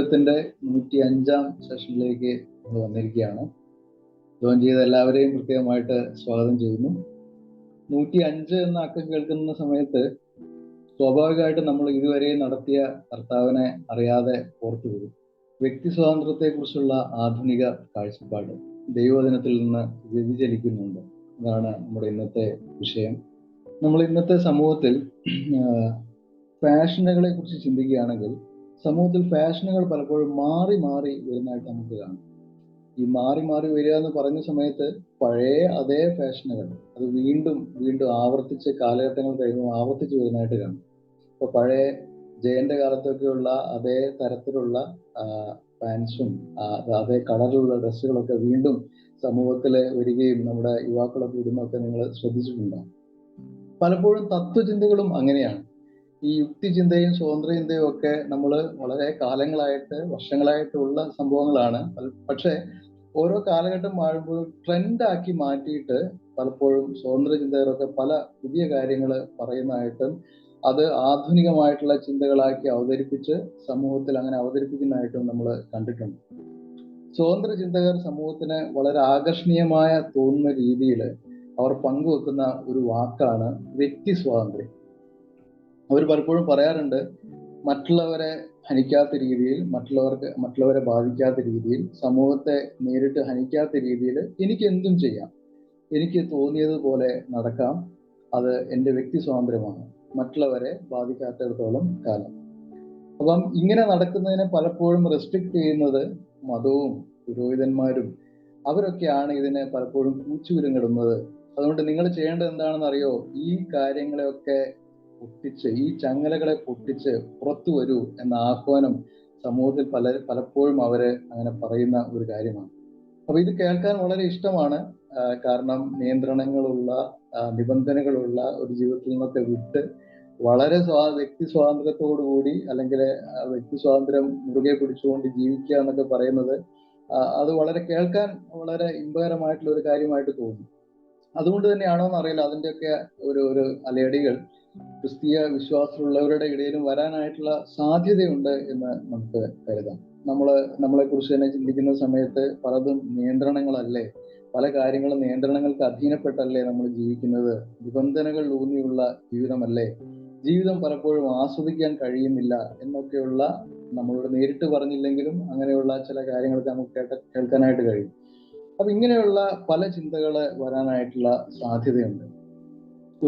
ജീവിതത്തിന്റെ 105-ാം സെഷനിലേക്ക് നമ്മൾ വന്നിരിക്കുകയാണ്. ജോയിൻ ചെയ്ത എല്ലാവരെയും പ്രത്യേകമായിട്ട് സ്വാഗതം ചെയ്യുന്നു. 105 എന്ന അക്കം കേൾക്കുന്ന സമയത്ത് സ്വാഭാവികമായിട്ട് നമ്മൾ ഇതുവരെ നടത്തിയ കർത്താവിനെ അറിയാതെ ഓർത്തു പോകും. വ്യക്തി സ്വാതന്ത്ര്യത്തെക്കുറിച്ചുള്ള ആധുനിക കാഴ്ചപ്പാട് ദൈവവചനത്തിൽ നിന്ന് വ്യതിചലിക്കുന്നുണ്ട്. അതാണ് നമ്മുടെ ഇന്നത്തെ വിഷയം. നമ്മൾ ഇന്നത്തെ സമൂഹത്തിൽ ഫാഷനുകളെ കുറിച്ച് ചിന്തിക്കുകയാണെങ്കിൽ സമൂഹത്തിൽ ഫാഷനുകൾ പലപ്പോഴും മാറി മാറി വരുന്നതായിട്ട് നമുക്ക് കാണാം. ഈ മാറി മാറി വരിക എന്ന് പറയുന്ന സമയത്ത് പഴയ അതേ ഫാഷനുകൾ അത് വീണ്ടും വീണ്ടും ആവർത്തിച്ച് കാലഘട്ടങ്ങൾ കഴിയുമ്പോൾ ആവർത്തിച്ച് വരുന്നതായിട്ട് കാണാം. ഇപ്പോൾ പഴയ ജയന്റെ കാലത്തൊക്കെയുള്ള അതേ തരത്തിലുള്ള പാൻസും അതേ കളറിലുള്ള ഡ്രസ്സുകളൊക്കെ വീണ്ടും സമൂഹത്തിൽ വരികയും നമ്മുടെ യുവാക്കളൊക്കെ ഇടുന്നൊക്കെ നിങ്ങൾ ശ്രദ്ധിച്ചിട്ടുണ്ടാകും. പലപ്പോഴും തത്വചിന്തകളും അങ്ങനെയാണ്. ഈ യുക്തിചിന്തയും സ്വതന്ത്ര ചിന്തയും ഒക്കെ നമ്മൾ വളരെ കാലങ്ങളായിട്ട് വർഷങ്ങളായിട്ടുള്ള സംഭവങ്ങളാണ്. പക്ഷെ ഓരോ കാലഘട്ടം മാറുമ്പോൾ ട്രെൻഡാക്കി മാറ്റിയിട്ട് പലപ്പോഴും സ്വതന്ത്ര ചിന്തകരൊക്കെ പല പുതിയ കാര്യങ്ങൾ പറയുന്നതായിട്ടും അത് ആധുനികമായിട്ടുള്ള ചിന്തകളാക്കി അവതരിപ്പിച്ച് സമൂഹത്തിൽ അങ്ങനെ അവതരിപ്പിക്കുന്നതായിട്ടും നമ്മൾ കണ്ടിട്ടുണ്ട്. സ്വതന്ത്ര ചിന്തകർ സമൂഹത്തിന് വളരെ ആകർഷണീയമായ തോന്നുന്ന രീതിയിൽ അവർ പങ്കുവെക്കുന്ന ഒരു വാക്കാണ് വ്യക്തി സ്വാതന്ത്ര്യം. അവർ പലപ്പോഴും പറയാറുണ്ട്, മറ്റുള്ളവരെ ഹനിക്കാത്ത രീതിയിൽ, മറ്റുള്ളവരെ ബാധിക്കാത്ത രീതിയിൽ, സമൂഹത്തെ നേരിട്ട് ഹനിക്കാത്ത രീതിയിൽ എനിക്ക് എന്തും ചെയ്യാം, എനിക്ക് തോന്നിയതുപോലെ നടക്കാം, അത് എൻ്റെ വ്യക്തി സ്വാതന്ത്ര്യമാണ്, മറ്റുള്ളവരെ ബാധിക്കാത്തിടത്തോളം കാലം. അപ്പം ഇങ്ങനെ നടക്കുന്നതിനെ പലപ്പോഴും റെസ്ട്രിക്റ്റ് ചെയ്യുന്നത് മതവും പുരോഹിതന്മാരും അവരൊക്കെയാണ് ഇതിനെ പലപ്പോഴും കൂച്ചുവിലങ്ങിടുന്നത്. അതുകൊണ്ട് നിങ്ങൾ ചെയ്യേണ്ടത് എന്താണെന്ന് അറിയോ, ഈ കാര്യങ്ങളെയൊക്കെ പൊട്ടിച്ച്, ഈ ചങ്ങലകളെ പൊട്ടിച്ച് പുറത്തു വരൂ എന്ന ആഹ്വാനം സമൂഹത്തിൽ പലപ്പോഴും അവര് അങ്ങനെ പറയുന്ന ഒരു കാര്യമാണ്. അപ്പൊ ഇത് കേൾക്കാൻ വളരെ ഇഷ്ടമാണ്. കാരണം നിയന്ത്രണങ്ങളുള്ള നിബന്ധനകളുള്ള ഒരു ജീവിതത്തിൽ നിന്നൊക്കെ വിട്ട് വളരെ വ്യക്തി സ്വാതന്ത്ര്യത്തോടു കൂടി അല്ലെങ്കിൽ വ്യക്തി സ്വാതന്ത്ര്യം മുറുകെ പിടിച്ചുകൊണ്ട് ജീവിക്കുക എന്നൊക്കെ പറയുന്നത് അത് വളരെ കേൾക്കാൻ വളരെ ഇമ്പകരമായിട്ടുള്ള ഒരു കാര്യമായിട്ട് തോന്നും. അതുകൊണ്ട് തന്നെയാണോ എന്നറിയില്ല അതിൻ്റെയൊക്കെ ഒരു അലയടികൾ ക്രിസ്തീയ വിശ്വാസമുള്ളവരുടെ ഇടയിലും വരാനായിട്ടുള്ള സാധ്യതയുണ്ട് എന്ന് നമുക്ക് കരുതാം. നമ്മളെ കുറിച്ച് തന്നെ ചിന്തിക്കുന്ന സമയത്ത് പലതും നിയന്ത്രണങ്ങളല്ലേ, പല കാര്യങ്ങളും നിയന്ത്രണങ്ങൾക്ക് അധീനപ്പെട്ടല്ലേ നമ്മൾ ജീവിക്കുന്നത്, നിബന്ധനകൾ ഊന്നിയുള്ള ജീവിതമല്ലേ, ജീവിതം പലപ്പോഴും ആസ്വദിക്കാൻ കഴിയുന്നില്ല എന്നൊക്കെയുള്ള, നമ്മളോട് നേരിട്ട് പറഞ്ഞില്ലെങ്കിലും അങ്ങനെയുള്ള ചില കാര്യങ്ങളൊക്കെ നമുക്ക് കേൾക്കാനായിട്ട് കഴിയും. അപ്പൊ ഇങ്ങനെയുള്ള പല ചിന്തകള് വരാനായിട്ടുള്ള സാധ്യതയുണ്ട്.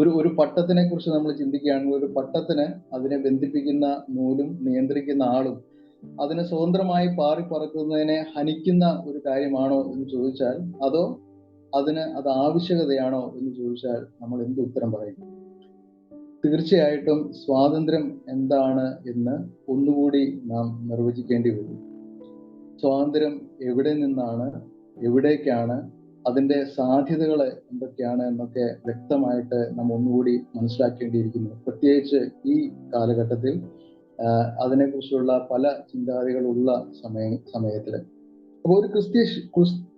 ഒരു പട്ടത്തിനെ കുറിച്ച് നമ്മൾ ചിന്തിക്കുകയാണെങ്കിൽ ഒരു പട്ടത്തിന് അതിനെ ബന്ധിപ്പിക്കുന്ന നൂലും നിയന്ത്രിക്കുന്ന ആളും അതിനെ സ്വതന്ത്രമായി പാറിപ്പറക്കുന്നതിനെ ഹനിക്കുന്ന ഒരു കാര്യമാണോ എന്ന് ചോദിച്ചാൽ, അതോ അത് ആവശ്യകതയാണോ എന്ന് ചോദിച്ചാൽ നമ്മൾ എന്ത് ഉത്തരം പറയും? തീർച്ചയായിട്ടും സ്വാതന്ത്ര്യം എന്താണ് എന്ന് ഒന്നുകൂടി നാം നിർവചിക്കേണ്ടി വരും. സ്വാതന്ത്ര്യം എവിടെ നിന്നാണ്, എവിടേക്കാണ്, അതിൻ്റെ സാധ്യതകൾ എന്തൊക്കെയാണ് എന്നൊക്കെ വ്യക്തമായിട്ട് നാം ഒന്നുകൂടി മനസ്സിലാക്കേണ്ടിയിരിക്കുന്നു. പ്രത്യേകിച്ച് ഈ കാലഘട്ടത്തിൽ അതിനെക്കുറിച്ചുള്ള പല ചിന്താഗതികളുള്ള സമയത്തിൽ. അപ്പോൾ ഒരു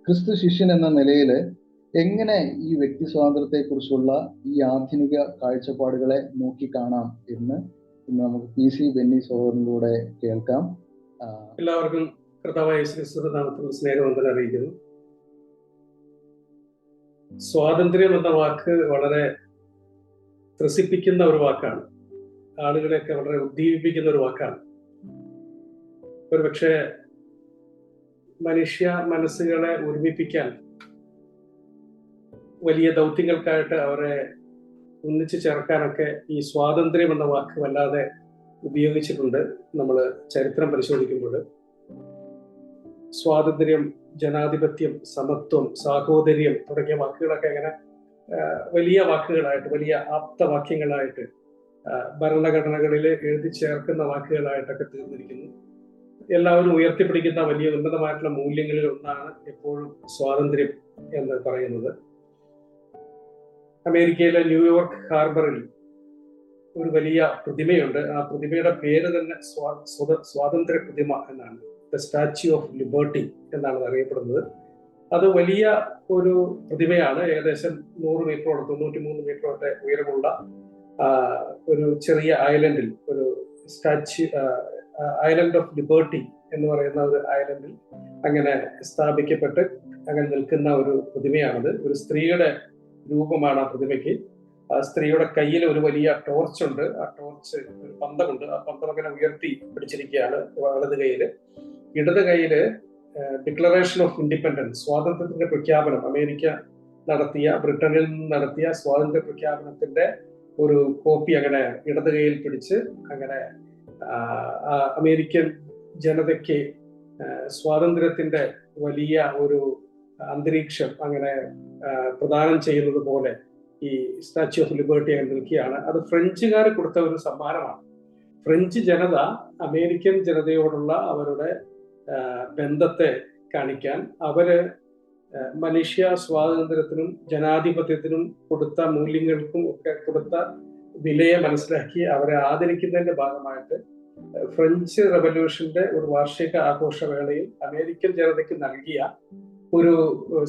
ക്രിസ്തു ശിഷ്യൻ എന്ന നിലയിൽ എങ്ങനെ ഈ വ്യക്തി സ്വാതന്ത്ര്യത്തെക്കുറിച്ചുള്ള ഈ ആധുനിക കാഴ്ചപ്പാടുകളെ നോക്കിക്കാണാം എന്ന് ഇന്ന് നമുക്ക് PC ബെന്നി സഹോദരനിലൂടെ കേൾക്കാം. എല്ലാവർക്കും കർത്താവായ യേശുക്രിസ്തുവിന്റെ നാമത്തിൽ സ്നേഹവന്ദനം അറിയിക്കുന്നു. സ്വാതന്ത്ര്യം എന്ന വാക്ക് വളരെ ത്രസിപ്പിക്കുന്ന ഒരു വാക്കാണ്. ആളുകളെയൊക്കെ വളരെ ഉദ്ദീപിപ്പിക്കുന്ന ഒരു വാക്കാണ്. ഒരുപക്ഷെ മനുഷ്യ മനസ്സുകളെ ഒരുമിപ്പിക്കാൻ വലിയ ദൗത്യങ്ങൾക്കായിട്ട് അവരെ ഒന്നിച്ചു ചേർക്കാനൊക്കെ ഈ സ്വാതന്ത്ര്യം എന്ന വാക്ക് വല്ലാതെ ഉപയോഗിച്ചിട്ടുണ്ട്. നമ്മൾ ചരിത്രം പരിശോധിക്കുമ്പോൾ സ്വാതന്ത്ര്യം, ജനാധിപത്യം, സമത്വം, സാഹോദര്യം തുടങ്ങിയ വാക്കുകളൊക്കെ അങ്ങനെ വലിയ വാക്കുകളായിട്ട്, വലിയ ആപ്തവാക്യങ്ങളായിട്ട് ഭരണഘടനകളിൽ എഴുതി ചേർക്കുന്ന വാക്കുകളായിട്ടൊക്കെ തീർന്നിരിക്കുന്നു. എല്ലാവരും ഉയർത്തിപ്പിടിക്കുന്ന വലിയ ഉന്നതമായിട്ടുള്ള മൂല്യങ്ങളിൽ ഒന്നാണ് എപ്പോഴും സ്വാതന്ത്ര്യം എന്ന് പറയുന്നത്. അമേരിക്കയിലെ ന്യൂയോർക്ക് ഹാർബറിൽ ഒരു വലിയ പ്രതിമയുണ്ട്. ആ പ്രതിമയുടെ പേര് തന്നെ സ്വാതന്ത്ര്യ പ്രതിമ എന്നാണ്. ദ സ്റ്റാച്യു ഓഫ് ലിബർട്ടി എന്നാണ് അത് അറിയപ്പെടുന്നത്. അത് വലിയ ഒരു പ്രതിമയാണ്. ഏകദേശം 100 മീറ്ററോളം 93 മീറ്ററോട്ടെ ഉയരമുള്ള ഒരു ചെറിയ ഐലൻഡിൽ ഒരു സ്റ്റാച്യു, ഐലൻഡ് ഓഫ് ലിബർട്ടി എന്ന് പറയുന്ന ഒരു ഐലൻഡിൽ അങ്ങനെ സ്ഥാപിക്കപ്പെട്ട് അങ്ങനെ നിൽക്കുന്ന ഒരു പ്രതിമയാണത്. ഒരു സ്ത്രീയുടെ രൂപമാണ് ആ പ്രതിമയ്ക്ക്. ആ സ്ത്രീയുടെ കയ്യിൽ ഒരു വലിയ ടോർച്ചുണ്ട്. ആ ടോർച്ച് ഒരു പന്തമുണ്ട്. ആ പന്തം അങ്ങനെ ഉയർത്തി പിടിച്ചിരിക്കുകയാണ് വലത് കൈയില്. ഇടത് കൈയില് ഡിക്ലറേഷൻ ഓഫ് ഇൻഡിപെൻഡൻസ്, സ്വാതന്ത്ര്യത്തിന്റെ പ്രഖ്യാപനം, അമേരിക്ക നടത്തിയ, ബ്രിട്ടനിൽ നിന്ന് നടത്തിയ സ്വാതന്ത്ര്യ പ്രഖ്യാപനത്തിന്റെ ഒരു കോപ്പി അങ്ങനെ ഇടത് കൈയിൽ പിടിച്ച് അങ്ങനെ അമേരിക്കൻ ജനതയ്ക്ക് സ്വാതന്ത്ര്യത്തിന്റെ വലിയ ഒരു അന്തരീക്ഷം അങ്ങനെ പ്രദാനം ചെയ്യുന്നത് പോലെ ഈ സ്റ്റാച്യു ഓഫ് ലിബർട്ടി അങ്ങനെ നിൽക്കുകയാണ്. അത് ഫ്രഞ്ചുകാർ കൊടുത്ത ഒരു സമ്മാനമാണ്. ഫ്രഞ്ച് ജനത അമേരിക്കൻ ജനതയോടുള്ള അവരുടെ ബന്ധത്തെ കാണിക്കാൻ അവര് മനുഷ്യ സ്വാതന്ത്ര്യത്തിനും ജനാധിപത്യത്തിനും കൊടുത്ത മൂല്യങ്ങൾക്കും ഒക്കെ കൊടുത്ത വിലയെ മനസ്സിലാക്കി അവരെ ആദരിക്കുന്നതിന്റെ ഭാഗമായിട്ട് ഫ്രഞ്ച് റവല്യൂഷന്റെ ഒരു വാർഷിക ആഘോഷവേളയിൽ അമേരിക്കൻ ജനതയ്ക്ക് നൽകിയ ഒരു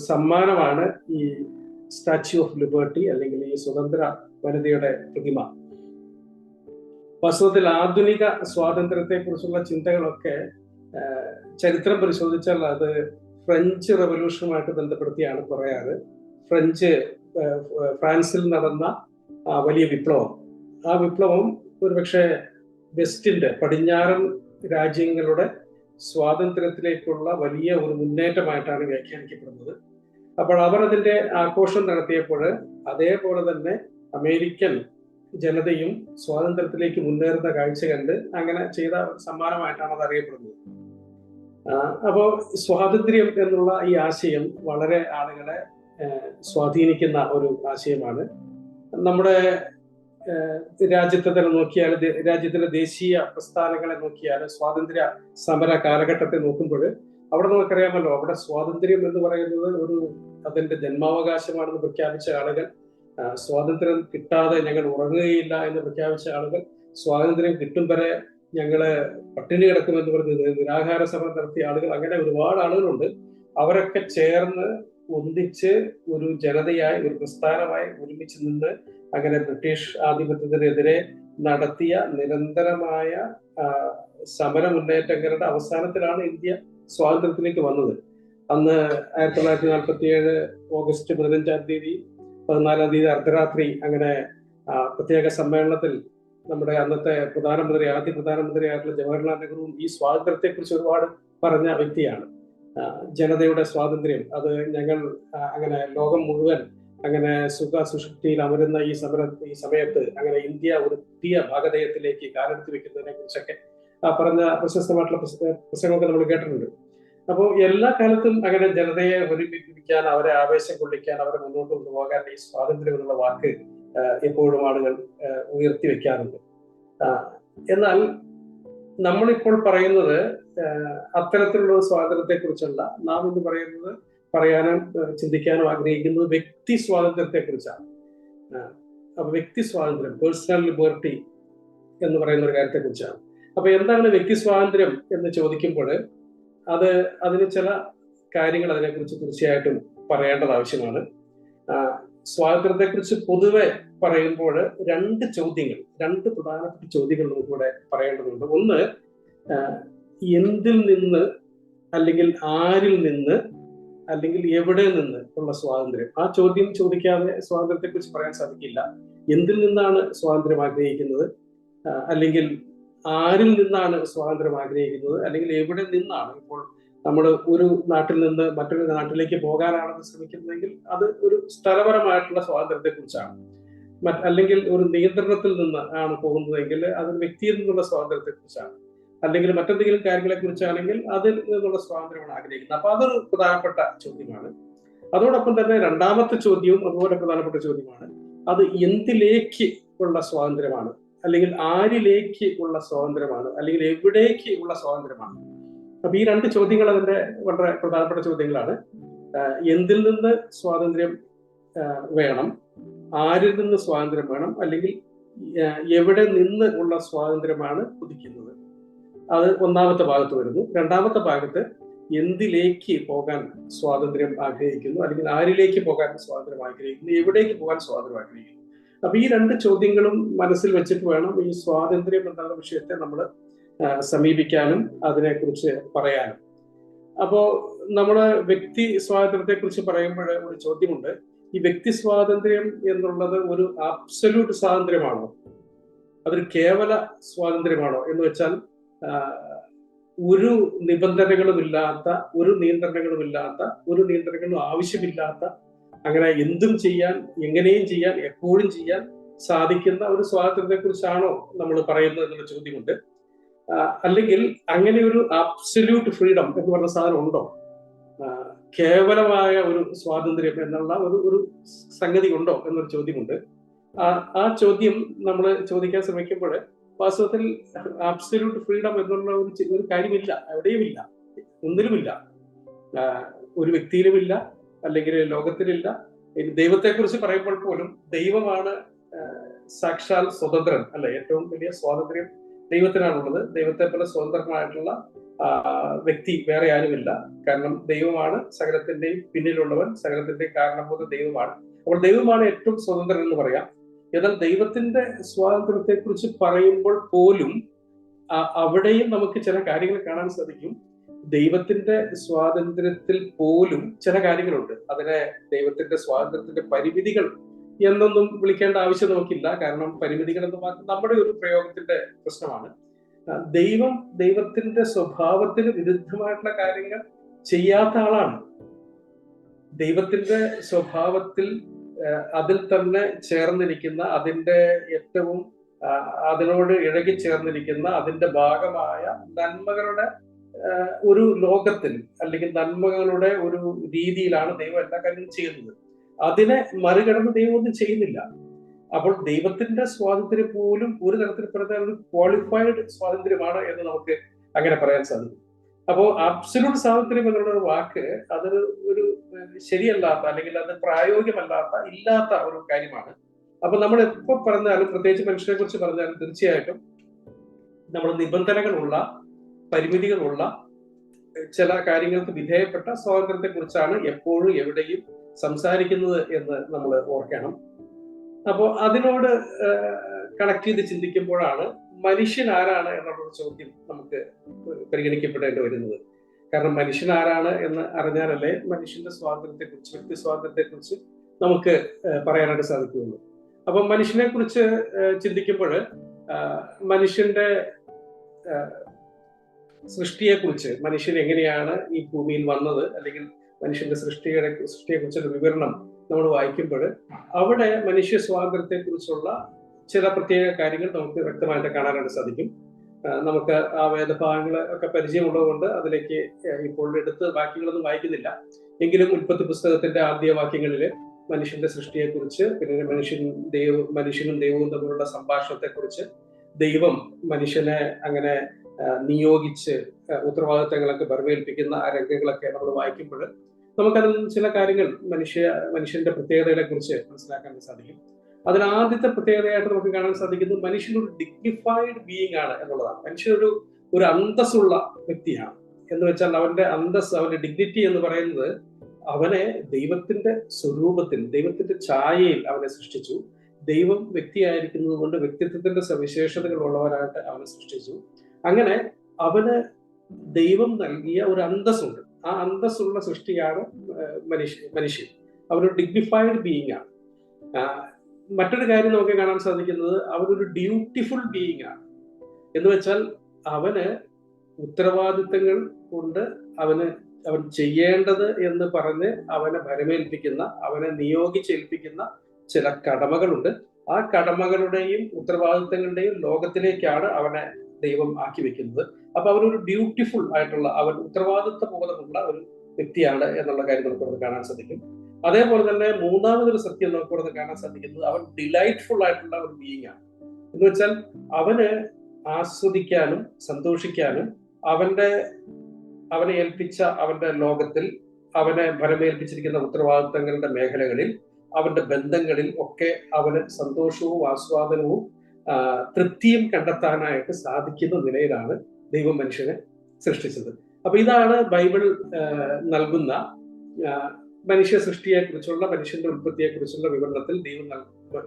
സമ്മാനമാണ് ഈ സ്റ്റാച്യു ഓഫ് ലിബർട്ടി, അല്ലെങ്കിൽ ഈ സ്വതന്ത്ര വനിതയുടെ പ്രതിമ. വാസ്തവത്തിൽ ആധുനിക സ്വാതന്ത്ര്യത്തെ കുറിച്ചുള്ള ചിന്തകളൊക്കെ ചരിത്രം പരിശോധിച്ചാൽ അത് ഫ്രഞ്ച് റവല്യൂഷനുമായിട്ട് ബന്ധപ്പെടുത്തിയാണ് പറയാറ്. ഫ്രാൻസിൽ നടന്ന വലിയ വിപ്ലവം, ആ വിപ്ലവം ഒരുപക്ഷെ വെസ്റ്റിന്റെ, പടിഞ്ഞാറൻ രാജ്യങ്ങളുടെ സ്വാതന്ത്ര്യത്തിലേക്കുള്ള വലിയ ഒരു മുന്നേറ്റമായിട്ടാണ് വ്യാഖ്യാനിക്കപ്പെടുന്നത്. അപ്പോൾ അവർ അതിന്റെ ആഘോഷം നടത്തിയപ്പോൾ അതേപോലെ തന്നെ അമേരിക്കൻ ജനതയും സ്വാതന്ത്ര്യത്തിലേക്ക് മുന്നേറുന്ന കാഴ്ച കണ്ട് അങ്ങനെ ചെയ്ത സമ്മാനമായിട്ടാണ് അത് അറിയപ്പെടുന്നത്. അപ്പോൾ സ്വാതന്ത്ര്യം എന്നുള്ള ഈ ആശയം വളരെ ആളുകളെ സ്വാധീനിക്കുന്ന ഒരു ആശയമാണ്. നമ്മുടെ രാജ്യത്തെ തന്നെ നോക്കിയാൽ, രാജ്യത്തിലെ ദേശീയ പ്രസ്ഥാനങ്ങളെ നോക്കിയാൽ, സ്വാതന്ത്ര്യ സമര കാലഘട്ടത്തെ നോക്കുമ്പോൾ അവിടെ നമുക്കറിയാമല്ലോ, അവിടെ സ്വാതന്ത്ര്യം എന്ന് പറയുന്നത് അതിന്റെ ജന്മാവകാശമാണെന്ന് പ്രഖ്യാപിച്ച ആളുകൾ, സ്വാതന്ത്ര്യം കിട്ടാതെ ഞങ്ങൾ ഉറങ്ങുകയില്ല എന്ന് പ്രഖ്യാപിച്ച ആളുകൾ, സ്വാതന്ത്ര്യം കിട്ടും വരെ ഞങ്ങള് പട്ടിണി കിടക്കുമെന്ന് പറഞ്ഞ് നിരാഹാര സമരം നടത്തിയ ആളുകൾ, അങ്ങനെ ഒരുപാട് ആളുകളുണ്ട്. അവരൊക്കെ ചേർന്ന് ഒന്നിച്ച് ഒരു ജനതയായി, ഒരു പ്രസ്ഥാനമായി ഒരുമിച്ച് നിന്ന് അങ്ങനെ ബ്രിട്ടീഷ് ആധിപത്യത്തിനെതിരെ നടത്തിയ നിരന്തരമായ സമര മുന്നേറ്റങ്ങളുടെ അവസാനത്തിലാണ് ഇന്ത്യ സ്വാതന്ത്ര്യത്തിലേക്ക് വന്നത്. അന്ന് 1947 ഓഗസ്റ്റ് 15-ാം തീയതി 14-ാം തീയതി അർദ്ധരാത്രി അങ്ങനെ പ്രത്യേക സമ്മേളനത്തിൽ നമ്മുടെ അന്നത്തെ ആദ്യ പ്രധാനമന്ത്രിയായിട്ടുള്ള ജവഹർലാൽ നെഹ്റുവും ഈ സ്വാതന്ത്ര്യത്തെ കുറിച്ച് ഒരുപാട് പറഞ്ഞ വ്യക്തിയാണ്. ജനതയുടെ സ്വാതന്ത്ര്യം, അത് ഞങ്ങൾ അങ്ങനെ ലോകം മുഴുവൻ അങ്ങനെ സുഷുപ്തിയിൽ അമരുന്ന ഈ സമയത്ത് അങ്ങനെ ഇന്ത്യ ഒരു പുതിയ ഭാഗധേയത്തിലേക്ക് കാലെടുത്ത് വെക്കുന്നതിനെ കുറിച്ചൊക്കെ പറഞ്ഞ പ്രശസ്തമായിട്ടുള്ള പ്രസംഗമൊക്കെ നമ്മൾ കേട്ടിട്ടുണ്ട്. അപ്പോൾ എല്ലാ കാലത്തും അങ്ങനെ ജനതയെ ഒരുമിപ്പിക്കാൻ, അവരെ ആവേശം കൊള്ളിക്കാൻ, അവരെ മുന്നോട്ട് കൊണ്ടുപോകാൻ ഈ സ്വാതന്ത്ര്യം എന്നുള്ള വാക്ക് എപ്പോഴും ആളുകൾ ഉയർത്തി വെക്കാറുണ്ട്. എന്നാൽ നമ്മളിപ്പോൾ പറയുന്നത് അത്തരത്തിലുള്ള സ്വാതന്ത്ര്യത്തെ കുറിച്ചല്ല. നാം ഇന്ന് പറയുന്നത്, പറയാനും ചിന്തിക്കാനും ആഗ്രഹിക്കുന്നത് വ്യക്തി സ്വാതന്ത്ര്യത്തെ കുറിച്ചാണ്. അപ്പൊ വ്യക്തി സ്വാതന്ത്ര്യം, പേഴ്സണൽ ലിബർട്ടി എന്ന് പറയുന്ന ഒരു കാര്യത്തെ കുറിച്ചാണ്. അപ്പൊ എന്താണ് വ്യക്തി സ്വാതന്ത്ര്യം എന്ന് ചോദിക്കുമ്പോൾ അതിന് ചില കാര്യങ്ങൾ അതിനെക്കുറിച്ച് തീർച്ചയായിട്ടും പറയേണ്ടത് ആവശ്യമാണ്. സ്വാതന്ത്ര്യത്തെ കുറിച്ച് പൊതുവെ പറയുമ്പോൾ രണ്ട് പ്രധാനപ്പെട്ട ചോദ്യങ്ങൾ നമുക്കിവിടെ പറയേണ്ടതുണ്ട്. ഒന്ന്, എന്തിൽ നിന്ന്, അല്ലെങ്കിൽ ആരിൽ നിന്ന്, അല്ലെങ്കിൽ എവിടെ നിന്ന് ഉള്ള സ്വാതന്ത്ര്യം. ആ ചോദ്യം ചോദിക്കാതെ സ്വാതന്ത്ര്യത്തെ കുറിച്ച് പറയാൻ സാധിക്കില്ല. എന്തിൽ നിന്നാണ് സ്വാതന്ത്ര്യം ആഗ്രഹിക്കുന്നത്, അല്ലെങ്കിൽ ആരിൽ നിന്നാണ് സ്വാതന്ത്ര്യം ആഗ്രഹിക്കുന്നത്, അല്ലെങ്കിൽ എവിടെ നിന്നാണ്. ഇപ്പോൾ നമ്മൾ ഒരു നാട്ടിൽ നിന്ന് മറ്റൊരു നാട്ടിലേക്ക് പോകാനാണെന്ന് ശ്രമിക്കുന്നതെങ്കിൽ അത് ഒരു സ്ഥലപരമായിട്ടുള്ള സ്വാതന്ത്ര്യത്തെ കുറിച്ചാണ്. അല്ലെങ്കിൽ ഒരു നിയന്ത്രണത്തിൽ നിന്ന് ആണ് പോകുന്നതെങ്കിൽ അത് വ്യക്തിയിൽ നിന്നുള്ള സ്വാതന്ത്ര്യത്തെ കുറിച്ചാണ്. അല്ലെങ്കിൽ മറ്റെന്തെങ്കിലും കാര്യങ്ങളെ കുറിച്ചാണെങ്കിൽ അതിൽ നിന്നുള്ള സ്വാതന്ത്ര്യമാണ് ആഗ്രഹിക്കുന്നത്. അപ്പൊ അതൊരു പ്രധാനപ്പെട്ട ചോദ്യമാണ്. അതോടൊപ്പം തന്നെ രണ്ടാമത്തെ ചോദ്യവും അതുപോലെ പ്രധാനപ്പെട്ട ചോദ്യമാണ്. അത് എന്തിലേക്ക് ഉള്ള സ്വാതന്ത്ര്യമാണ്, അല്ലെങ്കിൽ ആരിലേക്ക് ഉള്ള സ്വാതന്ത്ര്യമാണ്, അല്ലെങ്കിൽ എവിടേക്ക് ഉള്ള സ്വാതന്ത്ര്യമാണ്. അപ്പൊ ഈ രണ്ട് ചോദ്യങ്ങൾ അതിന്റെ വളരെ പ്രധാനപ്പെട്ട ചോദ്യങ്ങളാണ്. എന്തിൽ നിന്ന് സ്വാതന്ത്ര്യം വേണം, ആരിൽ നിന്ന് സ്വാതന്ത്ര്യം വേണം, അല്ലെങ്കിൽ എവിടെ നിന്ന് ഉള്ള സ്വാതന്ത്ര്യമാണ് ഉദിക്കുന്നത്. അത് ഒന്നാമത്തെ ഭാഗത്ത് വരുന്നു. രണ്ടാമത്തെ ഭാഗത്ത് എന്തിലേക്ക് പോകാൻ സ്വാതന്ത്ര്യം ആഗ്രഹിക്കുന്നു, അല്ലെങ്കിൽ ആരിലേക്ക് പോകാൻ സ്വാതന്ത്ര്യം ആഗ്രഹിക്കുന്നു, എവിടേക്ക് പോകാൻ സ്വാതന്ത്ര്യം ആഗ്രഹിക്കുന്നു. അപ്പൊ ഈ രണ്ട് ചോദ്യങ്ങളും മനസ്സിൽ വെച്ചിട്ട് വേണം ഈ സ്വാതന്ത്ര്യം എന്നുള്ള വിഷയത്തെ നമ്മൾ സമീപിക്കാനും അതിനെക്കുറിച്ച് പറയാനും. അപ്പോ നമ്മുടെ വ്യക്തി സ്വാതന്ത്ര്യത്തെ കുറിച്ച് പറയുമ്പോൾ ഒരു ചോദ്യമുണ്ട്. ഈ വ്യക്തി സ്വാതന്ത്ര്യം എന്നുള്ളത് ഒരു അബ്സല്യൂട്ട് സ്വാതന്ത്ര്യമാണോ, അതൊരു കേവല സ്വാതന്ത്ര്യമാണോ എന്ന് വെച്ചാൽ ഒരു നിബന്ധനകളുമില്ലാത്ത, ഒരു നിയന്ത്രണങ്ങളുമില്ലാത്ത, ഒരു നിയന്ത്രണങ്ങളും ആവശ്യമില്ലാത്ത, അങ്ങനെ എന്തും ചെയ്യാൻ, എങ്ങനെയും ചെയ്യാൻ, എപ്പോഴും ചെയ്യാൻ സാധിക്കുന്ന ഒരു സ്വാതന്ത്ര്യത്തെ കുറിച്ചാണോ നമ്മൾ പറയുന്നത് എന്നുള്ള ചോദ്യമുണ്ട്. അല്ലെങ്കിൽ അങ്ങനെ ഒരു അബ്സല്യൂട്ട് ഫ്രീഡം എന്ന് പറഞ്ഞ സാധനം ഉണ്ടോ? കേവലമായ ഒരു സ്വാതന്ത്ര്യം എന്നുള്ള ഒരു സംഗതി ഉണ്ടോ എന്നൊരു ചോദ്യമുണ്ട്. ആ ചോദ്യം നമ്മൾ ചോദിക്കാൻ ശ്രമിക്കുമ്പോൾ വാസ്തവത്തിൽ അബ്സല്യൂട്ട് ഫ്രീഡം എന്നുള്ള ഒരു കാര്യമില്ല, എവിടെയുമില്ല, ഒന്നിലുമില്ല. ഒരു വ്യക്തിയിലുമില്ല, അല്ലെങ്കിൽ ലോകത്തിലില്ല. ദൈവത്തെക്കുറിച്ച് പറയുമ്പോൾ പോലും ദൈവമാണ് സാക്ഷാൽ സ്വതന്ത്രൻ അല്ലെ. ഏറ്റവും വലിയ സ്വാതന്ത്ര്യം ദൈവത്തിനാണുള്ളത്. ദൈവത്തെ പോലെ സ്വതന്ത്രമായിട്ടുള്ള വ്യക്തി വേറെ ആരുമില്ല. കാരണം ദൈവമാണ് സകലത്തിന്റെയും പിന്നിലുള്ളവൻ, സകലത്തിന്റെയും കാരണഭൂത ദൈവമാണ്. അപ്പോൾ ദൈവമാണ് ഏറ്റവും സ്വതന്ത്രൻ എന്ന് പറയാം. എന്നാൽ ദൈവത്തിന്റെ സ്വാതന്ത്ര്യത്തെ കുറിച്ച് പറയുമ്പോൾ പോലും അവിടെയും നമുക്ക് ചില കാര്യങ്ങൾ കാണാൻ സാധിക്കും. ദൈവത്തിന്റെ സ്വാതന്ത്ര്യത്തിൽ പോലും ചില കാര്യങ്ങളുണ്ട്. അതിനെ ദൈവത്തിന്റെ സ്വാതന്ത്ര്യത്തിന്റെ പരിമിതികൾ എന്നൊന്നും വിളിക്കേണ്ട ആവശ്യം നമുക്കില്ല. കാരണം പരിമിതികൾ എന്ന് പറഞ്ഞാൽ നമ്മുടെ ഒരു പ്രയോഗത്തിന്റെ പ്രശ്നമാണ്. ദൈവത്തിന്റെ സ്വഭാവത്തിന് വിരുദ്ധമായിട്ടുള്ള കാര്യങ്ങൾ ചെയ്യാത്ത ആളാണ്. ദൈവത്തിന്റെ സ്വഭാവത്തിൽ അതിൽ തന്നെ ചേർന്നിരിക്കുന്ന, അതിന്റെ ഏറ്റവും അതിനോട് ഇഴകി ചേർന്നിരിക്കുന്ന, അതിന്റെ ഭാഗമായ നന്മകളുടെ ഒരു ലോകത്തിൽ അല്ലെങ്കിൽ നന്മകളുടെ ഒരു രീതിയിലാണ് ദൈവം എല്ലാ കാര്യങ്ങളും ചെയ്യുന്നത്. അതിനെ മറികടന്ന് ദൈവം ഒന്നും ചെയ്യുന്നില്ല. അപ്പോൾ ദൈവത്തിന്റെ സ്വാതന്ത്ര്യം പോലും ഒരു തരത്തിൽ പറഞ്ഞാൽ ഒരു ക്വാളിഫൈഡ് സ്വാതന്ത്ര്യമാണ് എന്ന് നമുക്ക് അങ്ങനെ പറയാൻ സാധിക്കും. അപ്പോൾ അബ്സല്യൂട്ട് സ്വാതന്ത്ര്യം എന്നുള്ള വാക്ക് അതൊരു ശരിയല്ലാത്ത, അല്ലെങ്കിൽ അത് പ്രായോഗികമല്ലാത്ത, ഇല്ലാത്ത ഒരു കാര്യമാണ്. അപ്പൊ നമ്മൾ എപ്പോ പറഞ്ഞാലും, പ്രത്യേകിച്ച് മനുഷ്യനെ കുറിച്ച് പറഞ്ഞാലും, തീർച്ചയായിട്ടും നമ്മൾ നിബന്ധനകളുള്ള, പരിമിതികളുള്ള, ചില കാര്യങ്ങൾക്ക് വിധേയപ്പെട്ട സ്വാതന്ത്ര്യത്തെ കുറിച്ചാണ് എപ്പോഴും എവിടെയും സംസാരിക്കുന്നത് എന്ന് നമ്മൾ ഓർക്കണം. അപ്പോൾ അതിനോട് കണക്ട് ചെയ്ത് ചിന്തിക്കുമ്പോഴാണ് മനുഷ്യൻ ആരാണ് എന്നുള്ള ചോദ്യം നമുക്ക് പരിഗണിക്കപ്പെടേണ്ടി വരുന്നത്. കാരണം മനുഷ്യൻ ആരാണ് എന്ന് അറിഞ്ഞാലല്ലേ മനുഷ്യന്റെ സ്വാതന്ത്ര്യത്തെക്കുറിച്ച്, വ്യക്തി സ്വാതന്ത്ര്യത്തെക്കുറിച്ച് നമുക്ക് പറയാനായിട്ട് സാധിക്കുകയുള്ളൂ. അപ്പൊ മനുഷ്യനെ കുറിച്ച് ചിന്തിക്കുമ്പോൾ മനുഷ്യന്റെ സൃഷ്ടിയെക്കുറിച്ച്, മനുഷ്യൻ എങ്ങനെയാണ് ഈ ഭൂമിയിൽ വന്നത്, അല്ലെങ്കിൽ മനുഷ്യന്റെ സൃഷ്ടിയെ കുറിച്ചുള്ള വിവരണം നമ്മൾ വായിക്കുമ്പോൾ അവിടെ മനുഷ്യ സ്വാതന്ത്ര്യത്തെ കുറിച്ചുള്ള ചില പ്രത്യേക കാര്യങ്ങൾ നമുക്ക് വ്യക്തമായിട്ട് കാണാനായിട്ട് സാധിക്കും. നമുക്ക് ആ വേദഭാഗങ്ങൾ ഒക്കെ പരിചയമുള്ളതുകൊണ്ട് അതിലേക്ക് ഇപ്പോൾ എടുത്ത് വാക്യങ്ങളൊന്നും വായിക്കുന്നില്ല. എങ്കിലും ഉൽപ്പത്തി പുസ്തകത്തിന്റെ ആദ്യ വാക്യങ്ങളിൽ മനുഷ്യന്റെ സൃഷ്ടിയെക്കുറിച്ച്, പിന്നെ മനുഷ്യനും ദൈവവും തമ്മിലുള്ള സംഭാഷണത്തെക്കുറിച്ച്, ദൈവം മനുഷ്യനെ അങ്ങനെ നിയോഗിച്ച് ഉത്തരവാദിത്തങ്ങളൊക്കെ ബർമേൽപ്പിക്കുന്ന ആ രംഗങ്ങളൊക്കെ നമ്മൾ വായിക്കുമ്പോൾ നമുക്കതിൽ ചില കാര്യങ്ങൾ മനുഷ്യന്റെ പ്രത്യേകതകളെ കുറിച്ച് മനസ്സിലാക്കാൻ സാധിക്കും. അതിനാദ്യത്തെ പ്രത്യേകതയായിട്ട് നമുക്ക് കാണാൻ സാധിക്കുന്നത് മനുഷ്യൻ ഒരു ഡിഗ്നിഫൈഡ് ബീയിങ് ആണ് എന്നുള്ളതാണ്. മനുഷ്യൻ ഒരു അന്തസ്സുള്ള വ്യക്തിയാണ്. എന്ന് വെച്ചാൽ അവന്റെ അന്തസ്, അവന്റെ ഡിഗ്നിറ്റി എന്ന് പറയുന്നത് അവനെ ദൈവത്തിന്റെ സ്വരൂപത്തിൽ, ദൈവത്തിന്റെ ഛായയിൽ അവനെ സൃഷ്ടിച്ചു. ദൈവം വ്യക്തിയായിരിക്കുന്നത് കൊണ്ട് വ്യക്തിത്വത്തിന്റെ സവിശേഷതകൾ ഉള്ളവരായിട്ട് അവനെ സൃഷ്ടിച്ചു. അങ്ങനെ അവന് ദൈവം നൽകിയ ഒരു അന്തസ്സുണ്ട്. ആ അന്തസ്സുള്ള സൃഷ്ടിയാണ് മനുഷ്യൻ. അവനൊരു ഡിഗ്നിഫൈഡ് ബീയിങ് ആണ്. മറ്റൊരു കാര്യം നമുക്ക് കാണാൻ സാധിക്കുന്നത് അവനൊരു ഡ്യൂട്ടിഫുൾ ബീയിങ് ആണ്. എന്ന് വെച്ചാൽ അവന് ഉത്തരവാദിത്തങ്ങൾ കൊണ്ട് അവൻ ചെയ്യേണ്ടത് എന്ന് പറഞ്ഞ് അവനെ ഭരമേൽപ്പിക്കുന്ന, അവനെ നിയോഗിച്ചേൽപ്പിക്കുന്ന ചില കടമകളുണ്ട്. ആ കടമകളുടെയും ഉത്തരവാദിത്തങ്ങളുടെയും ലോകത്തിലേക്കാണ് അവനെ ദൈവം ആക്കി വെക്കുന്നത്. അപ്പൊ അവനൊരു ഡ്യൂട്ടിഫുൾ ആയിട്ടുള്ള, അവൻ ഉത്തരവാദിത്വ ബോധമുള്ള ഒരു വ്യക്തിയാണ് എന്നുള്ള കാര്യം നമുക്ക് കാണാൻ സാധിക്കും. അതേപോലെ തന്നെ മൂന്നാമതൊരു സത്യം നമുക്ക് കാണാൻ സാധിക്കുന്നത് അവൻ ഡിലൈറ്റ്ഫുൾ ആയിട്ടുള്ള ഒരു ബീയിങ് ആണ്. എന്ന് വെച്ചാൽ അവന് ആസ്വദിക്കാനും സന്തോഷിക്കാനും അവനെ ഏൽപ്പിച്ച അവന്റെ ലോകത്തിൽ, അവനെ ഭരമേൽപ്പിച്ചിരിക്കുന്ന ഉത്തരവാദിത്തങ്ങളുടെ മേഖലകളിൽ, അവന്റെ ബന്ധങ്ങളിൽ ഒക്കെ അവന് സന്തോഷവും ആസ്വാദനവും തൃപ്തിയും കണ്ടെത്താനായിട്ട് സാധിക്കുന്ന നിലയിലാണ് ദൈവം മനുഷ്യനെ സൃഷ്ടിച്ചത്. അപ്പൊ ഇതാണ് ബൈബിൾ നൽകുന്ന മനുഷ്യ സൃഷ്ടിയെ കുറിച്ചുള്ള, മനുഷ്യന്റെ ഉൽപ്പത്തിയെ കുറിച്ചുള്ള വിവരണത്തിൽ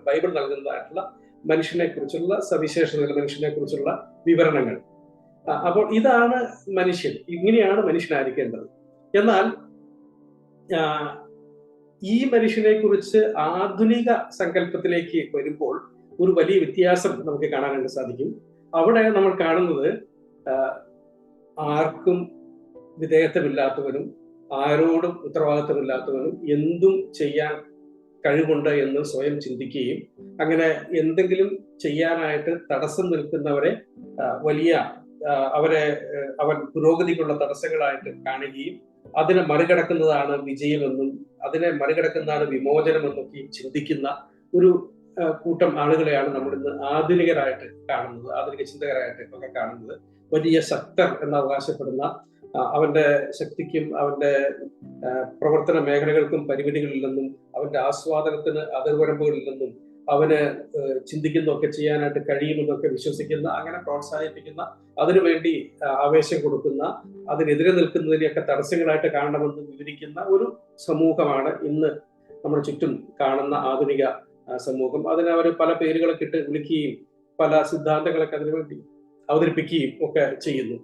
ബൈബിൾ നൽകുന്നതായിട്ടുള്ള മനുഷ്യനെ കുറിച്ചുള്ള സവിശേഷതകൾ, മനുഷ്യനെ കുറിച്ചുള്ള വിവരണങ്ങൾ. അപ്പോൾ ഇതാണ് മനുഷ്യൻ, ഇങ്ങനെയാണ് മനുഷ്യനായിരിക്കേണ്ടത്. എന്നാൽ ഈ മനുഷ്യനെ കുറിച്ച് ആധുനിക സങ്കല്പത്തിലേക്ക് വരുമ്പോൾ ഒരു വലിയ വ്യത്യാസം നമുക്ക് കാണാനായിട്ട് സാധിക്കും. അവിടെ നമ്മൾ കാണുന്നത് ആർക്കും വിധേയത്വമില്ലാത്തവനും ആരോടും ഉത്തരവാദിത്വമില്ലാത്തവനും എന്തും ചെയ്യാൻ കഴിവുണ്ട് എന്ന് സ്വയം ചിന്തിക്കുകയും അങ്ങനെ എന്തെങ്കിലും ചെയ്യാനായിട്ട് തടസ്സം നിൽക്കുന്നവരെ അവൻ പുരോഗതിക്കുള്ള തടസ്സങ്ങളായിട്ട് കാണുകയും അതിനെ മറികടക്കുന്നതാണ് വിജയമെന്നും അതിനെ മറികടക്കുന്നതാണ് വിമോചനമെന്നൊക്കെ ചിന്തിക്കുന്ന ഒരു കൂട്ടം ആളുകളെയാണ് നമ്മൾ ഇന്ന് ആധുനികരായിട്ട് കാണുന്നത്, ആധുനിക ചിന്തകരായിട്ട് ഒക്കെ കാണുന്നത്. വലിയ ശക്തർ എന്ന് അവകാശപ്പെടുന്ന, അവന്റെ ശക്തിക്കും അവന്റെ പ്രവർത്തന മേഖലകൾക്കും പരിമിതികളില്ലെന്നും അവന്റെ ആസ്വാദനത്തിന് അതിർവരമ്പുകളില്ലെന്നും അവന് ചിന്തിക്കുന്നതൊക്കെ ചെയ്യാനായിട്ട് കഴിയുമെന്നൊക്കെ വിശ്വസിക്കുന്ന, അങ്ങനെ പ്രോത്സാഹിപ്പിക്കുന്ന, അതിനുവേണ്ടി ആവേശം കൊടുക്കുന്ന, അതിനെതിരെ നിൽക്കുന്നതിനെയൊക്കെ തടസ്സങ്ങളായിട്ട് കാണണമെന്ന് വിവരിക്കുന്ന ഒരു സമൂഹമാണ് ഇന്ന് നമ്മുടെ ചുറ്റും കാണുന്ന ആധുനിക സമൂഹം. അതിനെ അവർ പല പേരുകളൊക്കെ ഇട്ട് വിളിക്കുകയും പല സിദ്ധാന്തങ്ങളൊക്കെ അതിനുവേണ്ടി അവതരിപ്പിക്കുകയും ഒക്കെ ചെയ്യുന്നു.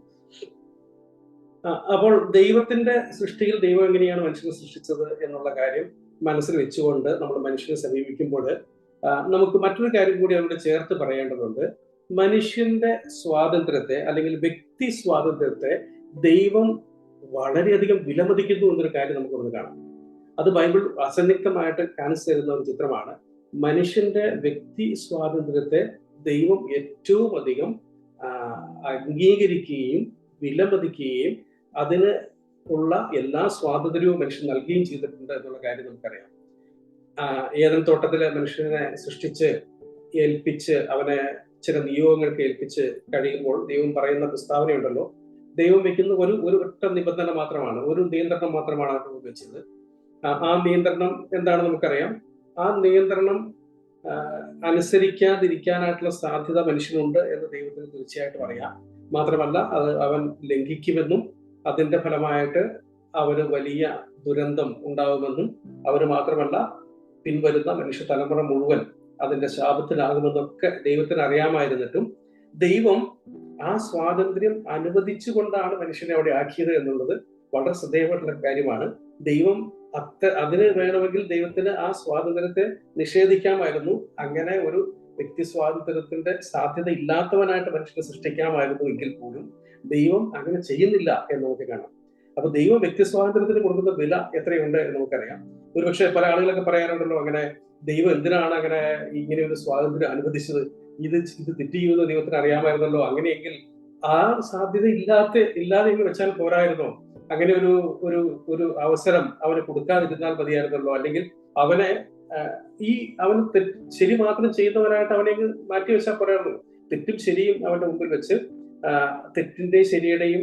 അപ്പോൾ ദൈവത്തിന്റെ സൃഷ്ടിയിൽ ദൈവം എങ്ങനെയാണ് മനുഷ്യനെ സൃഷ്ടിച്ചത് എന്നുള്ള കാര്യം മനസ്സിൽ വെച്ചുകൊണ്ട് നമ്മൾ മനുഷ്യനെ സമീപിക്കുമ്പോൾ നമുക്ക് മറ്റൊരു കാര്യം കൂടി അവിടെ ചേർത്ത് പറയേണ്ടതുണ്ട്. മനുഷ്യന്റെ സ്വാതന്ത്ര്യത്തെ അല്ലെങ്കിൽ വ്യക്തി സ്വാതന്ത്ര്യത്തെ ദൈവം വളരെയധികം വിലമതിക്കുന്നു എന്നൊരു കാര്യം നമുക്കൊന്ന് കാണാം. അത് ബൈബിൾ അസന്നിഗ്ധമായിട്ട് കാണിച്ചു തരുന്ന ഒരു ചിത്രമാണ്. മനുഷ്യന്റെ വ്യക്തി സ്വാതന്ത്ര്യത്തെ ദൈവം ഏറ്റവും അധികം അംഗീകരിക്കുകയും വിലമതിക്കുകയും അതിന് ഉള്ള എല്ലാ സ്വാതന്ത്ര്യവും മനുഷ്യൻ നൽകുകയും ചെയ്തിട്ടുണ്ട് എന്നുള്ള കാര്യം നമുക്കറിയാം. ഏദൻ തോട്ടത്തിലെ മനുഷ്യനെ സൃഷ്ടിച്ച് ഏൽപ്പിച്ച് അവനെ ചില നിയോഗങ്ങൾക്ക് ഏൽപ്പിച്ച് കഴിയുമ്പോൾ ദൈവം പറയുന്ന പ്രസ്താവനയുണ്ടല്ലോ, ദൈവം വെക്കുന്ന ഒരു ഒറ്റ നിബന്ധന മാത്രമാണ്, ഒരു നിയന്ത്രണം മാത്രമാണ് അവർ വെച്ചത്. ആ നിയന്ത്രണം എന്താണ് നമുക്കറിയാം. ആ നിയന്ത്രണം അനുസരിക്കാതിരിക്കാനായിട്ടുള്ള സാധ്യത മനുഷ്യനുണ്ട് എന്ന് ദൈവത്തിന് തീർച്ചയായിട്ടും അറിയാം. മാത്രമല്ല അത് അവൻ ലംഘിക്കുമെന്നും അതിന്റെ ഫലമായിട്ട് അവന് വലിയ ദുരന്തം ഉണ്ടാവുമെന്നും അവന് മാത്രമല്ല പിൻവരുന്ന മനുഷ്യ തലമുറ മുഴുവൻ അതിന്റെ ശാപത്തിലാകുമെന്നൊക്കെ ദൈവത്തിന് അറിയാമായിരുന്നിട്ടും ദൈവം ആ സ്വാതന്ത്ര്യം അനുവദിച്ചുകൊണ്ടാണ് മനുഷ്യനെ അവിടെ ആക്കിയത് എന്നുള്ളത് വളരെ ശ്രദ്ധേയമായിട്ടുള്ള കാര്യമാണ്. ദൈവം അതിന് വേണമെങ്കിൽ ദൈവത്തിന് ആ സ്വാതന്ത്ര്യത്തെ നിഷേധിക്കാമായിരുന്നു. അങ്ങനെ ഒരു വ്യക്തി സ്വാതന്ത്ര്യത്തിന്റെ സാധ്യത ഇല്ലാത്തവനായിട്ട് മനുഷ്യനെ സൃഷ്ടിക്കാമായിരുന്നു എങ്കിൽ പോലും ദൈവം അങ്ങനെ ചെയ്യുന്നില്ല എന്ന് നമുക്ക് കാണാം. അപ്പൊ ദൈവം വ്യക്തി സ്വാതന്ത്ര്യത്തിന് കൊടുക്കുന്ന വില എത്രയുണ്ട് എന്ന് നമുക്കറിയാം. ഒരുപക്ഷെ പല ആളുകളൊക്കെ പറയാറുണ്ടല്ലോ, അങ്ങനെ ദൈവം എന്തിനാണ് അങ്ങനെ ഇങ്ങനെ ഒരു സ്വാതന്ത്ര്യം അനുവദിച്ചത്, ഇത് തെറ്റ് ചെയ്യുമെന്ന് ദൈവത്തിന് അറിയാമായിരുന്നല്ലോ, അങ്ങനെയെങ്കിൽ ആ സാധ്യത ഇല്ലാതെ ഇങ്ങനെ വെച്ചാൽ പോരായിരുന്നോ, അങ്ങനെ ഒരു അവസരം അവന് കൊടുക്കാതിരുന്നാൽ മതിയായിരുന്നല്ലോ, അല്ലെങ്കിൽ അവന് ശരി മാത്രം ചെയ്യുന്നവനായിട്ട് അവനെ മാറ്റിവെച്ചാൽ പോരായിരുന്നു. തെറ്റും ശരിയും അവന്റെ മുമ്പിൽ വെച്ച് തെറ്റിന്റെയും ശരിയുടെയും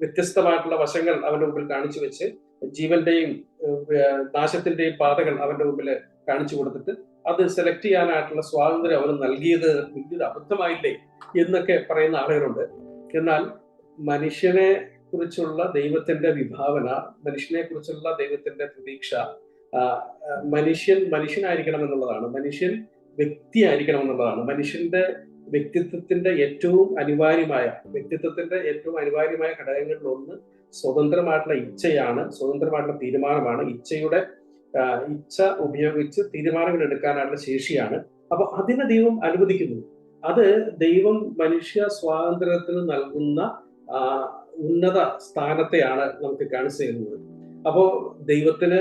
വ്യത്യസ്തമായിട്ടുള്ള വശങ്ങൾ അവന്റെ മുമ്പിൽ കാണിച്ചു വെച്ച് ജീവന്റെയും നാശത്തിന്റെയും പാതകൾ അവന്റെ മുമ്പിൽ കാണിച്ചു കൊടുത്തിട്ട് അത് സെലക്ട് ചെയ്യാനായിട്ടുള്ള സ്വാതന്ത്ര്യം അവന് നൽകിയത് വലിയൊരു അബദ്ധമായില്ലേ എന്നൊക്കെ പറയുന്ന ആളുകളുണ്ട്. എന്നാൽ മനുഷ്യനെ കുറിച്ചുള്ള ദൈവത്തിന്റെ വിഭാവന, മനുഷ്യനെ കുറിച്ചുള്ള ദൈവത്തിന്റെ പ്രതീക്ഷ, മനുഷ്യനായിരിക്കണം എന്നുള്ളതാണ്, മനുഷ്യൻ വ്യക്തിയായിരിക്കണം എന്നുള്ളതാണ്. മനുഷ്യന്റെ വ്യക്തിത്വത്തിന്റെ ഏറ്റവും അനിവാര്യമായ ഘടകങ്ങളിൽ ഒന്ന് സ്വതന്ത്രമായിട്ടുള്ള ഇച്ഛയാണ്, സ്വതന്ത്രമായിട്ടുള്ള തീരുമാനമാണ്. ഇച്ഛ ഉപയോഗിച്ച് തീരുമാനങ്ങൾ എടുക്കാനായിട്ടുള്ള ശേഷിയാണ്. അപ്പൊ അതിനെ ദൈവം അനുവദിക്കുന്നു. അത് ദൈവം മനുഷ്യ സ്വാതന്ത്ര്യത്തിന് നൽകുന്ന ഉന്നത സ്ഥാനത്തെയാണ് നമുക്ക് കാണിച്ചു തരുന്നത്. അപ്പോ ദൈവത്തിന്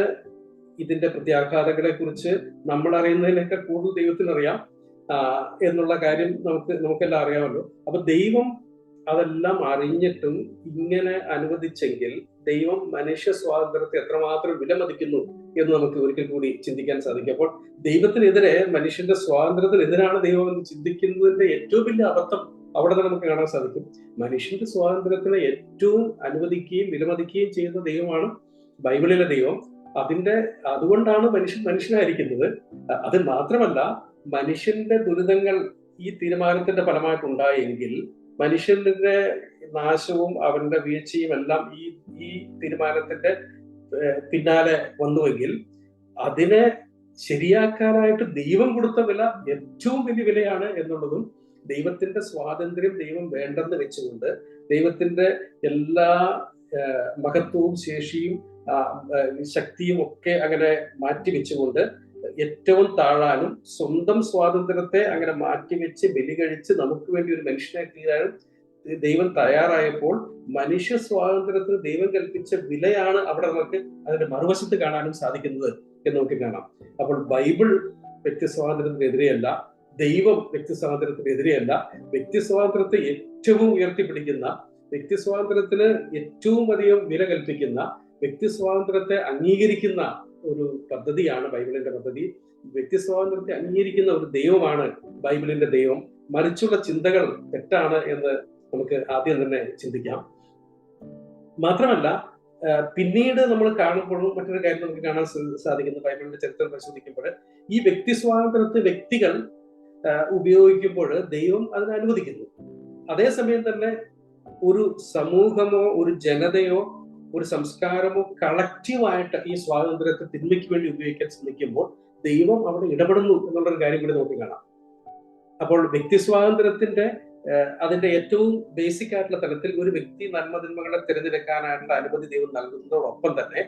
ഇതിന്റെ പ്രത്യാഘാതങ്ങളെ കുറിച്ച് നമ്മൾ അറിയുന്നതിനൊക്കെ കൂടുതൽ ദൈവത്തിന് അറിയാം എന്നുള്ള കാര്യം നമുക്കെല്ലാം അറിയാമല്ലോ. അപ്പൊ ദൈവം അതെല്ലാം അറിഞ്ഞിട്ടും ഇങ്ങനെ അനുവദിച്ചെങ്കിൽ ദൈവം മനുഷ്യ സ്വാതന്ത്ര്യത്തെ എത്രമാത്രം വിലമതിക്കുന്നു എന്ന് നമുക്ക് ഒരിക്കൽ കൂടി ചിന്തിക്കാൻ സാധിക്കും. അപ്പോൾ ദൈവത്തിനെതിരെ, മനുഷ്യന്റെ സ്വാതന്ത്ര്യത്തിനെതിരാണ് ദൈവം എന്ന് ചിന്തിക്കുന്നതിന്റെ ഏറ്റവും വലിയ അബദ്ധം അവിടെ തന്നെ നമുക്ക് കാണാൻ സാധിക്കും. മനുഷ്യന്റെ സ്വാതന്ത്ര്യത്തിനെ ഏറ്റവും അനുവദിക്കുകയും വിലമതിക്കുകയും ചെയ്യുന്ന ദൈവമാണ് ബൈബിളിലെ ദൈവം. അതുകൊണ്ടാണ് മനുഷ്യനായിരിക്കുന്നത്. അത് മാത്രമല്ല, മനുഷ്യന്റെ ദുരിതങ്ങൾ ഈ തീരുമാനത്തിന്റെ ഫലമായിട്ടുണ്ടായെങ്കിൽ മനുഷ്യന്റെ നാശവും അവന്റെ വീഴ്ചയും എല്ലാം ഈ തീരുമാനത്തിന്റെ പിന്നാലെ വന്നുവെങ്കിൽ അതിനെ ശരിയാക്കാനായിട്ട് ദൈവം കൊടുത്ത വില ഏറ്റവും വലിയ വിലയാണ് എന്നുള്ളതും ദൈവത്തിന്റെ സ്വാതന്ത്ര്യം ദൈവം വേണ്ടെന്ന് വെച്ചുകൊണ്ട് ദൈവത്തിന്റെ എല്ലാ മഹത്വവും ശേഷിയും ശക്തിയും ഒക്കെ അങ്ങനെ മാറ്റിവെച്ചുകൊണ്ട് ഏറ്റവും താഴാനും സ്വന്തം സ്വാതന്ത്ര്യത്തെ അങ്ങനെ മാറ്റിവെച്ച് ബലി കഴിച്ച് നമുക്ക് വേണ്ടി ഒരു മനുഷ്യനെ തീരാനും ദൈവം തയ്യാറായപ്പോൾ മനുഷ്യ സ്വാതന്ത്ര്യത്തിന് ദൈവം കൽപ്പിച്ച വിലയാണ് അവിടെ നമുക്ക് അതിന്റെ മറുവശത്ത് കാണാനും സാധിക്കുന്നത് എന്ന് നമുക്ക് കാണാം. അപ്പോൾ ബൈബിൾ വ്യക്തി സ്വാതന്ത്ര്യത്തിനെതിരെയല്ല, ദൈവം വ്യക്തി സ്വാതന്ത്ര്യത്തിനെതിരെയല്ല, വ്യക്തി സ്വാതന്ത്ര്യത്തെ ഏറ്റവും ഉയർത്തിപ്പിടിക്കുന്ന, വ്യക്തി സ്വാതന്ത്ര്യത്തിന് ഏറ്റവും അധികം വില കൽപ്പിക്കുന്ന, വ്യക്തി സ്വാതന്ത്ര്യത്തെ അംഗീകരിക്കുന്ന ഒരു പദ്ധതിയാണ് ബൈബിളിന്റെ പദ്ധതി. വ്യക്തി സ്വാതന്ത്ര്യത്തെ അംഗീകരിക്കുന്ന ഒരു ദൈവമാണ് ബൈബിളിന്റെ ദൈവം. മറിച്ചുള്ള ചിന്തകൾ തെറ്റാണ് എന്ന് നമുക്ക് ആദ്യം തന്നെ ചിന്തിക്കാം. മാത്രമല്ല പിന്നീട് നമ്മൾ കാണുമ്പോഴും മറ്റൊരു കാര്യം നമുക്ക് കാണാൻ സാധിക്കുന്ന ബൈബിളിന്റെ ചരിത്രം പരിശോധിക്കുമ്പോൾ ഈ വ്യക്തി സ്വാതന്ത്ര്യത്തെ വ്യക്തികൾ ഉപയോഗിക്കുമ്പോൾ ദൈവം അതിനെ അനുവദിക്കുന്നു. അതേസമയം തന്നെ ഒരു സമൂഹമോ ഒരു ജനതയോ ഒരു സംസ്കാരമോ കളക്റ്റീവായിട്ട് ഈ സ്വാതന്ത്ര്യത്തെ തിന്മയ്ക്ക് വേണ്ടി ഉപയോഗിക്കാൻ ശ്രമിക്കുമ്പോൾ ദൈവം അവിടെ ഇടപെടുന്നു എന്നുള്ളൊരു കാര്യം കൂടി നമുക്ക് കാണാം. അപ്പോൾ വ്യക്തി സ്വാതന്ത്ര്യത്തിന്റെ അതിന്റെ ഏറ്റവും ബേസിക് ആയിട്ടുള്ള തലത്തിൽ ഒരു വ്യക്തി നന്മതിന്മകളെ തിരഞ്ഞെടുക്കാനായിട്ടുള്ള അനുമതി ദൈവം നൽകുന്നതോടൊപ്പം തന്നെ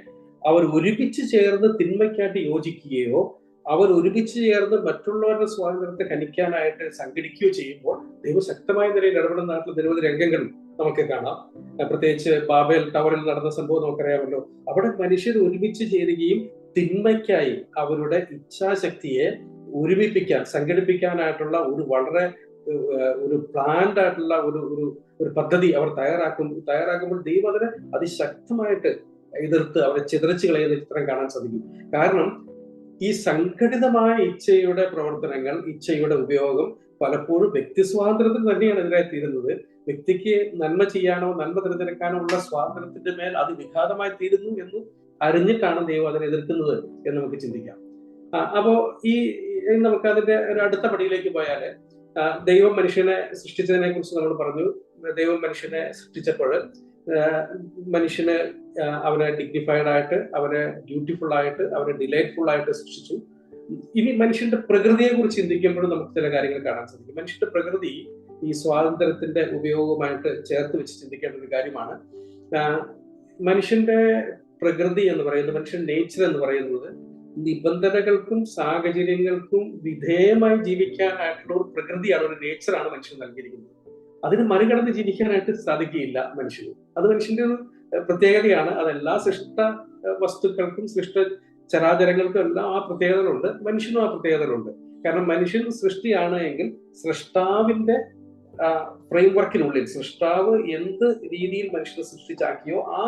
അവർ ഒരുമിച്ച് ചേർന്ന് തിന്മയ്ക്കായിട്ട് യോജിക്കുകയോ അവർ ഒരുമിച്ച് ചേർന്ന് മറ്റുള്ളവരുടെ സ്വാതന്ത്ര്യത്തെ ഹനിക്കാനായിട്ട് സംഘടിക്കുകയോ ചെയ്യുമ്പോൾ ദൈവം ശക്തമായ നിലയിൽ ഇടപെടുന്നതായിട്ടുള്ള നിരവധി രംഗങ്ങൾ നമുക്ക് കാണാം. പ്രത്യേകിച്ച് ബാബേൽ ടവറിൽ നടന്ന സംഭവം നമുക്കറിയാമല്ലോ. അവിടെ മനുഷ്യർ ഒരുമിച്ച് ചേരുകയും തിന്മയ്ക്കായി അവരുടെ ഇച്ഛാശക്തിയെ ഒരുമിപ്പിക്കാൻ സംഘടിപ്പിക്കാനായിട്ടുള്ള ഒരു വളരെ ഒരു പ്ലാൻഡ് ആയിട്ടുള്ള ഒരു പദ്ധതി അവർ തയ്യാറാക്കുമ്പോൾ ദൈവം അതിനെ അതിശക്തമായിട്ട് എതിർത്ത് അവരെ ചിതറിച്ച് കളയുന്ന ചിത്രം കാണാൻ സാധിക്കും. കാരണം ഈ സംഘടിതമായ ഇച്ഛയുടെ പ്രവർത്തനങ്ങൾ, ഇച്ഛയുടെ ഉപയോഗം പലപ്പോഴും വ്യക്തി സ്വാതന്ത്ര്യത്തിന് തന്നെയാണ് എതിരായി തീരുന്നത്. വ്യക്തിക്ക് നന്മ ചെയ്യാനോ നന്മ തിരഞ്ഞെടുക്കാനോ ഉള്ള സ്വാതന്ത്ര്യത്തിന്റെ മേൽ അത് വിഘാതമായി തീരുന്നു എന്ന് അറിഞ്ഞിട്ടാണ് ദൈവം അതിനെ എതിർക്കുന്നത് എന്ന് നമുക്ക് ചിന്തിക്കാം. അപ്പോ ഈ നമുക്ക് അതിന്റെ ഒരു അടുത്ത പടിയിലേക്ക് പോയാല് ദൈവം മനുഷ്യനെ സൃഷ്ടിച്ചതിനെ കുറിച്ച് നമ്മൾ പറഞ്ഞു. ദൈവം മനുഷ്യനെ സൃഷ്ടിച്ചപ്പോൾ മനുഷ്യന് അവനെ ഡിഗ്നിഫൈഡ് ആയിട്ട്, അവനെ ബ്യൂട്ടിഫുൾ ആയിട്ട്, അവനെ ഡിലൈറ്റ്ഫുൾ ആയിട്ട് സൃഷ്ടിച്ചു. ഇനി മനുഷ്യന്റെ പ്രകൃതിയെ കുറിച്ച് ചിന്തിക്കുമ്പോഴും നമുക്ക് ചില കാര്യങ്ങൾ കാണാൻ സാധിക്കും. മനുഷ്യന്റെ പ്രകൃതി ഈ സ്വാതന്ത്ര്യത്തിന്റെ ഉപയോഗവുമായിട്ട് ചേർത്ത് വെച്ച് ചിന്തിക്കേണ്ട ഒരു കാര്യമാണ്. മനുഷ്യന്റെ പ്രകൃതി എന്ന് പറയുന്നത്, മനുഷ്യൻ നേച്ചർ എന്ന് പറയുന്നത് നിബന്ധനകൾക്കും സാഹചര്യങ്ങൾക്കും വിധേയമായി ജീവിക്കാനായിട്ടുള്ള ഒരു പ്രകൃതിയാണ്, ഒരു നേച്ചറാണ് മനുഷ്യൻ നൽകിയിരിക്കുന്നത്. അതിന് മറികടന്ന് ജീവിക്കാനായിട്ട് സാധിക്കുകയില്ല മനുഷ്യന്. അത് മനുഷ്യന്റെ ഒരു പ്രത്യേകതയാണ്. അതെല്ലാ സൃഷ്ട വസ്തുക്കൾക്കും സൃഷ്ട ചരാചരങ്ങൾക്കും എല്ലാം ആ പ്രത്യേകതകളുണ്ട്, മനുഷ്യനും ആ പ്രത്യേകതകളുണ്ട്. കാരണം മനുഷ്യൻ സൃഷ്ടിയാണ് എങ്കിൽ സൃഷ്ടാവിന്റെ ഫ്രെയിംവർക്കിനുള്ളിൽ സൃഷ്ടാവ് എന്ത് രീതിയിൽ മനുഷ്യനെ സൃഷ്ടിച്ചാക്കിയോ ആ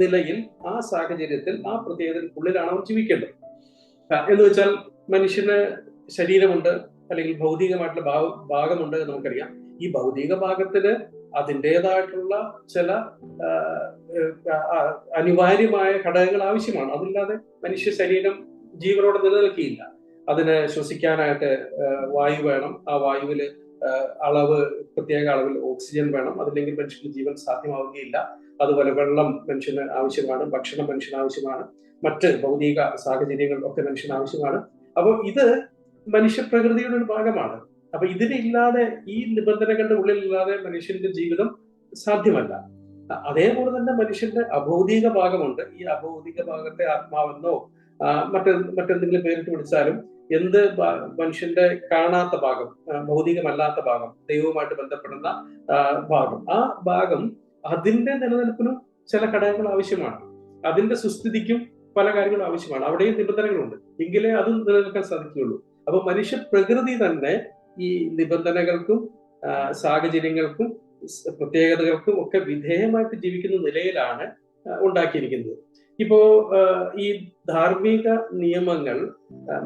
നിലയിൽ, ആ സാഹചര്യത്തിൽ, ആ പ്രത്യേകതയ്ക്കുള്ളിലാണ് അവൻ ജീവിക്കേണ്ടത്. എന്ന് വെച്ചാൽ മനുഷ്യന് ശരീരമുണ്ട്, അല്ലെങ്കിൽ ഭൗതികമായിട്ടുള്ള ഭാഗമുണ്ട് എന്ന് നമുക്കറിയാം. ഈ ഭൗതിക ഭാഗത്തിന് അതിൻ്റെതായിട്ടുള്ള ചില അനിവാര്യമായ ഘടകങ്ങൾ ആവശ്യമാണ്. അതില്ലാതെ മനുഷ്യ ശരീരം ജീവനോടെ നിലനിൽക്കുകയില്ല. അതിന് ശ്വസിക്കാനായിട്ട് വായു വേണം. ആ വായുവില് പ്രത്യേക അളവിൽ ഓക്സിജൻ വേണം. അതില്ലെങ്കിൽ മനുഷ്യന് ജീവൻ സാധ്യമാവുകയില്ല. അതുപോലെ വെള്ളം മനുഷ്യന് ആവശ്യമാണ്, ഭക്ഷണം മനുഷ്യന് ആവശ്യമാണ്, മറ്റ് ഭൗതിക സാഹചര്യങ്ങൾ ഒക്കെ മനുഷ്യന് ആവശ്യമാണ്. അപ്പോൾ ഇത് മനുഷ്യപ്രകൃതിയുടെ ഒരു ഭാഗമാണ്. അപ്പൊ ഇതിനില്ലാതെ, ഈ നിബന്ധനകളുടെ ഉള്ളിലില്ലാതെ മനുഷ്യന്റെ ജീവിതം സാധ്യമല്ല. അതേപോലെ തന്നെ മനുഷ്യന്റെ അഭൗതിക ഭാഗമുണ്ട്. ഈ അഭൗതിക ഭാഗത്തെ ആത്മാവെന്നോ മറ്റെന്തെങ്കിലും പേരിട്ട് വിളിച്ചാലും എന്ത് മനുഷ്യന്റെ കാണാത്ത ഭാഗം, ഭൗതികമല്ലാത്ത ഭാഗം, ദൈവവുമായിട്ട് ബന്ധപ്പെടുന്ന ഭാഗം, ആ ഭാഗം അതിന്റെ നിലനിൽപ്പിനും ചില ഘടകങ്ങൾ ആവശ്യമാണ്. അതിന്റെ സുസ്ഥിതിക്കും പല കാര്യങ്ങളും ആവശ്യമാണ്. അവിടെയും നിബന്ധനകളുണ്ട്, എങ്കിലേ അത് നിലനിൽക്കാൻ സാധിക്കുകയുള്ളൂ. അപ്പൊ മനുഷ്യ പ്രകൃതി തന്നെ ഈ നിബന്ധനകൾക്കും സാഹചര്യങ്ങൾക്കും പ്രത്യേകതകൾക്കും ഒക്കെ വിധേയമായിട്ട് ജീവിക്കുന്ന നിലയിലാണ് ഉണ്ടാക്കിയിരിക്കുന്നത്. ഇപ്പോ ഈ ധാർമ്മിക നിയമങ്ങൾ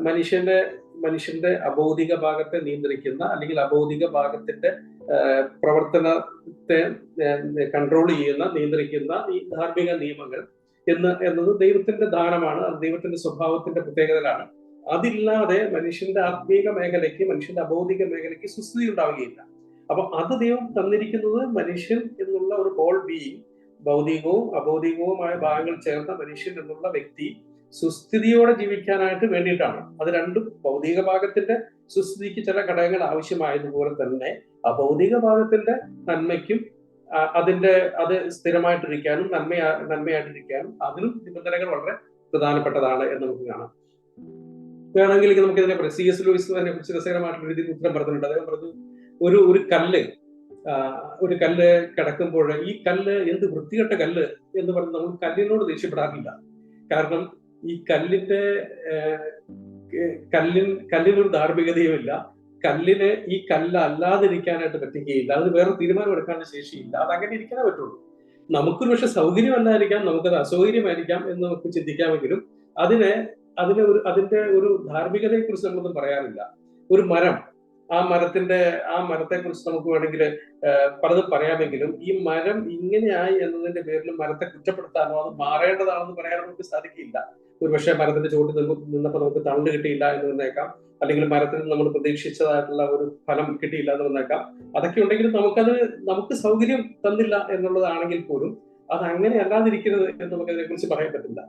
മനുഷ്യന്റെ അഭൗതിക ഭാഗത്തെ നിയന്ത്രിക്കുന്ന, അല്ലെങ്കിൽ അഭൗതിക ഭാഗത്തിന്റെ പ്രവർത്തനത്തെ കൺട്രോൾ ചെയ്യുന്ന, നിയന്ത്രിക്കുന്ന ഈ ധാർമ്മിക നിയമങ്ങൾ എന്നത് ദൈവത്തിന്റെ ദാനമാണ്. അത് ദൈവത്തിന്റെ സ്വഭാവത്തിന്റെ പ്രത്യേകതകളാണ്. അതില്ലാതെ മനുഷ്യന്റെ ആത്മീക മേഖലയ്ക്ക്, മനുഷ്യന്റെ അഭൗതിക മേഖലയ്ക്ക് സുസ്ഥിതി ഉണ്ടാവുകയില്ല. അപ്പൊ അത് ദൈവം തന്നിരിക്കുന്നത് മനുഷ്യൻ എന്നുള്ള ഒരു ഹോൾ ബീയിങ്, ഭൗതികവും അഭൗതികവുമായ ഭാഗങ്ങൾ ചേർന്ന മനുഷ്യൻ എന്നുള്ള വ്യക്തി സുസ്ഥിതിയോടെ ജീവിക്കാനായിട്ട് വേണ്ടിയിട്ടാണ്. അത് രണ്ടും ഭൗതിക ഭാഗത്തിന്റെ സുസ്ഥിതിക്ക് ചില ഘടകങ്ങൾ ആവശ്യമായതുപോലെ തന്നെ അഭൗതിക ഭാഗത്തിന്റെ നന്മയ്ക്കും അത് സ്ഥിരമായിട്ടിരിക്കാനും നന്മയായിട്ടിരിക്കാനും അതിനും നിബന്ധനകൾ വളരെ പ്രധാനപ്പെട്ടതാണ് എന്ന് നമുക്ക് കാണാം. വേണമെങ്കിൽ നമുക്ക് ഇതിനെ പറയാം. C.S. ലൂയിസ് അതിനെ കുറിച്ച് രസകരമായിട്ടുള്ള രീതിയിൽ ഉത്തരം പറഞ്ഞിട്ടുണ്ട്. അദ്ദേഹം പറഞ്ഞു, ഒരു കല്ല് കിടക്കുമ്പോൾ ഈ കല്ല് എന്ത് വൃത്തികെട്ട കല്ല് എന്ന് പറഞ്ഞ് നമ്മൾ കല്ലിനോട് ദേഷ്യപ്പെടാറില്ല. കാരണം ഈ കല്ലിനൊരു ധാർമ്മികതയുമില്ല. കല്ലിന് ഈ കല്ല് അല്ലാതിരിക്കാനായിട്ട് പറ്റുകയില്ല. അതിന് വേറെ തീരുമാനം എടുക്കാനുള്ള ശേഷിയില്ല. അത് അങ്ങനെ ഇരിക്കാനേ പറ്റുള്ളൂ. നമുക്കൊരു പക്ഷെ സൗകര്യമല്ലായിരിക്കാം, നമുക്കത് അസൗകര്യമായിരിക്കാം എന്ന് നമുക്ക് ചിന്തിക്കാമെങ്കിലും അതിന്റെ ഒരു ധാർമ്മികതയെ കുറിച്ച് നമ്മളൊന്നും പറയാറില്ല. ഒരു മരം, ആ മരത്തെ കുറിച്ച് നമുക്ക് വേണമെങ്കിൽ പലതും പറയാമെങ്കിലും ഈ മരം ഇങ്ങനെയായി എന്നതിന്റെ പേരിൽ മരത്തെ കുറ്റപ്പെടുത്താനോ അത് മാറേണ്ടതാണെന്ന് പറയാനോ നമുക്ക് സാധിക്കില്ല. ഒരുപക്ഷെ മരത്തിന്റെ ചുവട്ടിൽ നിന്നപ്പോൾ നമുക്ക് തണല് കിട്ടിയില്ല എന്ന് വന്നേക്കാം, അല്ലെങ്കിൽ മരത്തിൽ നമ്മൾ പ്രതീക്ഷിച്ചതായിട്ടുള്ള ഒരു ഫലം കിട്ടിയില്ല എന്ന് വന്നേക്കാം. അതൊക്കെ ഉണ്ടെങ്കിലും നമുക്ക് സൗകര്യം തന്നില്ല എന്നുള്ളതാണെങ്കിൽ പോലും അത് അങ്ങനെ അല്ലാതിരിക്കരുത് എന്ന് നമുക്ക് അതിനെ കുറിച്ച് പറയാൻ പറ്റില്ല.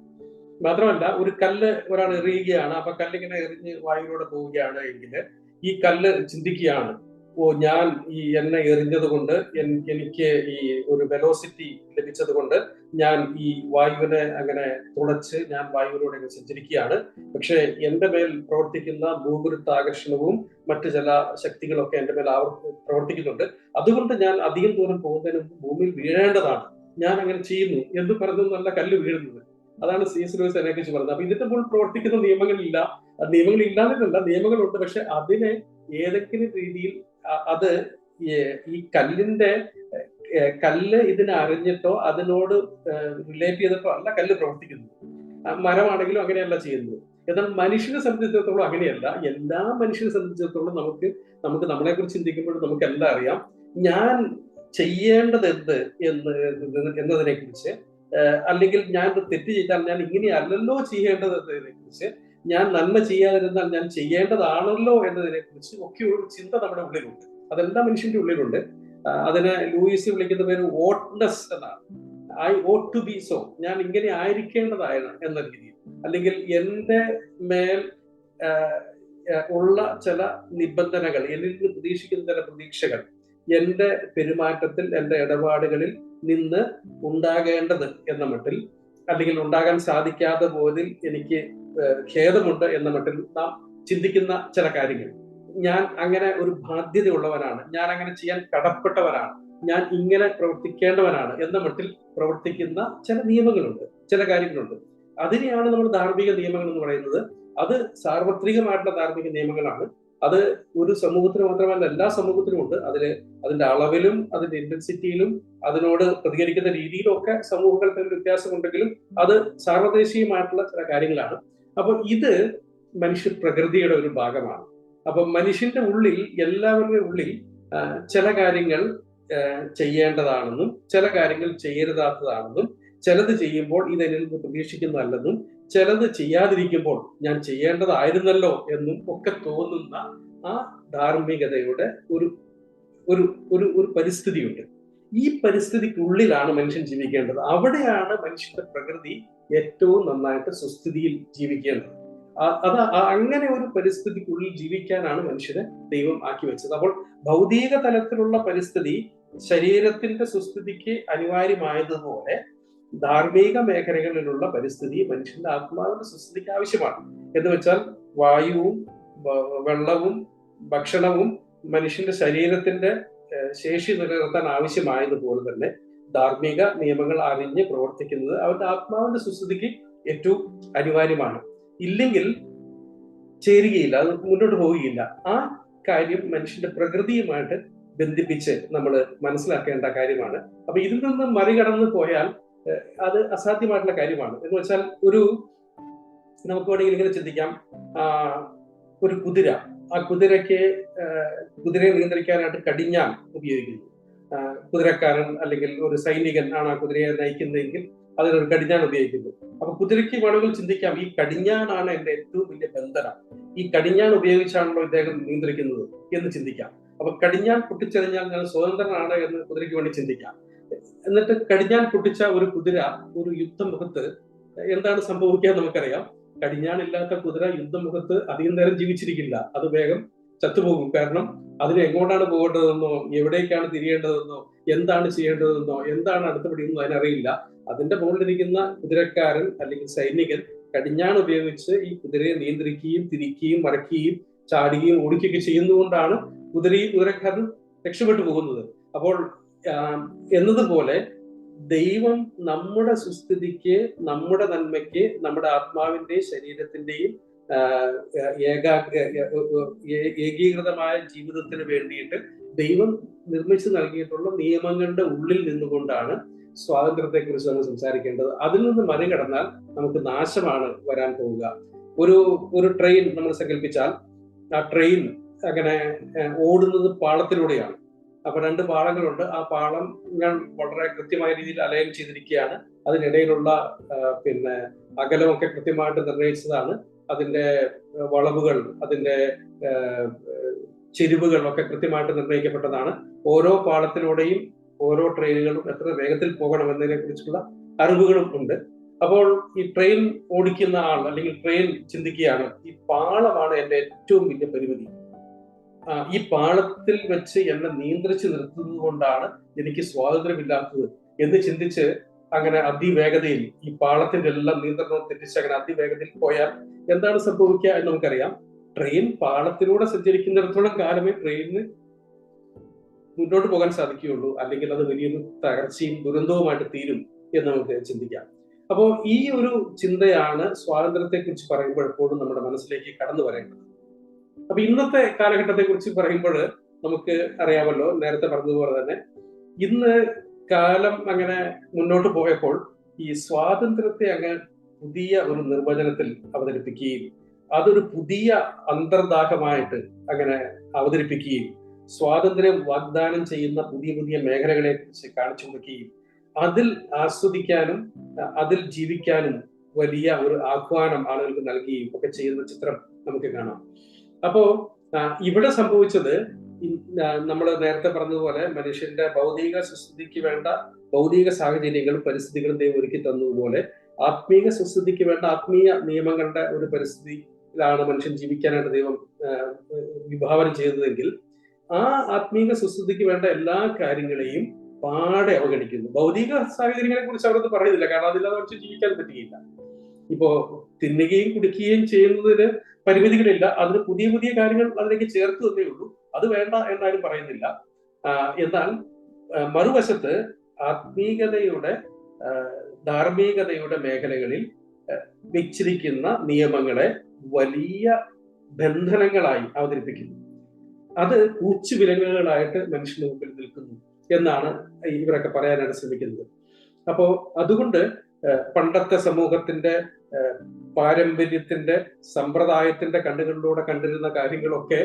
മാത്രമല്ല, ഒരു കല്ല് ഒരാൾ എറിയുകയാണ്, അപ്പൊ കല്ലിങ്ങനെ എറിഞ്ഞ് വായുവിലൂടെ പോവുകയാണ് എങ്കിൽ ഈ കല്ല് ചിന്തിക്കുകയാണ്, ഞാൻ എന്നെ എറിഞ്ഞത് കൊണ്ട് എനിക്ക് ഈ ഒരു വെലോസിറ്റി ലഭിച്ചത് കൊണ്ട് ഞാൻ ഈ വായുവിനെ അങ്ങനെ തുളച്ച് ഞാൻ വായുവിലൂടെ സഞ്ചരിക്കുകയാണ്. പക്ഷെ എന്റെ മേൽ പ്രവർത്തിക്കുന്ന ഭൂഗുരുത്വാകർഷണവും മറ്റു ചില ശക്തികളൊക്കെ എന്റെ മേൽ പ്രവർത്തിക്കുന്നുണ്ട്. അതുകൊണ്ട് ഞാൻ അധികം ദൂരം പോകുന്നതിന് ഭൂമിയിൽ വീഴേണ്ടതാണ്. ഞാൻ അങ്ങനെ ചെയ്യുന്നു എന്ന് പറഞ്ഞു നല്ല കല്ല് വീഴുന്നത്. അതാണ് C.S. ലൂയിസ് അതിനെ കുറിച്ച് പറഞ്ഞത്. അപ്പൊ ഇതിന്റെ മുകളിൽ പ്രവർത്തിക്കുന്ന നിയമങ്ങളില്ല. നിയമങ്ങളില്ലാന്നല്ല, നിയമങ്ങളുണ്ട്. പക്ഷെ അതിനെ ഏതെങ്കിലും രീതിയിൽ അത് ഈ കല്ല് ഇതിനെ അറിഞ്ഞിട്ടോ അതിനോട് റിലേറ്റ് ചെയ്തിട്ടോ അല്ല കല്ല് പ്രവർത്തിക്കുന്നത്. മരമാണെങ്കിലും അങ്ങനെയല്ല ചെയ്യുന്നത്. എന്നാൽ മനുഷ്യനെ സംബന്ധിച്ചിടത്തോളം അങ്ങനെയല്ല. എല്ലാ മനുഷ്യനെ സംബന്ധിച്ചിടത്തോളം നമുക്ക് നമ്മളെ കുറിച്ച് ചിന്തിക്കുമ്പോഴും നമുക്ക് എല്ലാം അറിയാം. ഞാൻ ചെയ്യേണ്ടത് എന്ത് എന്നതിനെ കുറിച്ച്, അല്ലെങ്കിൽ ഞാൻ തെറ്റ് ചെയ്താൽ ഞാൻ ഇങ്ങനെയല്ലല്ലോ ചെയ്യേണ്ടത് എന്നതിനെ കുറിച്ച്, ഞാൻ നന്മ ചെയ്യാതിരുന്നാൽ ഞാൻ ചെയ്യേണ്ടതാണല്ലോ എന്നതിനെ കുറിച്ച് ഒക്കെ ഒരു ചിന്ത നമ്മുടെ ഉള്ളിലുണ്ട്. അതെല്ലാം മനുഷ്യന്റെ ഉള്ളിലുണ്ട്. അതിനെ ലൂയിസ് വിളിക്കുന്ന പേര് ഓട്ട്നെസ് എന്നാണ്. I ought to be so, ഞാൻ ഇങ്ങനെ ആയിരിക്കേണ്ടതാണ് എന്ന രീതിയിൽ, അല്ലെങ്കിൽ എന്റെ മേൽ ഉള്ള ചില നിബന്ധനകൾ, എന്നിൽ നിന്ന് പ്രതീക്ഷിക്കുന്ന ചില പ്രതീക്ഷകൾ എന്റെ പെരുമാറ്റത്തിൽ, എന്റെ ഇടപാടുകളിൽ നിന്ന് ഉണ്ടാകേണ്ടത് എന്ന മട്ടിൽ, അല്ലെങ്കിൽ ഉണ്ടാകാൻ സാധിക്കാതെ പോയതിൽ എനിക്ക് ഖേദമുണ്ട് എന്ന മട്ടിൽ നാം ചിന്തിക്കുന്ന ചില കാര്യങ്ങൾ. ഞാൻ അങ്ങനെ ഒരു ബാധ്യതയുള്ളവനാണ്, ഞാൻ അങ്ങനെ ചെയ്യാൻ കടപ്പെട്ടവനാണ്, ഞാൻ ഇങ്ങനെ പ്രവർത്തിക്കേണ്ടവനാണ് എന്ന മട്ടിൽ പ്രവർത്തിക്കുന്ന ചില നിയമങ്ങളുണ്ട്, ചില കാര്യങ്ങളുണ്ട്. അതിനെയാണ് നമ്മൾ ധാർമ്മിക നിയമങ്ങൾ എന്ന് പറയുന്നത്. അത് സാർവത്രികമായിട്ടുള്ള ധാർമ്മിക നിയമങ്ങളാണ്. അത് ഒരു സമൂഹത്തിന് മാത്രമല്ല, എല്ലാ സമൂഹത്തിനും ഉണ്ട്. അതിന്റെ അളവിലും അതിന്റെ ഇന്റൻസിറ്റിയിലും അതിനോട് പ്രതികരിക്കുന്ന രീതിയിലും ഒക്കെ സമൂഹങ്ങൾക്ക് വ്യത്യാസമുണ്ടെങ്കിലും അത് സാർവദേശീയമായിട്ടുള്ള ചില കാര്യങ്ങളാണ്. അപ്പൊ ഇത് മനുഷ്യ പ്രകൃതിയുടെ ഒരു ഭാഗമാണ്. അപ്പൊ മനുഷ്യന്റെ ഉള്ളിൽ, എല്ലാവരുടെ ഉള്ളിൽ ചില കാര്യങ്ങൾ ചെയ്യേണ്ടതാണെന്നും ചില കാര്യങ്ങൾ ചെയ്യരുതാത്തതാണെന്നും, ചിലത് ചെയ്യുമ്പോൾ ഇതെന്നിൽ നിന്ന് പ്രതീക്ഷിക്കുന്നതല്ലെന്നും, ചിലത് ചെയ്യാതിരിക്കുമ്പോൾ ഞാൻ ചെയ്യേണ്ടതായിരുന്നല്ലോ എന്നും ഒക്കെ തോന്നുന്ന ആ ധാർമ്മികതയുടെ ഒരു ഒരു ഒരു ഒരു പരിസ്ഥിതിയുണ്ട്. ഈ പരിസ്ഥിതിക്കുള്ളിലാണ് മനുഷ്യൻ ജീവിക്കേണ്ടത്. അവിടെയാണ് മനുഷ്യന്റെ പ്രകൃതി ഏറ്റവും നന്നായിട്ട് സുസ്ഥിതിയിൽ ജീവിക്കേണ്ടത്. അങ്ങനെ ഒരു പരിസ്ഥിതിക്കുള്ളിൽ ജീവിക്കാനാണ് മനുഷ്യനെ ദൈവം ആക്കി വെച്ചത്. അപ്പോൾ ഭൗതിക തലത്തിലുള്ള പരിസ്ഥിതി ശരീരത്തിന്റെ സുസ്ഥിതിക്ക് അനിവാര്യമായതുപോലെ ധാർമ്മിക മേഖലകളിലുള്ള പരിസ്ഥിതി മനുഷ്യന്റെ ആത്മാവിന്റെ സുസ്ഥിതിക്ക് ആവശ്യമാണ്. എന്ന് വെച്ചാൽ വായുവും വെള്ളവും ഭക്ഷണവും മനുഷ്യന്റെ ശരീരത്തിന്റെ ശേഷി നിലനിർത്താൻ ആവശ്യമായതുപോലെ തന്നെ ധാർമ്മിക നിയമങ്ങൾ അറിഞ്ഞ് പ്രവർത്തിക്കുന്നത് അവരുടെ ആത്മാവിന്റെ സുസ്ഥിതിക്ക് ഏറ്റവും അനിവാര്യമാണ്. ഇല്ലെങ്കിൽ ചേരുകയില്ല, അത് മുന്നോട്ട് പോവുകയില്ല. ആ കാര്യം മനുഷ്യന്റെ പ്രകൃതിയുമായിട്ട് ബന്ധിപ്പിച്ച് നമ്മൾ മനസ്സിലാക്കേണ്ട കാര്യമാണ്. അപ്പൊ ഇതിൽ നിന്ന് മറികടന്ന് പോയാൽ അത് അസാധ്യമായിട്ടുള്ള കാര്യമാണ്. എന്ന് വെച്ചാൽ നമുക്ക് വേണമെങ്കിൽ ഇങ്ങനെ ചിന്തിക്കാം, ഒരു കുതിര, ആ കുതിരയെ നിയന്ത്രിക്കാനായിട്ട് കടിഞ്ഞാൻ ഉപയോഗിക്കുന്നു. കുതിരക്കാരൻ അല്ലെങ്കിൽ ഒരു സൈനികൻ ആണ് ആ കുതിരയെ നയിക്കുന്നതെങ്കിൽ അതിനൊരു കടിഞ്ഞാൻ ഉപയോഗിക്കുന്നു. അപ്പൊ കുതിരയ്ക്ക് വേണമെങ്കിൽ ചിന്തിക്കാം, ഈ കടിഞ്ഞാനാണ് എന്റെ ഏറ്റവും വലിയ ബന്ധനം, ഈ കടിഞ്ഞാൻ ഉപയോഗിച്ചാണല്ലോ ഇദ്ദേഹം നിയന്ത്രിക്കുന്നത് എന്ന് ചിന്തിക്കാം. അപ്പൊ കടിഞ്ഞാൻ പൊട്ടിച്ചെറിഞ്ഞാൽ ഞാൻ സ്വതന്ത്രനാണ് എന്ന് കുതിരയ്ക്ക് വേണ്ടി ചിന്തിക്കാം. എന്നിട്ട് കടിഞ്ഞാൻ പൊട്ടിച്ച ഒരു കുതിര ഒരു യുദ്ധമുഖത്ത് എന്താണ് സംഭവിക്കുക നമുക്കറിയാം. കടിഞ്ഞാണില്ലാത്ത കുതിര യുദ്ധമുഖത്ത് അധികം നേരം ജീവിച്ചിരിക്കില്ല, അത് വേഗം ചത്തുപോകും. കാരണം അതിന് എങ്ങോട്ടാണ് പോകേണ്ടതെന്നോ എവിടേക്കാണ് തിരിയേണ്ടതെന്നോ എന്താണ് ചെയ്യേണ്ടതെന്നോ എന്താണ് അടുത്ത പിടിയെന്നോ അതിനറിയില്ല. അതിന്റെ മുകളിലിരിക്കുന്ന കുതിരക്കാരൻ അല്ലെങ്കിൽ സൈനികൻ കടിഞ്ഞാൺ ഉപയോഗിച്ച് ഈ കുതിരയെ നിയന്ത്രിക്കുകയും തിരിക്കുകയും മറയ്ക്കുകയും ചാടുകയും ഓടിക്കുകയൊക്കെ ചെയ്യുന്നതുകൊണ്ടാണ് കുതിരക്കാരൻ രക്ഷപ്പെട്ടു പോകുന്നത്. അപ്പോൾ എന്നതുപോലെ ദൈവം നമ്മുടെ സുസ്ഥിതിക്ക്, നമ്മുടെ നന്മയ്ക്ക്, നമ്മുടെ ആത്മാവിന്റെയും ശരീരത്തിന്റെയും ഏകീകൃതമായ ജീവിതത്തിന് വേണ്ടിയിട്ട് ദൈവം നിർമ്മിച്ചു നൽകിയിട്ടുള്ള നിയമങ്ങളുടെ ഉള്ളിൽ നിന്നുകൊണ്ടാണ് സ്വാതന്ത്ര്യത്തെക്കുറിച്ച് നമ്മൾ സംസാരിക്കേണ്ടത്. അതിൽ നിന്ന് മറികടന്നാൽ നമുക്ക് നാശമാണ് വരാൻ പോവുക. ഒരു ട്രെയിൻ നമ്മൾ സങ്കല്പിച്ചാൽ, ആ ട്രെയിൻ അങ്ങനെ ഓടുന്നത് പാളത്തിലൂടെയാണ്. അപ്പൊ 2 പാളങ്ങളുണ്ട്. ആ പാളം വളരെ കൃത്യമായ രീതിയിൽ അലൈൻ ചെയ്തിരിക്കുകയാണ്. അതിനിടയിലുള്ള അകലമൊക്കെ കൃത്യമായിട്ട് നിർണ്ണയിച്ചതാണ്. അതിന്റെ വളവുകൾ, അതിന്റെ ചെരിവുകൾ ഒക്കെ കൃത്യമായിട്ട് നിർണ്ണയിക്കപ്പെട്ടതാണ്. ഓരോ പാളത്തിലൂടെയും ഓരോ ട്രെയിനുകളും എത്ര വേഗത്തിൽ പോകണമെന്നതിനെ കുറിച്ചുള്ള അറിവുകളും ഉണ്ട്. അപ്പോൾ ഈ ട്രെയിൻ ഓടിക്കുന്ന ആൾ അല്ലെങ്കിൽ ട്രെയിൻ ചിന്തിക്കുകയാണ്, ഈ പാളമാണ് എന്റെ ഏറ്റവും വലിയ പരിമിതി. ഈ പാളത്തിൽ വെച്ച് എന്നെ നിയന്ത്രിച്ച് നിർത്തുന്നത് കൊണ്ടാണ് എനിക്ക് സ്വാതന്ത്ര്യമില്ലാത്തത് എന്ന് ചിന്തിച്ച് അങ്ങനെ അതിവേഗതയിൽ ഈ പാളത്തിന്റെ എല്ലാം നിയന്ത്രണവും തെറ്റിച്ച് അങ്ങനെ അതിവേഗതയിൽ പോയാൽ എന്താണ് സംഭവിക്കുക എന്ന് നമുക്കറിയാം. ട്രെയിൻ പാളത്തിലൂടെ സഞ്ചരിക്കുന്നിടത്തോളം കാലമേ ട്രെയിനിന് മുന്നോട്ട് പോകാൻ സാധിക്കുകയുള്ളൂ, അല്ലെങ്കിൽ അത് വലിയൊരു തകർച്ചയും ദുരന്തവുമായിട്ട് തീരും എന്ന് നമുക്ക് ചിന്തിക്കാം. അപ്പോൾ ഈ ഒരു ചിന്തയാണ് സ്വാതന്ത്ര്യത്തെ കുറിച്ച് പറയുമ്പോൾ എപ്പോഴും നമ്മുടെ മനസ്സിലേക്ക് കടന്നു വരേണ്ടത്. അപ്പൊ ഇന്നത്തെ കാലഘട്ടത്തെ കുറിച്ച് പറയുമ്പോൾ നമുക്ക് അറിയാമല്ലോ, നേരത്തെ പറഞ്ഞതുപോലെ തന്നെ ഇന്ന് കാലം അങ്ങനെ മുന്നോട്ട് പോയപ്പോൾ ഈ സ്വാതന്ത്ര്യത്തെ അങ്ങ് പുതിയ ഒരു നിർവചനത്തിൽ അവതരിപ്പിക്കുകയും അതൊരു പുതിയ അന്തർദാഹമായിട്ട് അങ്ങനെ അവതരിപ്പിക്കുകയും സ്വാതന്ത്ര്യം വാഗ്ദാനം ചെയ്യുന്ന പുതിയ പുതിയ മേഖലകളെ കുറിച്ച് കാണിച്ചു കൊടുക്കുകയും അതിൽ ആസ്വദിക്കാനും അതിൽ ജീവിക്കാനും വലിയ ഒരു ആഹ്വാനം ആളുകൾക്ക് നൽകുകയും ഒക്കെ ചെയ്യുന്ന ചിത്രം നമുക്ക് കാണാം. അപ്പോ ഇവിടെ സംഭവിച്ചത് നമ്മൾ നേരത്തെ പറഞ്ഞതുപോലെ മനുഷ്യന്റെ ഭൗതിക സുസ്ഥിതിക്ക് വേണ്ട ഭൗതിക സാഹചര്യങ്ങളും പരിസ്ഥിതികളും ദൈവം ഒരുക്കി തന്നതുപോലെ ആത്മീക സുസ്ഥിതിക്ക് വേണ്ട ആത്മീയ നിയമങ്ങളുടെ ഒരു പരിസ്ഥിതിയിലാണ് മനുഷ്യൻ ജീവിക്കാനായിട്ട് ദൈവം വിഭാവനം ചെയ്തതെങ്കിൽ ആ ആത്മീക സുസ്ഥിതിക്ക് വേണ്ട എല്ലാ കാര്യങ്ങളെയും പാടെ അവഗണിക്കുന്നു. ഭൗതിക സാഹചര്യങ്ങളെ കുറിച്ച് അവിടെ പറയുന്നില്ല, കാരണം അതില്ലാതെ മനുഷ്യൻ ജീവിക്കാൻ പറ്റുകയില്ല. ഇപ്പോ തിന്നുകയും കുടിക്കുകയും ചെയ്യുന്നതിന് പരിമിതികളില്ല, അതിന് പുതിയ പുതിയ കാര്യങ്ങൾ അതിലേക്ക് ചേർത്ത് തന്നേ ഉള്ളൂ. അത് വേണ്ട എന്നാരും പറയുന്നില്ല. എന്നാൽ മറുവശത്ത് ആത്മീകതയുടെ ധാർമ്മികതയുടെ മേഖലകളിൽ വെച്ചിരിക്കുന്ന നിയമങ്ങളെ വലിയ ബന്ധനങ്ങളായി അവതരിപ്പിക്കുന്നു. അത് കൂച്ചുവിലങ്ങുകളായിട്ട് മനുഷ്യന് മുമ്പിൽ നിൽക്കുന്നു എന്നാണ് ഇവരൊക്കെ പറയാനായിട്ട് ശ്രമിക്കുന്നത്. അപ്പോ അതുകൊണ്ട് പണ്ടത്തെ സമൂഹത്തിന്റെ പാരമ്പര്യത്തിന്റെ സമ്പ്രദായത്തിന്റെ കണ്ണുകളിലൂടെ കണ്ടിരുന്ന കാര്യങ്ങളൊക്കെ